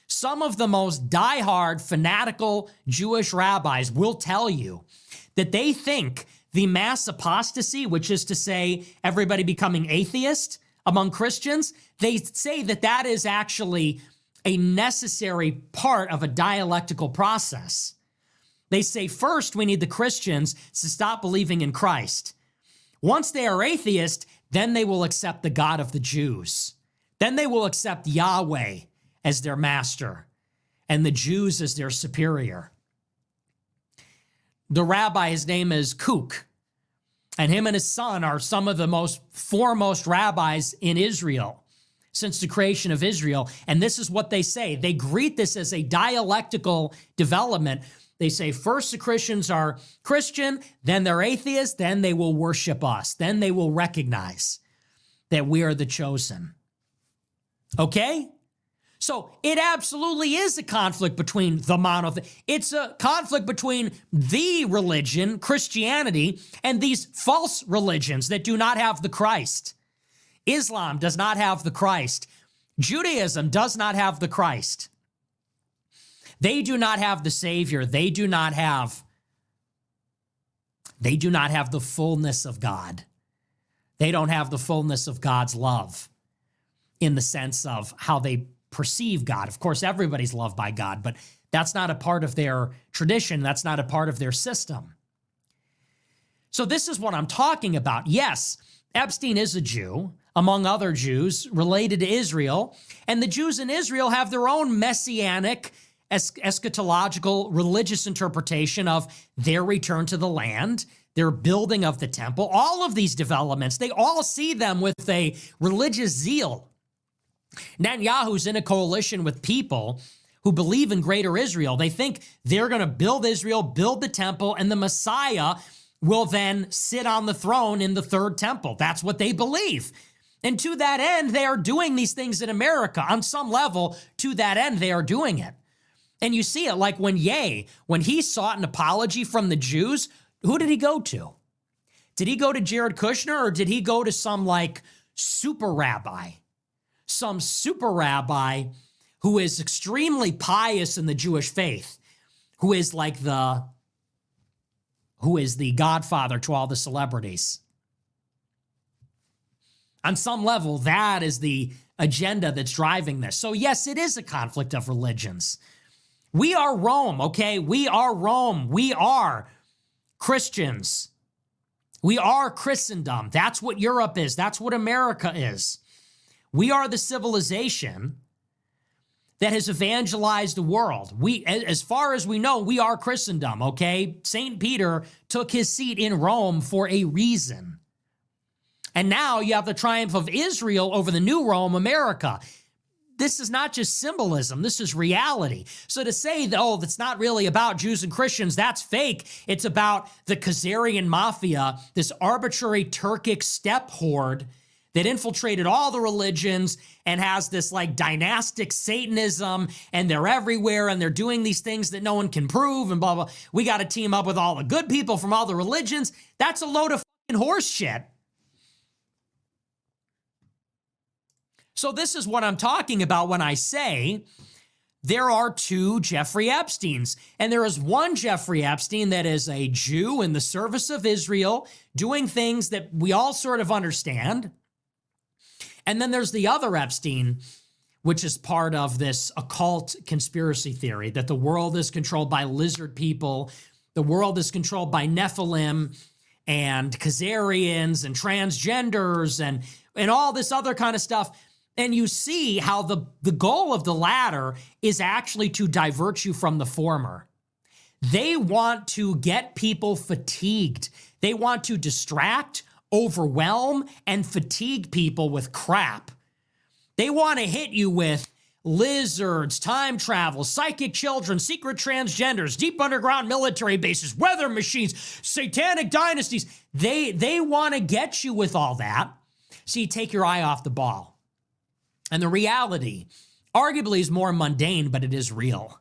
Some of the most diehard, fanatical Jewish rabbis will tell you that they think the mass apostasy, which is to say everybody becoming atheist among Christians, they say that that is actually a necessary part of a dialectical process. They say first we need the Christians to stop believing in Christ. Once they are atheist, then they will accept the God of the Jews. Then they will accept Yahweh as their master and the Jews as their superior. The rabbi, his name is Kook, and him and his son are some of the most foremost rabbis in Israel since the creation of Israel. And this is what they say. They greet this as a dialectical development. They say first the Christians are Christian, then they're atheist, then they will worship us. Then they will recognize that we are the chosen. Okay? So it absolutely is a conflict between the monotheism. It's a conflict between the religion, Christianity, and these false religions that do not have the Christ. Islam does not have the Christ. Judaism does not have the Christ. They do not have the Savior. They do not have the fullness of God. They don't have the fullness of God's love in the sense of how they perceive God. Of course, everybody's loved by God, but that's not a part of their tradition. That's not a part of their system. So this is what I'm talking about. Yes, Epstein is a Jew, among other Jews related to Israel, and the Jews in Israel have their own messianic, eschatological, religious interpretation of their return to the land, their building of the temple. All of these developments, they all see them with a religious zeal. Netanyahu's in a coalition with people who believe in greater Israel. They think they're going to build Israel, build the temple, and the Messiah will then sit on the throne in the third temple. That's what they believe. And to that end, they are doing these things in America. On some level, to that end, they are doing it. And you see it like when he sought an apology from the Jews, who did he go to? Did he go to Jared Kushner, or did he go to some like super rabbi? Some super rabbi who is extremely pious in the Jewish faith, who is the godfather to all the celebrities. On some level, that is the agenda that's driving this. So yes, it is a conflict of religions. We are Rome, okay? We are Rome. We are Christians. We are Christendom. That's what Europe is. That's what America is. We are the civilization that has evangelized the world. As far as we know, we are Christendom, okay? St. Peter took his seat in Rome for a reason. And now you have the triumph of Israel over the new Rome, America. this is not just symbolism, this is reality. So to say that, oh, that's not really about Jews and Christians, that's fake. It's about the Khazarian mafia, this arbitrary Turkic steppe horde that infiltrated all the religions and has this like dynastic Satanism, and they're everywhere and they're doing these things that no one can prove and blah, blah. We got to team up with all the good people from all the religions. That's a load of fucking horse shit. So this is what I'm talking about when I say there are two Jeffrey Epsteins. And there is one Jeffrey Epstein that is a Jew in the service of Israel, doing things that we all sort of understand. And then there's the other Epstein, which is part of this occult conspiracy theory that the world is controlled by lizard people, the world is controlled by Nephilim and Khazarians and transgenders and all this other kind of stuff. And you see how the goal of the latter is actually to divert you from the former. They want to get people fatigued. They want to distract, overwhelm, and fatigue people with crap. They want to hit you with lizards, time travel, psychic children, secret transgenders, deep underground military bases, weather machines, satanic dynasties. They want to get you with all that, so you take your eye off the ball. And the reality, arguably, is more mundane, but it is real.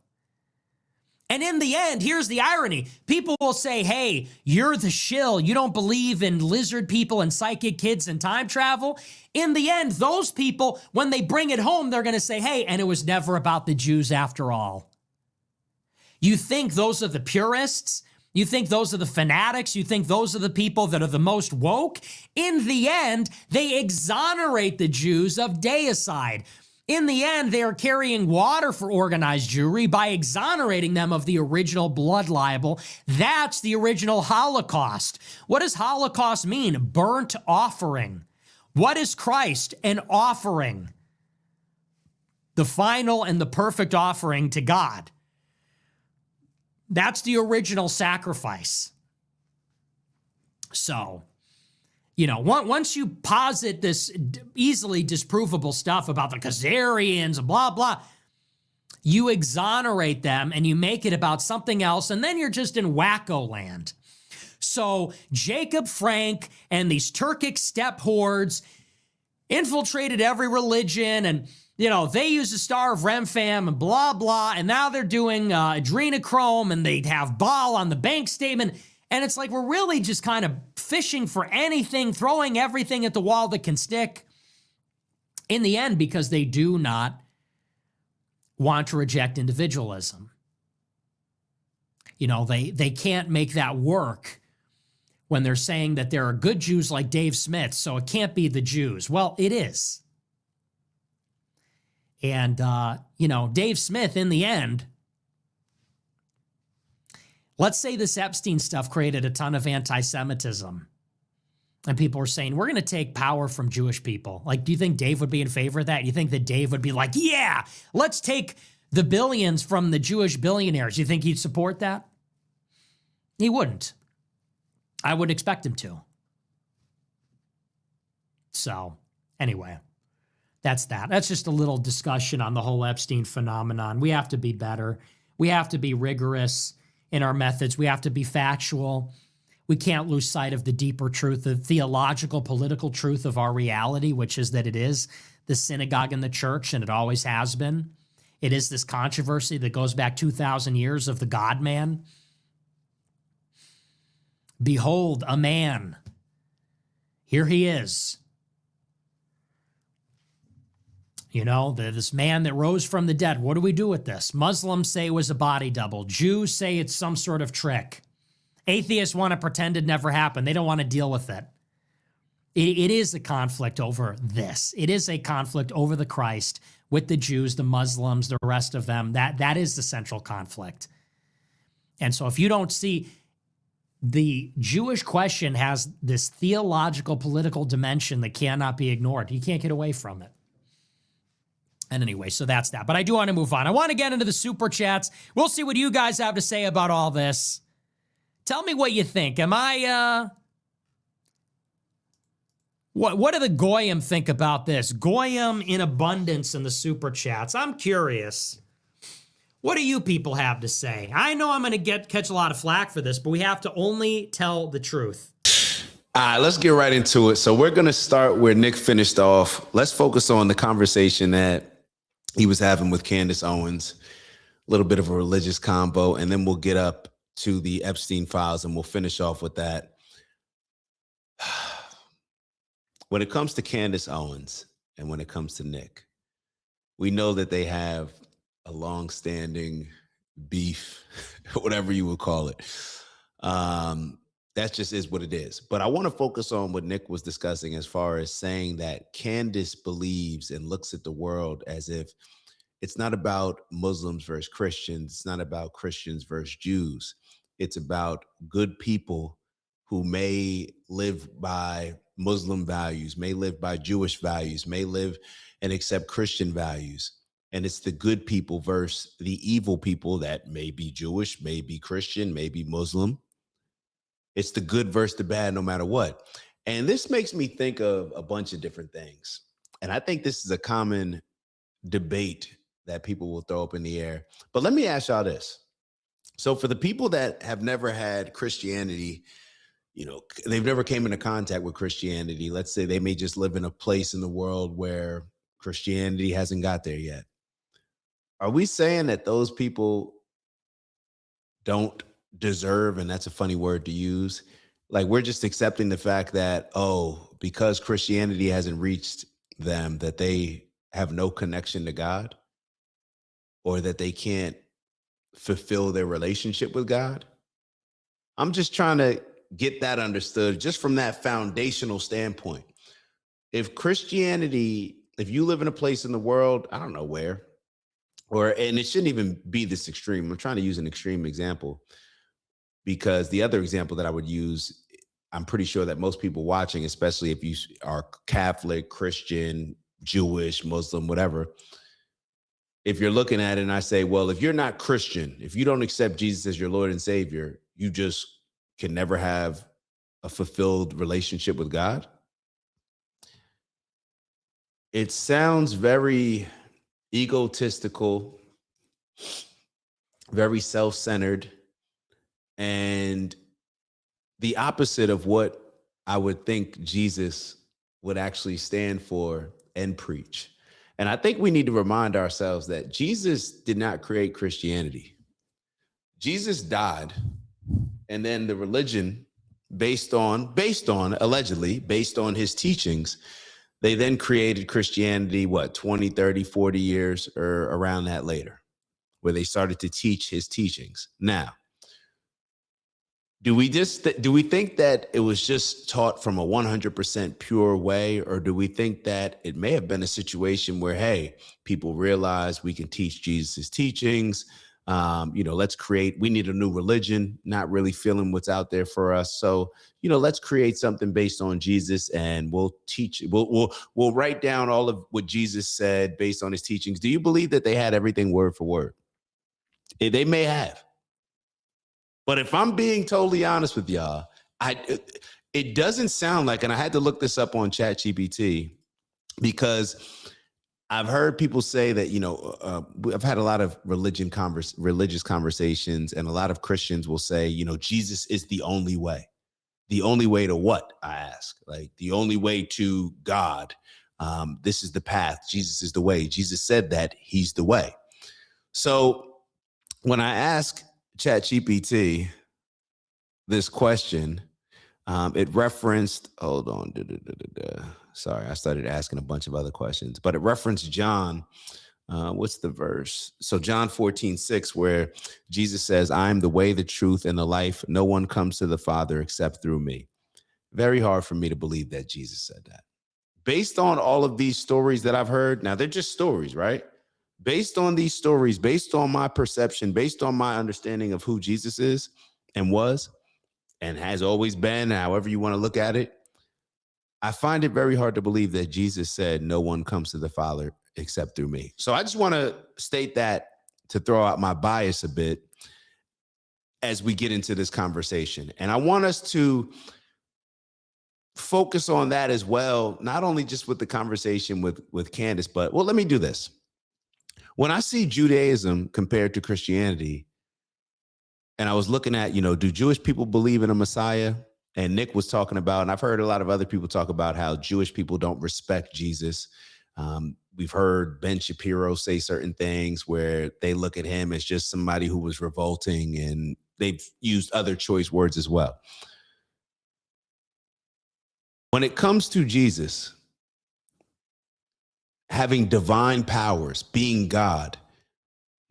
And in the end, here's the irony. People will say, hey, you're the shill. You don't believe in lizard people and psychic kids and time travel. In the end, those people, when they bring it home, they're going to say, hey, and it was never about the Jews after all. You think those are the purists? You think those are the fanatics? You think those are the people that are the most woke? In the end, they exonerate the Jews of deicide. In the end, they are carrying water for organized Jewry by exonerating them of the original blood libel. That's the original Holocaust. What does Holocaust mean? Burnt offering. What is Christ? An offering. The final and the perfect offering to God. That's the original sacrifice. So, you know, once you posit this easily disprovable stuff about the Khazarians and blah, blah, you exonerate them and you make it about something else, and then you're just in wacko land. So Jacob Frank and these Turkic steppe hordes infiltrated every religion, and you know, they use the Star of Remphan and blah, blah, and now they're doing adrenochrome, and they have Baal on the bank statement. And it's like we're really just kind of fishing for anything, throwing everything at the wall that can stick in the end, because they do not want to reject individualism. You know, they can't make that work when they're saying that there are good Jews like Dave Smith, so it can't be the Jews. Well, it is. And, you know, Dave Smith, in the end, let's say this Epstein stuff created a ton of anti-Semitism. And people are saying, we're going to take power from Jewish people. Like, do you think Dave would be in favor of that? You think that Dave would be like, yeah, let's take the billions from the Jewish billionaires? You think he'd support that? He wouldn't. I would expect him to. So, anyway. That's that. That's just a little discussion on the whole Epstein phenomenon. We have to be better. We have to be rigorous in our methods. We have to be factual. We can't lose sight of the deeper truth, the theological, political truth of our reality, which is that it is the synagogue and the church, and it always has been. It is this controversy that goes back 2,000 years of the God-man. Behold, a man. Here he is. You know, this man that rose from the dead. What do we do with this? Muslims say it was a body double. Jews say it's some sort of trick. Atheists want to pretend it never happened. They don't want to deal with it. It is a conflict over this. It is a conflict over the Christ with the Jews, the Muslims, the rest of them. That is the central conflict. And so if you don't see, the Jewish question has this theological, political dimension that cannot be ignored. You can't get away from it. And anyway, so that's that. But I do want to move on. I want to get into the super chats. We'll see what you guys have to say about all this. Tell me what you think. Am I What do the Goyim think about this? Goyim in abundance in the super chats. I'm curious. What do you people have to say? I know I'm going to catch a lot of flack for this, but we have to only tell the truth. All right, let's get right into it. So we're going to start where Nick finished off. Let's focus on the conversation that he was having with Candace Owens, a little bit of a religious combo, and then we'll get up to the Epstein files and we'll finish off with that. When it comes to Candace Owens and when it comes to Nick, we know that they have a long-standing beef, whatever you would call it. That just is what it is. But I want to focus on what Nick was discussing as far as saying that Candace believes and looks at the world as if it's not about Muslims versus Christians. It's not about Christians versus Jews. It's about good people who may live by Muslim values, may live by Jewish values, may live and accept Christian values. And it's the good people versus the evil people that may be Jewish, may be Christian, may be Muslim. It's the good versus the bad, no matter what. And this makes me think of a bunch of different things. And I think this is a common debate that people will throw up in the air. But let me ask y'all this. So for the people that have never had Christianity, they've never came into contact with Christianity. Let's say they may just live in a place in the world where Christianity hasn't got there yet. Are we saying that those people don't deserve, and that's a funny word to use, like we're just accepting the fact that, because Christianity hasn't reached them, that they have no connection to God or that they can't fulfill their relationship with God? I'm just trying to get that understood just from that foundational standpoint. If you live in a place in the world, I don't know where, and it shouldn't even be this extreme. I'm trying to use an extreme example because the other example that I would use, I'm pretty sure that most people watching, especially if you are Catholic, Christian, Jewish, Muslim, whatever, if you're looking at it and I say, well, if you're not Christian, if you don't accept Jesus as your Lord and Savior, you just can never have a fulfilled relationship with God. It sounds very egotistical, very self-centered, and the opposite of what I would think Jesus would actually stand for and preach. And I think we need to remind ourselves that Jesus did not create Christianity. Jesus died, and then the religion allegedly based on his teachings, they then created Christianity, 20, 30, 40 years or around that later, where they started to teach his teachings. Now, do we think that it was just taught from a 100% pure way, or do we think that it may have been a situation where, hey, people realize we can teach Jesus' teachings? We need a new religion, not really feeling what's out there for us. So, let's create something based on Jesus, and we'll teach. We'll write down all of what Jesus said based on his teachings. Do you believe that they had everything word for word? They may have. But if I'm being totally honest with y'all, it doesn't sound like, and I had to look this up on ChatGPT because I've heard people say that, I've had a lot of religious conversations, and a lot of Christians will say, Jesus is the only way. The only way to what? I ask. Like, the only way to God. This is the path. Jesus is the way. Jesus said that he's the way. So when I ask ChatGPT this question, it referenced, hold on. Sorry, I started asking a bunch of other questions, but it referenced John. What's the verse? So John 14:6, where Jesus says, I am the way, the truth, and the life. No one comes to the Father except through me. Very hard for me to believe that Jesus said that. Based on all of these stories that I've heard, now they're just stories, right? Based on these stories, based on my perception, based on my understanding of who Jesus is and was and has always been, however you want to look at it, I find it very hard to believe that Jesus said, no one comes to the Father except through me. So I just want to state that to throw out my bias a bit as we get into this conversation. And I want us to focus on that as well, not only just with the conversation with Candace, but well, let me do this. When I see Judaism compared to Christianity, and I was looking at, do Jewish people believe in a Messiah? And Nick was talking about, and I've heard a lot of other people talk about how Jewish people don't respect Jesus. We've heard Ben Shapiro say certain things where they look at him as just somebody who was revolting, and they've used other choice words as well. When it comes to Jesus having divine powers, being God,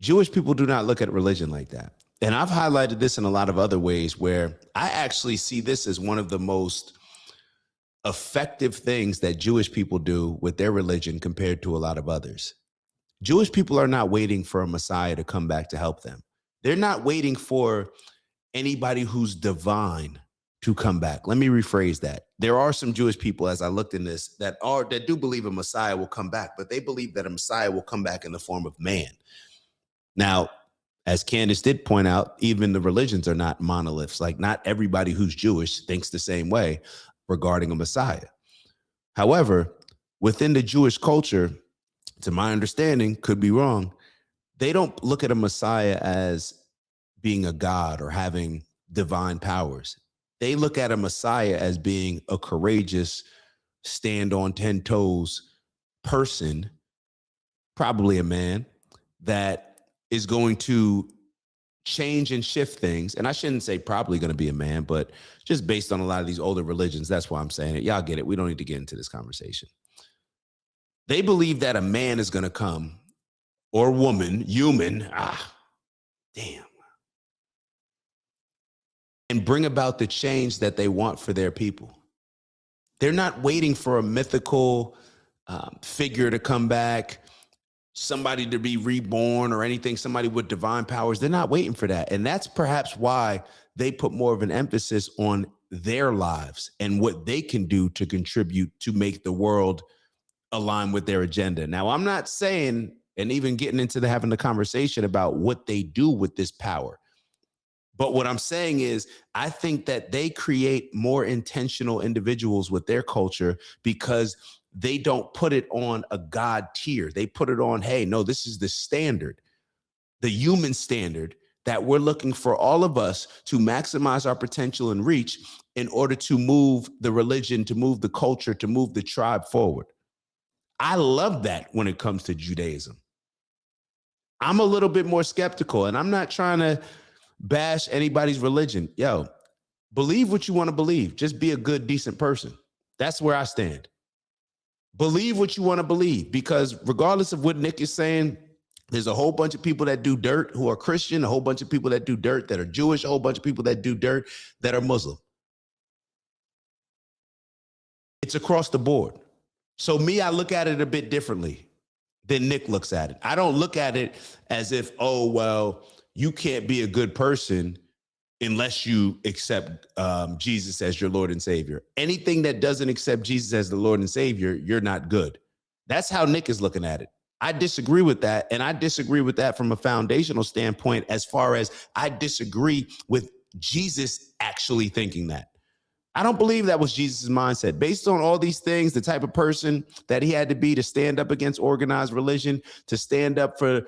Jewish people do not look at religion like that. And I've highlighted this in a lot of other ways where I actually see this as one of the most effective things that Jewish people do with their religion compared to a lot of others. Jewish people are not waiting for a Messiah to come back to help them. They're not waiting for anybody who's divine to come back. Let me rephrase that. There are some Jewish people, as I looked in this, that do believe a Messiah will come back, but they believe that a Messiah will come back in the form of man. Now, as Candace did point out, even the religions are not monoliths. Like, not everybody who's Jewish thinks the same way regarding a Messiah. However, within the Jewish culture, to my understanding, could be wrong, they don't look at a Messiah as being a god or having divine powers. They look at a Messiah as being a courageous, stand on 10 toes person, probably a man, that is going to change and shift things. And I shouldn't say probably going to be a man, but just based on a lot of these older religions, that's why I'm saying it. Y'all get it. We don't need to get into this conversation. They believe that a man is going to come, or woman, human, and bring about the change that they want for their people. They're not waiting for a mythical figure to come back, somebody to be reborn or anything, somebody with divine powers. They're not waiting for that. And that's perhaps why they put more of an emphasis on their lives and what they can do to contribute to make the world align with their agenda. Now, I'm not saying, and even getting into having the conversation about what they do with this power. But what I'm saying is, I think that they create more intentional individuals with their culture because they don't put it on a God tier. They put it on, hey, no, this is the standard, the human standard that we're looking for all of us to maximize our potential and reach in order to move the religion, to move the culture, to move the tribe forward. I love that when it comes to Judaism. I'm a little bit more skeptical, and I'm not trying to bash anybody's religion. Yo, believe what you want to believe. Just be a good, decent person. That's where I stand. Believe what you want to believe, because regardless of what Nick is saying, there's a whole bunch of people that do dirt who are Christian, a whole bunch of people that do dirt that are Jewish, a whole bunch of people that do dirt that are Muslim. It's across the board. So me, I look at it a bit differently than Nick looks at it. I don't look at it as if, oh, well, you can't be a good person unless you accept Jesus as your Lord and Savior. Anything that doesn't accept Jesus as the Lord and Savior, you're not good. That's how Nick is looking at it. I disagree with that. And I disagree with that from a foundational standpoint, as far as I disagree with Jesus actually thinking that. I don't believe that was Jesus' mindset. Based on all these things, the type of person that he had to be to stand up against organized religion, to stand up for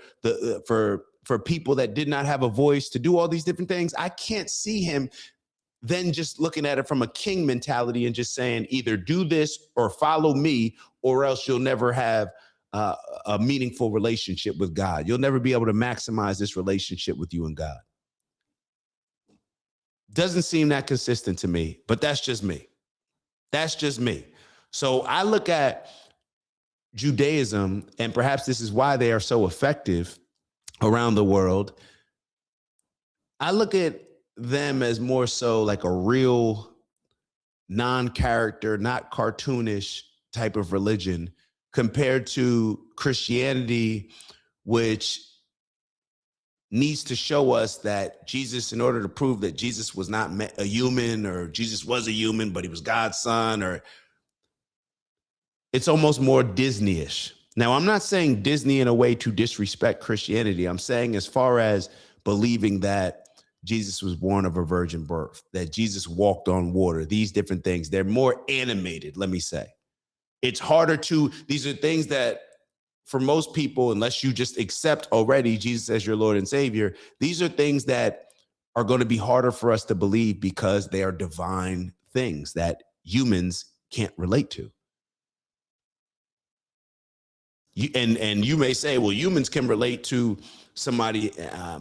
for people that did not have a voice, to do all these different things, I can't see him then just looking at it from a king mentality and just saying, either do this or follow me, or else you'll never have a meaningful relationship with God. You'll never be able to maximize this relationship with you and God. Doesn't seem that consistent to me, but that's just me. That's just me. So I look at Judaism, and perhaps this is why they are so effective around the world. I look at them as more so like a real non-character, not cartoonish type of religion compared to Christianity, which needs to show us that Jesus, in order to prove that Jesus was not a human, or Jesus was a human, but he was God's son, or it's almost more Disney-ish. Now, I'm not saying Disney in a way to disrespect Christianity. I'm saying as far as believing that Jesus was born of a virgin birth, that Jesus walked on water, these different things. They're more animated, let me say. It's harder these are things that for most people, unless you just accept already Jesus as your Lord and Savior, these are things that are going to be harder for us to believe because they are divine things that humans can't relate to. And you may say, well, humans can relate to somebody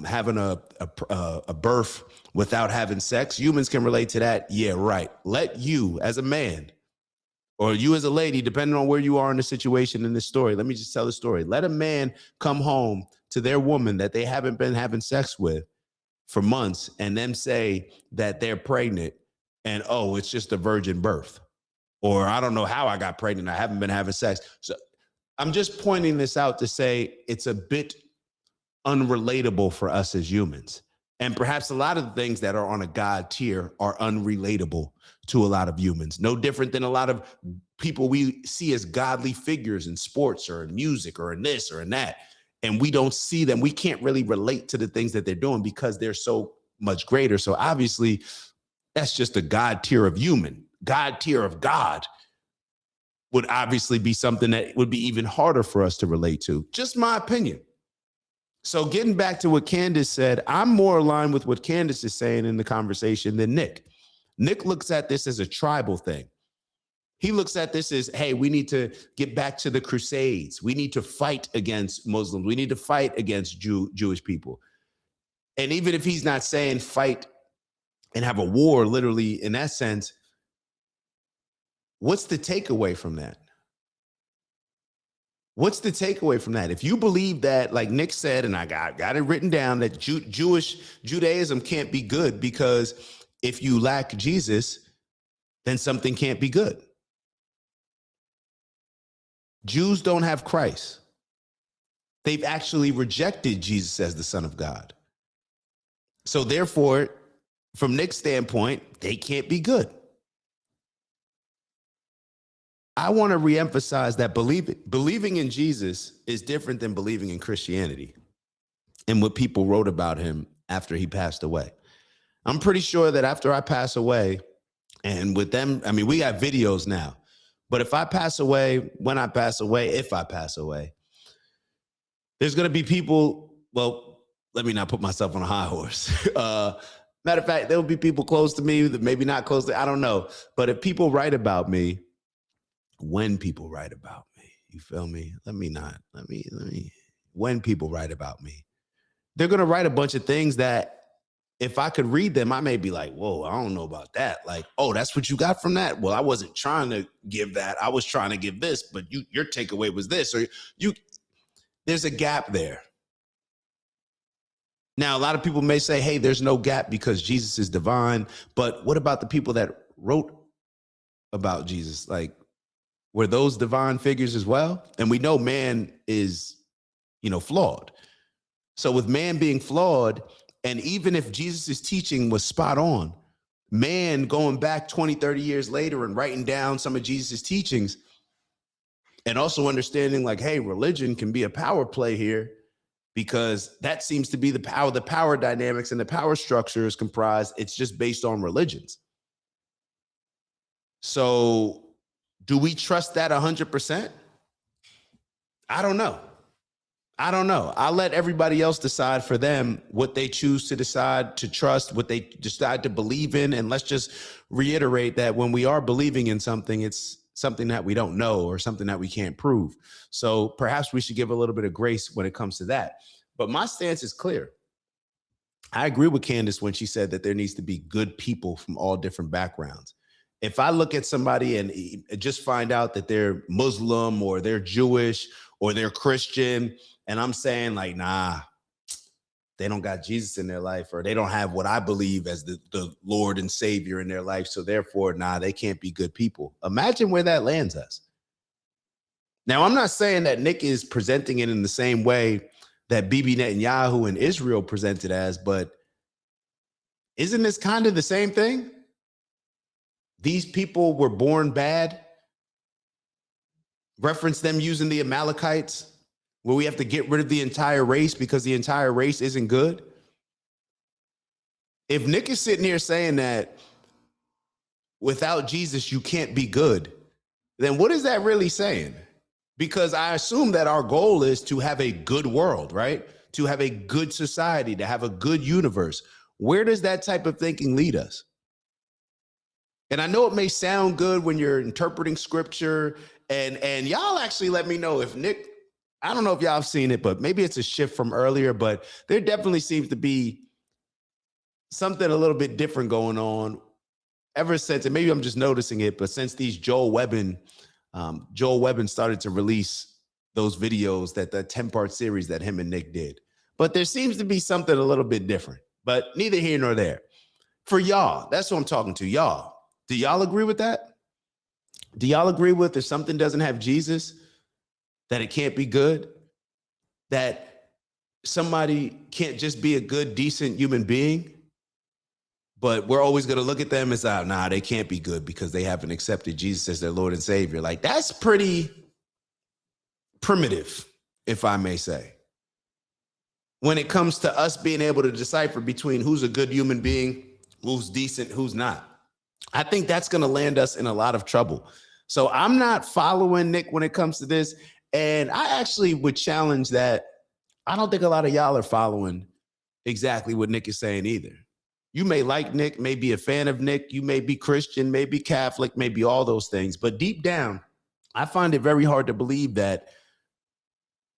having a birth without having sex. Humans can relate to that. Yeah, right. Let you as a man or you as a lady, depending on where you are in the situation in this story, let me just tell the story. Let a man come home to their woman that they haven't been having sex with for months and them say that they're pregnant and, oh, it's just a virgin birth. Or I don't know how I got pregnant. I haven't been having sex. So I'm just pointing this out to say it's a bit unrelatable for us as humans. And perhaps a lot of the things that are on a God tier are unrelatable to a lot of humans. No different than a lot of people we see as godly figures in sports or in music or in this or in that. And we don't see them. We can't really relate to the things that they're doing because they're so much greater. So obviously, that's just a God tier of human. God tier of God would obviously be something that would be even harder for us to relate to. Just my opinion. So getting back to what Candace said, I'm more aligned with what Candace is saying in the conversation than Nick. Nick looks at this as a tribal thing. He looks at this as, hey, we need to get back to the Crusades. We need to fight against Muslims. We need to fight against Jewish people. And even if he's not saying fight and have a war, literally in that sense, what's the takeaway from that? What's the takeaway from that? If you believe that, like Nick said, and I got it written down, that Judaism can't be good because if you lack Jesus, then something can't be good. Jews don't have Christ. They've actually rejected Jesus as the Son of God. So therefore, from Nick's standpoint, they can't be good. I want to reemphasize that believing in Jesus is different than believing in Christianity and what people wrote about him after he passed away. I'm pretty sure that after I pass away, and with them, I mean, we got videos now, but if I pass away, when I pass away, if I pass away, there's going to be people, well, let me not put myself on a high horse. Matter of fact, there will be people close to me that maybe not close to, I don't know. But if people write about me, when people write about me, you feel me? When people write about me, they're going to write a bunch of things that if I could read them, I may be like, whoa, I don't know about that. Like, oh, that's what you got from that? Well, I wasn't trying to give that. I was trying to give this, but your takeaway was this, or there's a gap there. Now, a lot of people may say, hey, there's no gap because Jesus is divine. But what about the people that wrote about Jesus? Like, were those divine figures as well? And we know man is, flawed. So with man being flawed, and even if Jesus' teaching was spot on, man going back 20, 30 years later and writing down some of Jesus' teachings and also understanding like, hey, religion can be a power play here because that seems to be the power dynamics and the power structure is comprised. It's just based on religions. So do we trust that 100%? I don't know. I'll let everybody else decide for them what they choose to decide to trust, what they decide to believe in. And let's just reiterate that when we are believing in something, it's something that we don't know or something that we can't prove. So perhaps we should give a little bit of grace when it comes to that. But my stance is clear. I agree with Candace when she said that there needs to be good people from all different backgrounds. If I look at somebody and just find out that they're Muslim or they're Jewish or they're Christian, and I'm saying like, nah, they don't got Jesus in their life, or they don't have what I believe as the Lord and Savior in their life. So therefore, nah, they can't be good people. Imagine where that lands us. Now, I'm not saying that Nick is presenting it in the same way that Bibi Netanyahu and Israel presented as, but isn't this kind of the same thing? These people were born bad. Reference them using the Amalekites, where we have to get rid of the entire race because the entire race isn't good. If Nick is sitting here saying that without Jesus, you can't be good, then what is that really saying? Because I assume that our goal is to have a good world, right? To have a good society, to have a good universe. Where does that type of thinking lead us? And I know it may sound good when you're interpreting scripture, and y'all actually let me know if Nick, I don't know if y'all have seen it, but maybe it's a shift from earlier, but there definitely seems to be something a little bit different going on ever since, and maybe I'm just noticing it, but since these Joel Webbin started to release those videos, that the 10-part series that him and Nick did. But there seems to be something a little bit different, but neither here nor there. For y'all, that's what I'm talking to y'all. Do y'all agree with that? Do y'all agree with if something doesn't have Jesus, that it can't be good? That somebody can't just be a good, decent human being? But we're always going to look at them as, nah, they can't be good because they haven't accepted Jesus as their Lord and Savior. Like, that's pretty primitive, if I may say. When it comes to us being able to decipher between who's a good human being, who's decent, who's not. I think that's going to land us in a lot of trouble. So I'm not following Nick when it comes to this. And I actually would challenge that. I don't think a lot of y'all are following exactly what Nick is saying either. You may like Nick, may be a fan of Nick. You may be Christian, may be Catholic, maybe all those things. But deep down, I find it very hard to believe that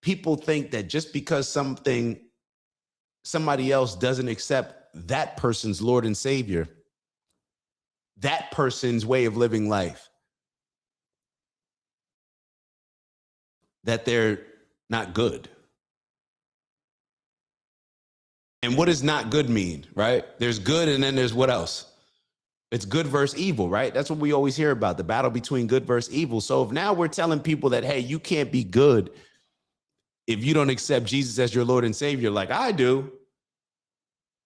people think that just because somebody else doesn't accept that person's Lord and Savior, that person's way of living life, that they're not good. And what does not good mean, right? There's good, and then there's what else? It's good versus evil, right? That's what we always hear about, the battle between good versus evil. So if now we're telling people that, hey, you can't be good if you don't accept Jesus as your Lord and Savior like I do,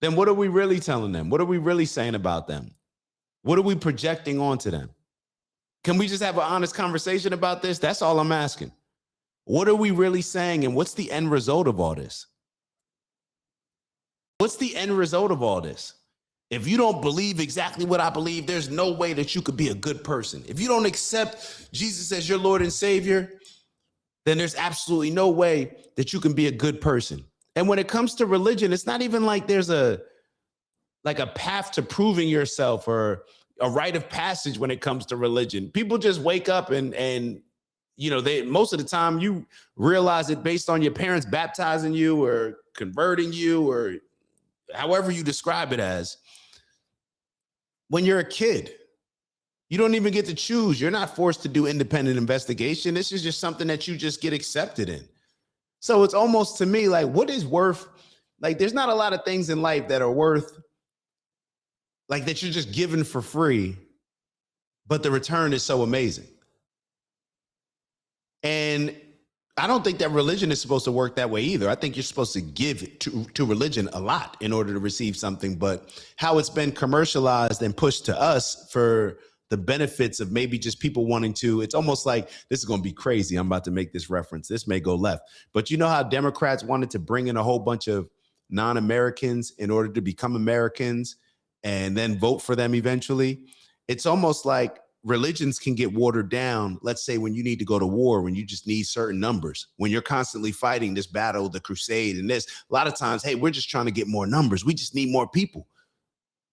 then what are we really telling them? What are we really saying about them? What are we projecting onto them? Can we just have an honest conversation about this? That's all I'm asking. What are we really saying, and what's the end result of all this? What's the end result of all this? If you don't believe exactly what I believe, there's no way that you could be a good person. If you don't accept Jesus as your Lord and Savior, then there's absolutely no way that you can be a good person. And when it comes to religion, it's not even like there's a path to proving yourself or a rite of passage when it comes to religion. People just wake up and you know, most of the time you realize it based on your parents baptizing you or converting you or however you describe it as. When you're a kid, you don't even get to choose. You're not forced to do independent investigation. This is just something that you just get accepted in. So it's almost, to me, like, what is worth, like, there's not a lot of things in life that are worth, like, that you're just given for free, but the return is so amazing. And I don't think that religion is supposed to work that way either. I think you're supposed to give to religion a lot in order to receive something, but how it's been commercialized and pushed to us for the benefits of maybe just people wanting to, it's almost like, this is going to be crazy. I'm about to make this reference. This may go left, but you know how Democrats wanted to bring in a whole bunch of non-Americans in order to become Americans and then vote for them eventually? It's almost like religions can get watered down. Let's say when you need to go to war, when you just need certain numbers, when you're constantly fighting this battle, the crusade, and this, a lot of times, hey, we're just trying to get more numbers. We just need more people.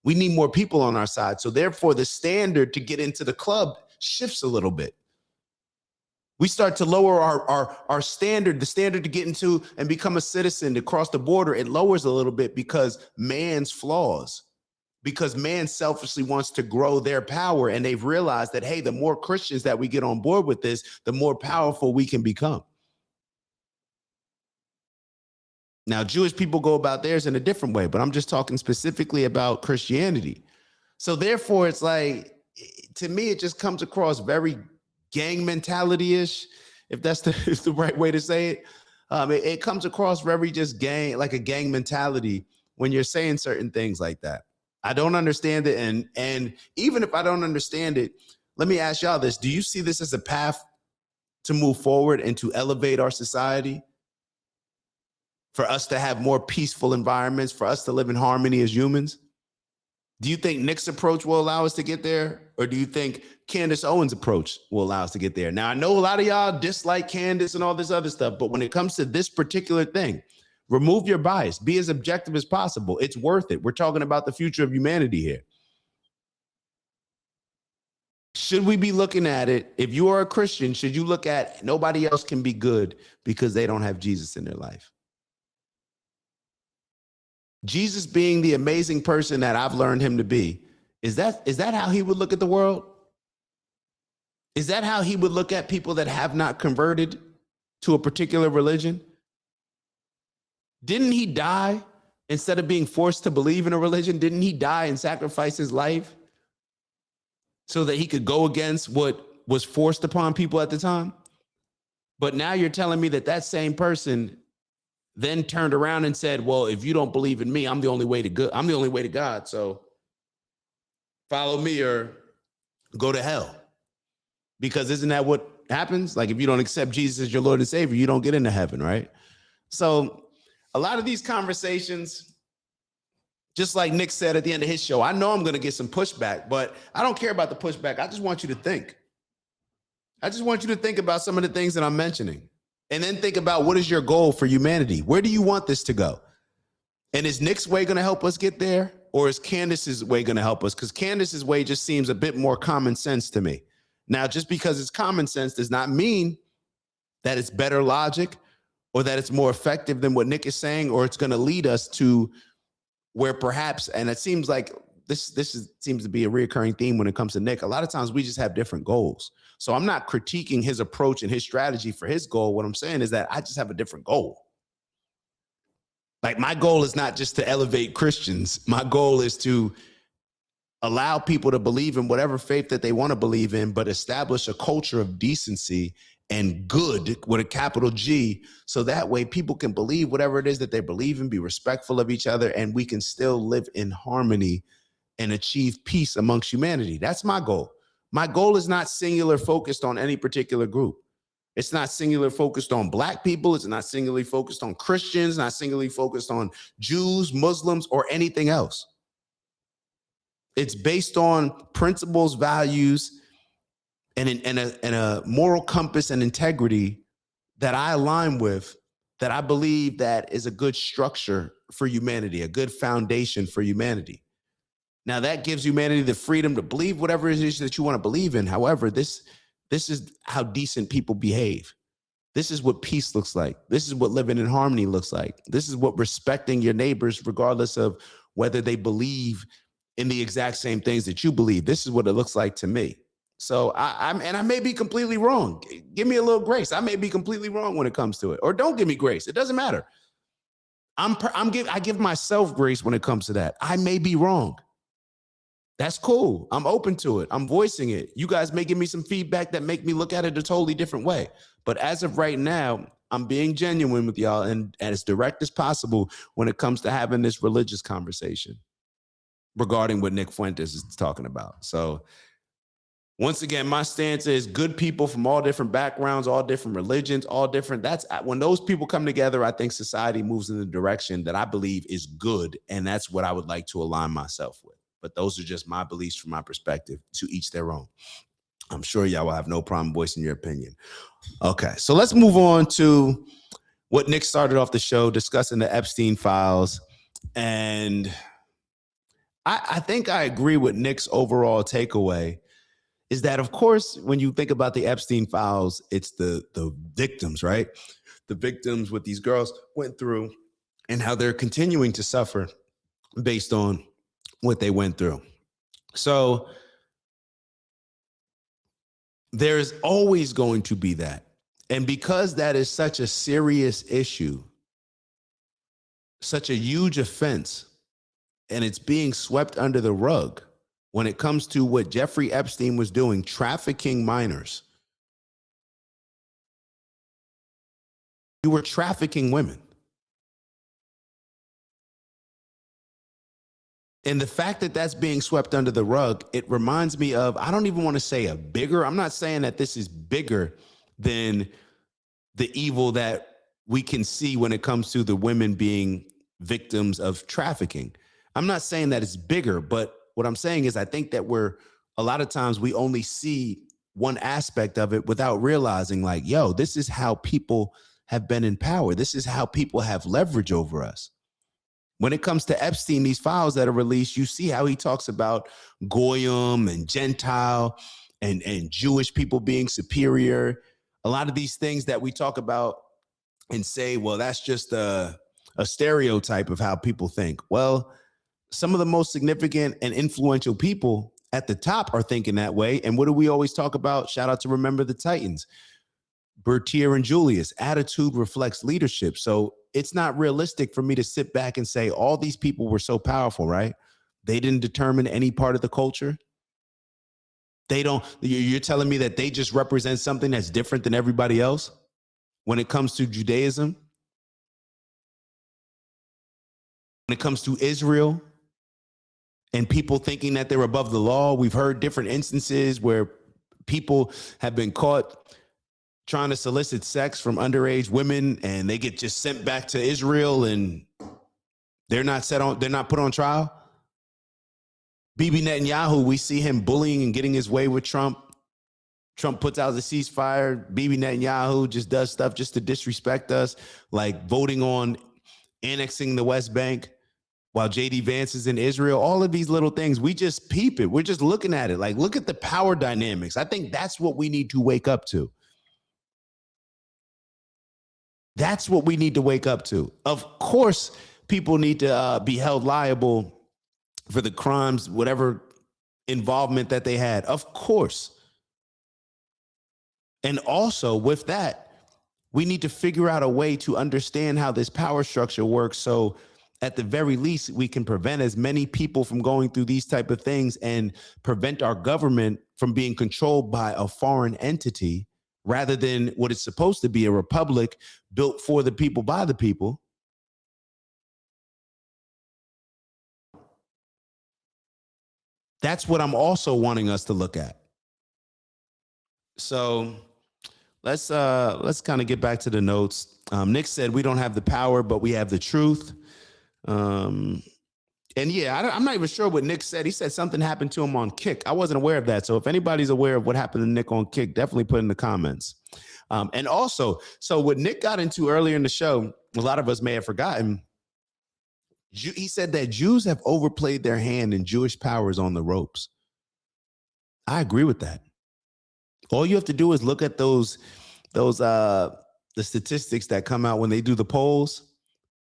We need more people on our side. So therefore, the standard to get into the club shifts a little bit. We start to lower our standard, the standard to get into and become a citizen, to cross the border. It lowers a little bit because man's flaws, because man selfishly wants to grow their power. And they've realized that, hey, the more Christians that we get on board with this, the more powerful we can become. Now, Jewish people go about theirs in a different way, but I'm just talking specifically about Christianity. So therefore, it's like, to me, it just comes across very gang mentality-ish, if that's the right way to say it. It comes across very just gang, like a gang mentality when you're saying certain things like that. I don't understand it. And even if I don't understand it, let me ask y'all this. Do you see this as a path to move forward and to elevate our society? For us to have more peaceful environments, for us to live in harmony as humans? Do you think Nick's approach will allow us to get there? Or do you think Candace Owens' approach will allow us to get there? Now, I know a lot of y'all dislike Candace and all this other stuff, but when it comes to this particular thing, remove your bias. Be as objective as possible. It's worth it. We're talking about the future of humanity here. Should we be looking at it? If you are a Christian, should you look at nobody else can be good because they don't have Jesus in their life? Jesus being the amazing person that I've learned him to be, is that how he would look at the world? Is that how he would look at people that have not converted to a particular religion? Didn't he die instead of being forced to believe in a religion? Didn't he die and sacrifice his life so that he could go against what was forced upon people at the time? But now you're telling me that that same person then turned around and said, well, if you don't believe in me, I'm the only way to good. I'm the only way to God. So follow me or go to hell. Because isn't that what happens? Like if you don't accept Jesus as your Lord and Savior, you don't get into heaven, right? So a lot of these conversations, just like Nick said at the end of his show, I know I'm going to get some pushback, but I don't care about the pushback. I just want you to think. I just want you to think about some of the things that I'm mentioning. And then think about what is your goal for humanity? Where do you want this to go? And is Nick's way going to help us get there? Or is Candace's way going to help us? Because Candace's way just seems a bit more common sense to me. Now, just because it's common sense does not mean that it's better logic or that it's more effective than what Nick is saying, or it's going to lead us to where perhaps, and it seems like seems to be a reoccurring theme when it comes to Nick. A lot of times we just have different goals. So I'm not critiquing his approach and his strategy for his goal. What I'm saying is that I just have a different goal. Like my goal is not just to elevate Christians. My goal is to allow people to believe in whatever faith that they want to believe in, but establish a culture of decency and good with a capital G. So that way people can believe whatever it is that they believe in, be respectful of each other, and we can still live in harmony and achieve peace amongst humanity. That's my goal. My goal is not singular focused on any particular group. It's not singular focused on Black people. It's not singularly focused on Christians, not singularly focused on Jews, Muslims, or anything else. It's based on principles, values, and a moral compass and integrity that I align with, that I believe that is a good structure for humanity, a good foundation for humanity. Now that gives humanity the freedom to believe whatever it is that you want to believe in. However, this is how decent people behave. This is what peace looks like. This is what living in harmony looks like. This is what respecting your neighbors, regardless of whether they believe in the exact same things that you believe. This is what it looks like to me. So I may be completely wrong. Give me a little grace. I may be completely wrong when it comes to it, or don't give me grace. It doesn't matter. I give myself grace when it comes to that. I may be wrong. That's cool. I'm open to it. I'm voicing it. You guys may give me some feedback that make me look at it a totally different way. But as of right now, I'm being genuine with y'all and as direct as possible when it comes to having this religious conversation regarding what Nick Fuentes is talking about. So once again, my stance is good people from all different backgrounds, all different religions, all different. That's when those people come together, I think society moves in the direction that I believe is good. And that's what I would like to align myself with. But those are just my beliefs from my perspective, to each their own. I'm sure y'all will have no problem voicing your opinion. Okay, so let's move on to what Nick started off the show, discussing the Epstein files. And I think I agree with Nick's overall takeaway is that, of course, when you think about the Epstein files, it's the victims, right? The victims, what these girls went through and how they're continuing to suffer based on what they went through. So there's always going to be that. And because that is such a serious issue, such a huge offense, and it's being swept under the rug when it comes to what Jeffrey Epstein was doing, trafficking minors. You were trafficking women. And the fact that that's being swept under the rug, it reminds me of, I don't even want to say I'm not saying that this is bigger than the evil that we can see when it comes to the women being victims of trafficking. I'm not saying that it's bigger, but what I'm saying is I think that a lot of times we only see one aspect of it without realizing like, yo, this is how people have been in power. This is how people have leverage over us. When it comes to Epstein, these files that are released, you see how he talks about Goyim and Gentile and Jewish people being superior. A lot of these things that we talk about and say, well, that's just a stereotype of how people think. Well, some of the most significant and influential people at the top are thinking that way. And what do we always talk about? Shout out to Remember the Titans. Bertier and Julius, attitude reflects leadership. So it's not realistic for me to sit back and say all these people were so powerful, right? They didn't determine any part of the culture. You're telling me that they just represent something that's different than everybody else when it comes to Judaism, when it comes to Israel, and people thinking that they're above the law. We've heard different instances where people have been caught trying to solicit sex from underage women and they get just sent back to Israel and they're not put on trial. Bibi Netanyahu, we see him bullying and getting his way with Trump. Trump puts out the ceasefire. Bibi Netanyahu just does stuff just to disrespect us, like voting on annexing the West Bank while JD Vance is in Israel. All of these little things, we just peep it. We're just looking at it. Like, look at the power dynamics. I think that's what we need to wake up to. That's what we need to wake up to. Of course, people need to be held liable for the crimes, whatever involvement that they had. Of course. And also with that, we need to figure out a way to understand how this power structure works. So at the very least, we can prevent as many people from going through these type of things and prevent our government from being controlled by a foreign entity rather than what it's supposed to be, a republic built for the people, by the people. That's what I'm also wanting us to look at. So let's kind of get back to the notes. Nick said we don't have the power, but we have the truth. And yeah, I'm not even sure what Nick said. He said something happened to him on Kick. I wasn't aware of that. So if anybody's aware of what happened to Nick on Kick, definitely put in the comments. And also, so what Nick got into earlier in the show, a lot of us may have forgotten. He said that Jews have overplayed their hand and Jewish power is on the ropes. I agree with that. All you have to do is look at the statistics that come out when they do the polls,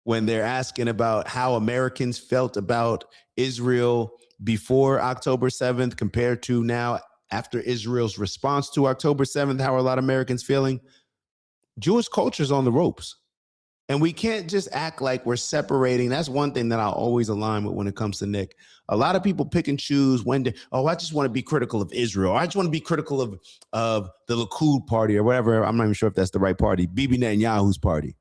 when they're asking about how Americans felt about Israel before October 7th compared to now after Israel's response to October 7th. How are a lot of Americans feeling? Jewish culture is on the ropes. And we can't just act like we're separating. That's one thing that I'll always align with when it comes to Nick. A lot of people pick and choose when to, I just want to be critical of Israel. I just want to be critical of the Likud party or whatever. I'm not even sure if that's the right party. Bibi Netanyahu's party.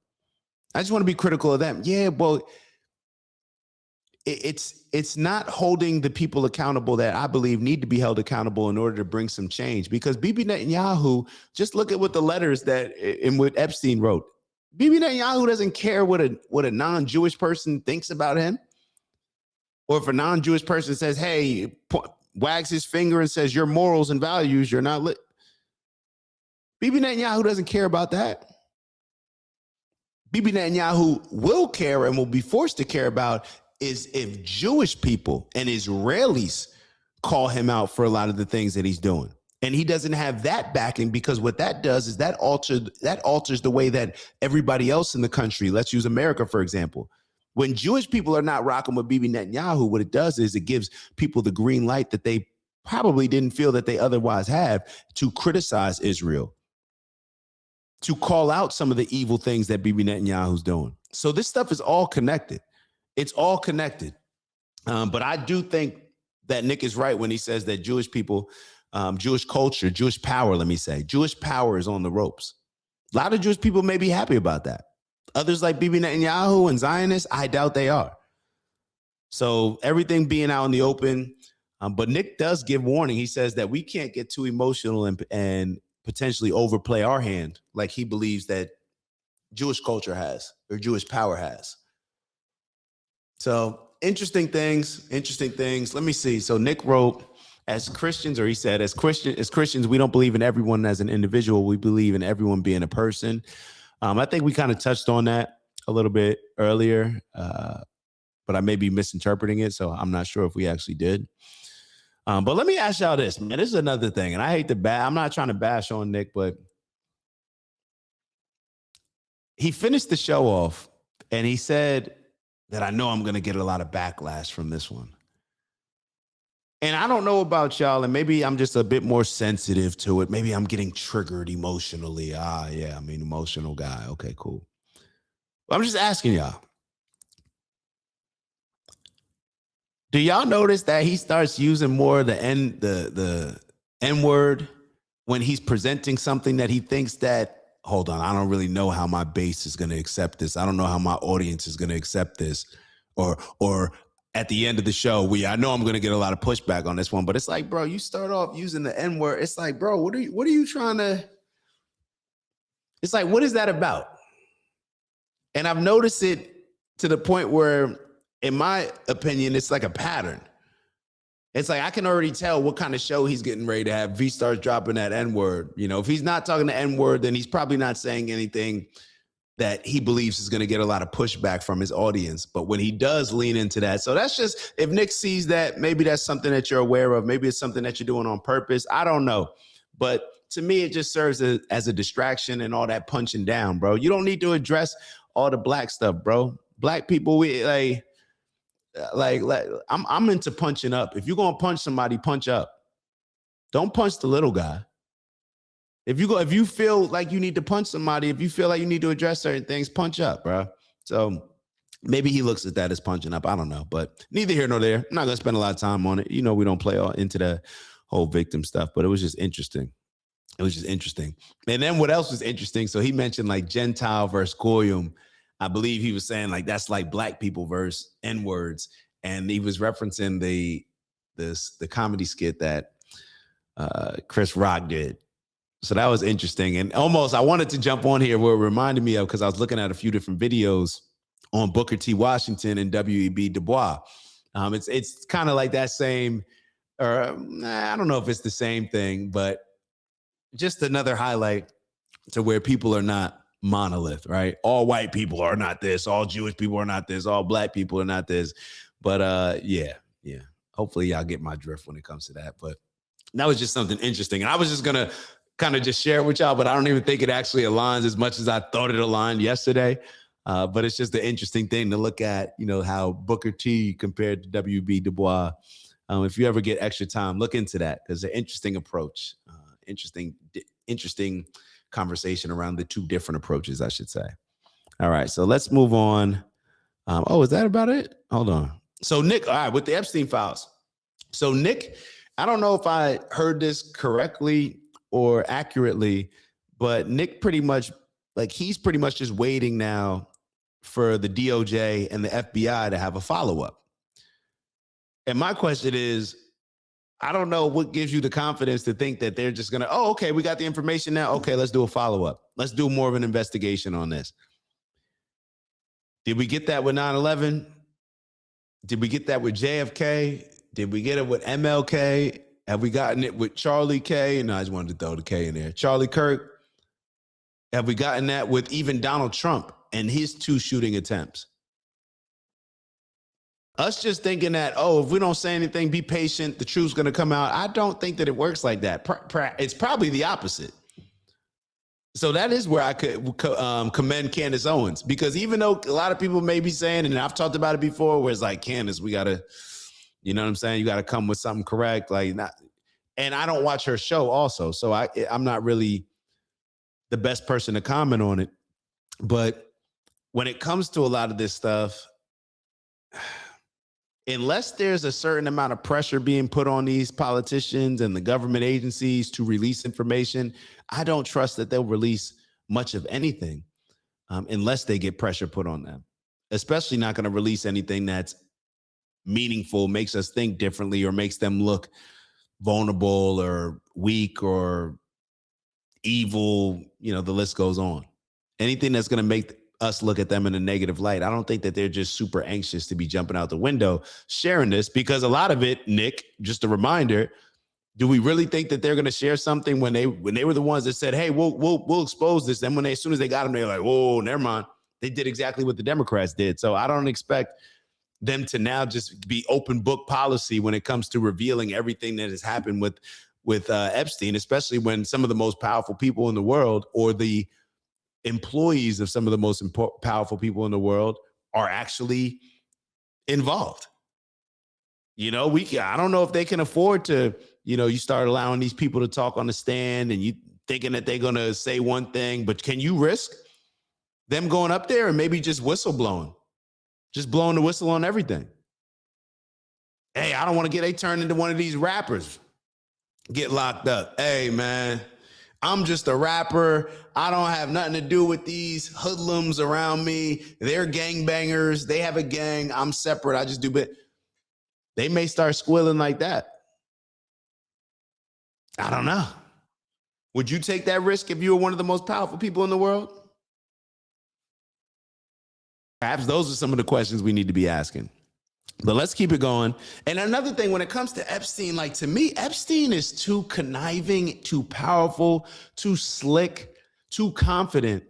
I just want to be critical of them. Yeah, well, it's not holding the people accountable that I believe need to be held accountable in order to bring some change. Because Bibi Netanyahu, just look at what the letters and what Epstein wrote. Bibi Netanyahu doesn't care what a non-Jewish person thinks about him. Or if a non-Jewish person says, hey, wags his finger and says, your morals and values, you're not lit. Bibi Netanyahu doesn't care about that. Bibi Netanyahu will care and will be forced to care about is if Jewish people and Israelis call him out for a lot of the things that he's doing. And he doesn't have that backing, because what that does is that alters the way that everybody else in the country, let's use America, for example. When Jewish people are not rocking with Bibi Netanyahu, what it does is it gives people the green light that they probably didn't feel that they otherwise have to criticize Israel, to call out some of the evil things that Bibi Netanyahu's doing. So this stuff is all connected. It's all connected. But I do think that Nick is right when he says that Jewish people, Jewish culture, Jewish power, let me say, Jewish power is on the ropes. A lot of Jewish people may be happy about that. Others like Bibi Netanyahu and Zionists, I doubt they are. So everything being out in the open. But Nick does give warning. He says that we can't get too emotional and potentially overplay our hand like he believes that Jewish culture has or Jewish power has. So interesting things. Let me see. So Nick wrote, as Christians, or he said, as Christians, we don't believe in everyone as an individual. We believe in everyone being a person. I think we kind of touched on that a little bit earlier, but I may be misinterpreting it, so I'm not sure if we actually did. But let me ask y'all this, man. This is another thing, and I hate to I'm not trying to bash on Nick, but he finished the show off, and he said that I know I'm going to get a lot of backlash from this one. And I don't know about y'all, and maybe I'm just a bit more sensitive to it. Maybe I'm getting triggered emotionally. Yeah, I'm an emotional guy. Okay, cool. Well, I'm just asking y'all. Do y'all notice that he starts using more of the N word when he's presenting something that he thinks that, hold on, I don't really know how my base is going to accept this. I don't know how my audience is going to accept this. Or at the end of the show, I know I'm going to get a lot of pushback on this one, but it's like, bro, you start off using the N word. It's like, bro, what are you trying to, it's like, what is that about? And I've noticed it to the point where, in my opinion, it's like a pattern. It's like I can already tell what kind of show he's getting ready to have if he starts dropping that N-word. You know, if he's not talking the N-word, then he's probably not saying anything that he believes is going to get a lot of pushback from his audience. But when he does lean into that, so that's just, if Nick sees that, maybe that's something that you're aware of. Maybe it's something that you're doing on purpose. I don't know. But to me, it just serves as a distraction and all that punching down, bro. You don't need to address all the black stuff, bro. Black people, we I'm into punching up. If you're gonna punch somebody, punch up. Don't punch the little guy. If you feel like you need to punch somebody, if you feel like you need to address certain things, punch up, bro. So maybe he looks at that as punching up. I don't know, but neither here nor there. I'm not gonna spend a lot of time on it. You know, we don't play all into the whole victim stuff, but it was just interesting. And then what else was interesting? So he mentioned like Gentile versus Goyim. I believe he was saying like that's like black people versus N-words. And he was referencing the comedy skit that Chris Rock did. So that was interesting. And almost I wanted to jump on here where it reminded me of, because I was looking at a few different videos on Booker T. Washington and W.E.B. Du Bois. It's kind of like that same, or I don't know if it's the same thing, but just another highlight to where people are not monolith, right? All white people are not this, all Jewish people are not this, all black people are not this. But yeah. Hopefully y'all get my drift when it comes to that. But that was just something interesting. And I was just gonna kind of just share it with y'all, but I don't even think it actually aligns as much as I thought it aligned yesterday. But it's just an interesting thing to look at, you know, how Booker T compared to W.B. Du Bois. If you ever get extra time, look into that. There's an interesting approach, interesting conversation around the two different approaches, I should say. All right, so let's move on. Is that about it? Hold on. So Nick, all right, with the Epstein files. So Nick, I don't know if I heard this correctly or accurately, but Nick pretty much, like, he's pretty much just waiting now for the DOJ and the FBI to have a follow-up. And my question is, I don't know what gives you the confidence to think that they're just going to, okay, we got the information now. Okay, let's do a follow-up. Let's do more of an investigation on this. Did we get that with 9/11? Did we get that with JFK? Did we get it with MLK? Have we gotten it with Charlie K? And I just wanted to throw the K in there. Charlie Kirk. Have we gotten that with even Donald Trump and his 2 shooting attempts? Us just thinking that, if we don't say anything, be patient, the truth's going to come out. I don't think that it works like that. It's probably the opposite. So that is where I could commend Candace Owens, because even though a lot of people may be saying, and I've talked about it before, where it's like, Candace, we got to, you know what I'm saying? You got to come with something correct. Like, not, and I don't watch her show also. So I'm not really the best person to comment on it. But when it comes to a lot of this stuff, unless there's a certain amount of pressure being put on these politicians and the government agencies to release information, I don't trust that they'll release much of anything unless they get pressure put on them. Especially not going to release anything that's meaningful, makes us think differently, or makes them look vulnerable or weak or evil. You know, the list goes on. Anything that's going to make us look at them in a negative light. I don't think that they're just super anxious to be jumping out the window sharing this, because a lot of it, Nick, just a reminder, do we really think that they're going to share something when they were the ones that said, hey, we'll expose this? Then as soon as they got them, they're like, whoa, never mind. They did exactly what the Democrats did. So I don't expect them to now just be open book policy when it comes to revealing everything that has happened with Epstein, especially when some of the most powerful people in the world, or the employees of some of the most powerful people in the world, are actually involved. I don't know if they can afford to, you start allowing these people to talk on the stand and you thinking that they're going to say one thing, but can you risk them going up there and maybe just whistleblowing, just blowing the whistle on everything? Hey, I don't want to get they turned into one of these rappers, get locked up. Hey, man, I'm just a rapper. I don't have nothing to do with these hoodlums around me. They're gangbangers. They have a gang. I'm separate. I just do bit. They may start squealing like that. I don't know. Would you take that risk if you were one of the most powerful people in the world? Perhaps those are some of the questions we need to be asking. But let's keep it going. And another thing, when it comes to Epstein, like, to me, Epstein is too conniving, too powerful, too slick, too confident,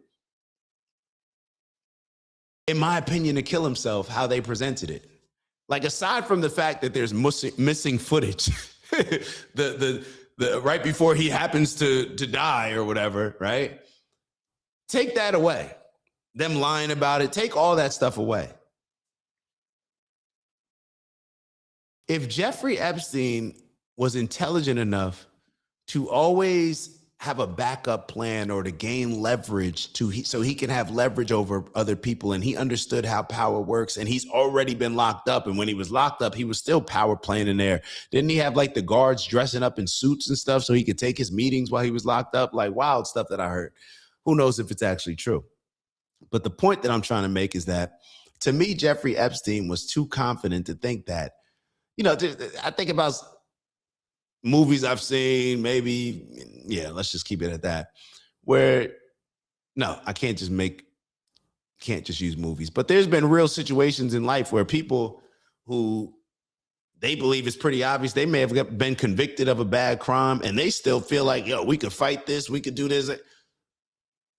in my opinion, to kill himself how they presented it. Like, aside from the fact that there's missing footage, the right before he happens to die or whatever, right? Take that away. Them lying about it, take all that stuff away. If Jeffrey Epstein was intelligent enough to always have a backup plan, or to gain leverage so he can have leverage over other people, and he understood how power works, and he's already been locked up, and when he was locked up, he was still power playing in there. Didn't he have like the guards dressing up in suits and stuff so he could take his meetings while he was locked up? Like, wild stuff that I heard. Who knows if it's actually true? But the point that I'm trying to make is that, to me, Jeffrey Epstein was too confident to think that, I think about movies I've seen, maybe, let's just keep it at that, where, no, I can't just use movies, but there's been real situations in life where people who they believe it's pretty obvious, they may have been convicted of a bad crime, and they still feel like, we could fight this, we could do this.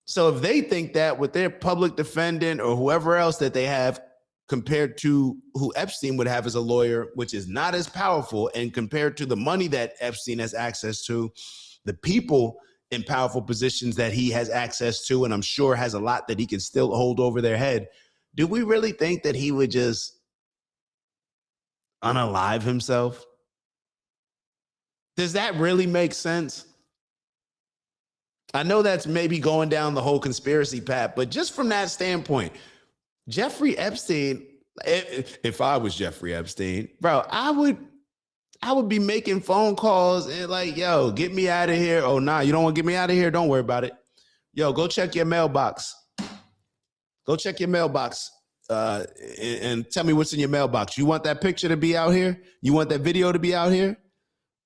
So if they think that with their public defendant or whoever else that they have, compared to who Epstein would have as a lawyer, which is not as powerful, and compared to the money that Epstein has access to, the people in powerful positions that he has access to, and I'm sure has a lot that he can still hold over their head, do we really think that he would just unalive himself? Does that really make sense? I know that's maybe going down the whole conspiracy path, but just from that standpoint, Jeffrey Epstein, if I was Jeffrey Epstein, bro, I would be making phone calls and like, yo, get me out of here. Oh, nah, you don't want to get me out of here? Don't worry about it. Yo, go check your mailbox. Go check your mailbox and tell me what's in your mailbox. You want that picture to be out here? You want that video to be out here?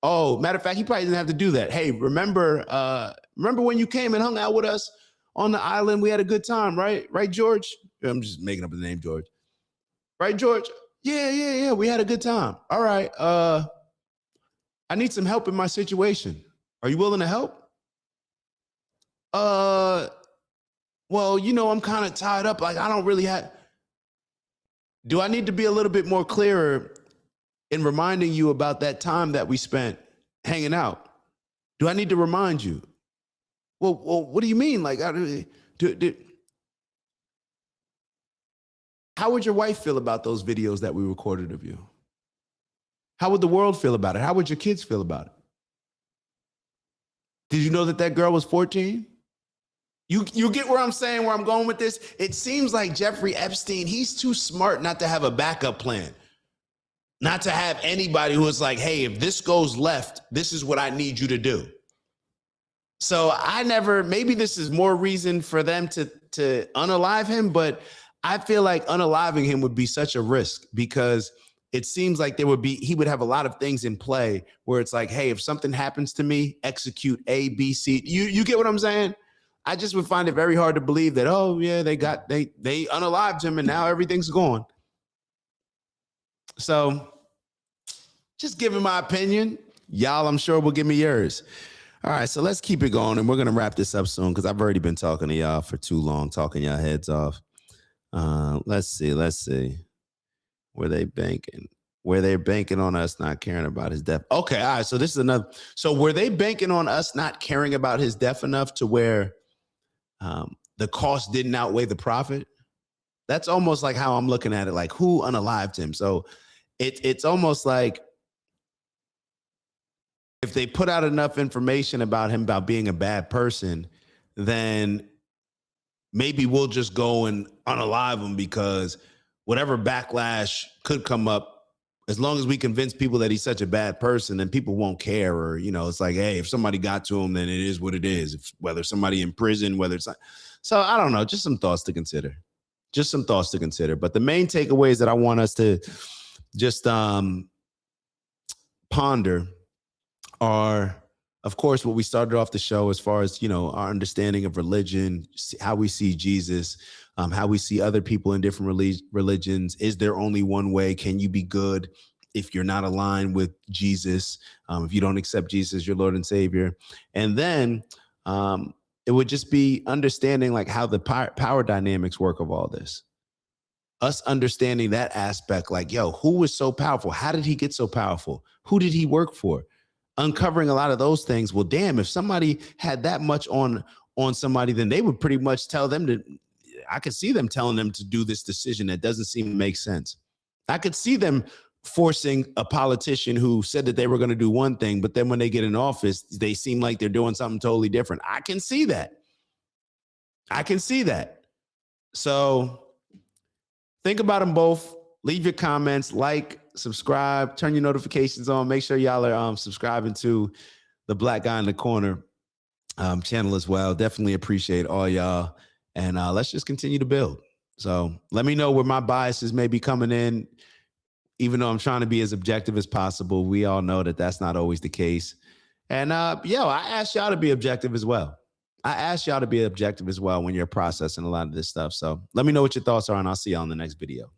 Oh, matter of fact, he probably didn't have to do that. Hey, remember when you came and hung out with us on the island? We had a good time, right? Right, George? I'm just making up the name, George. Right, George? Yeah. We had a good time. All right. I need some help in my situation. Are you willing to help? Well, I'm kind of tied up. Like, I don't really have. Do I need to be a little bit more clearer in reminding you about that time that we spent hanging out? Do I need to remind you? Well, what do you mean? Like, how would your wife feel about those videos that we recorded of you? How would the world feel about it? How would your kids feel about it? Did you know that girl was 14? You get where I'm saying, where I'm going with this? It seems like Jeffrey Epstein, he's too smart not to have a backup plan. Not to have anybody who is like, hey, if this goes left, this is what I need you to do. So maybe this is more reason for them to unalive him, but I feel like unaliving him would be such a risk, because it seems like he would have a lot of things in play where it's like, hey, if something happens to me, execute A, B, C. You get what I'm saying? I just would find it very hard to believe that, oh yeah, they unalived him and now everything's gone. So just giving my opinion. Y'all, I'm sure will give me yours. All right, so let's keep it going, and we're going to wrap this up soon because I've already been talking to y'all for too long, talking y'all heads off. Let's see. Were they banking on us not caring about his death? Okay, all right, so this is another. So were they banking on us not caring about his death enough to where the cost didn't outweigh the profit? That's almost like how I'm looking at it, like who unalived him? So it's almost like if they put out enough information about him, about being a bad person, then maybe we'll just go and unalive him because whatever backlash could come up, as long as we convince people that he's such a bad person, then people won't care. Or, it's like, hey, if somebody got to him, then it is what it is. Whether somebody in prison, whether it's not. So I don't know, just some thoughts to consider. But the main takeaways that I want us to just ponder are, of course, what we started off the show as far as, our understanding of religion, how we see Jesus, how we see other people in different religions. Is there only one way? Can you be good if you're not aligned with Jesus? If you don't accept Jesus as your Lord and Savior? And then it would just be understanding like how the power dynamics work of all this. Us understanding that aspect, like, who was so powerful? How did he get so powerful? Who did he work for? Uncovering a lot of those things. Well, damn, if somebody had that much on somebody, then they would pretty much tell them to, I could see them telling them to do this decision that doesn't seem to make sense. I could see them forcing a politician who said that they were going to do one thing, but then when they get in office, they seem like they're doing something totally different. I can see that. So think about them both. Leave your comments, like, subscribe, turn your notifications on. Make sure y'all are subscribing to the Black Guy in the Corner channel as well. Definitely appreciate all y'all. And let's just continue to build. So let me know where my biases may be coming in, even though I'm trying to be as objective as possible. We all know that that's not always the case. And I asked y'all to be objective as well. When you're processing a lot of this stuff. So let me know what your thoughts are, and I'll see y'all in the next video.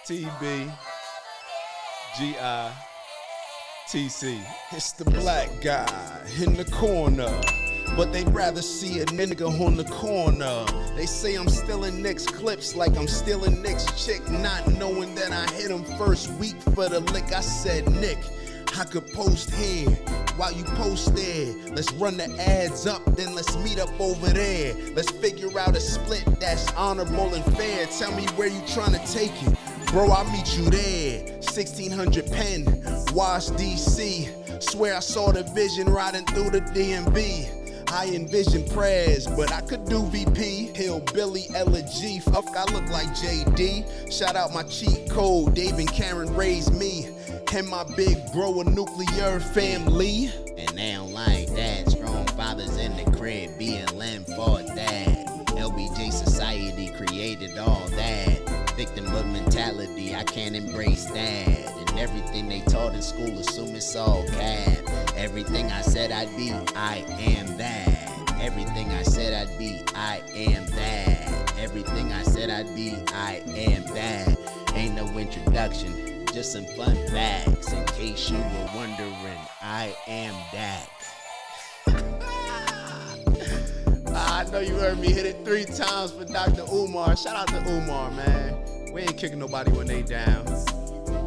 TB GITC. It's the black guy in the corner, but they'd rather see a nigga on the corner. They say I'm stealing Nick's clips like I'm stealing Nick's chick, not knowing that I hit him first week for the lick. I said, Nick, I could post here while you post there. Let's run the ads up, then let's meet up over there. Let's figure out a split that's honorable and fair. Tell me where you trying to take it. Bro, I'll meet you there. 1600 Penn, Wash, DC. Swear I saw the vision riding through the DMV. I envision prayers, but I could do VP. Hillbilly Elegy, fuck, I look like JD. Shout out my cheat code, Dave and Karen raised me. And my big bro, a nuclear family. And they don't like that. Strong fathers in the crib, BLM for that. LBJ society created all that. Victimhood mentality, I can't embrace that. And everything they taught in school, assume it's all cap. Everything I said I'd be, I am that. Everything I said I'd be, I am that. Everything I said I'd be, I am that. Ain't no introduction, just some fun facts. In case you were wondering, I am that. I know you heard me hit it 3 times for Dr. Umar. Shout out to Umar, man. We ain't kicking nobody when they down.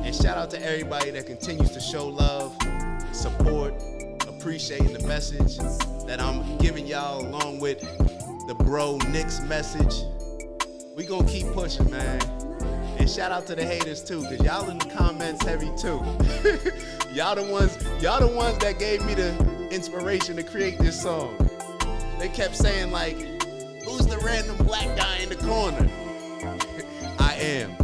And shout out to everybody that continues to show love, support, appreciating the message that I'm giving y'all along with the bro Nick's message. We gonna keep pushing, man. And shout out to the haters too, cause y'all in the comments heavy too. y'all the ones that gave me the inspiration to create this song. They kept saying like, who's the random black guy in the corner? I am.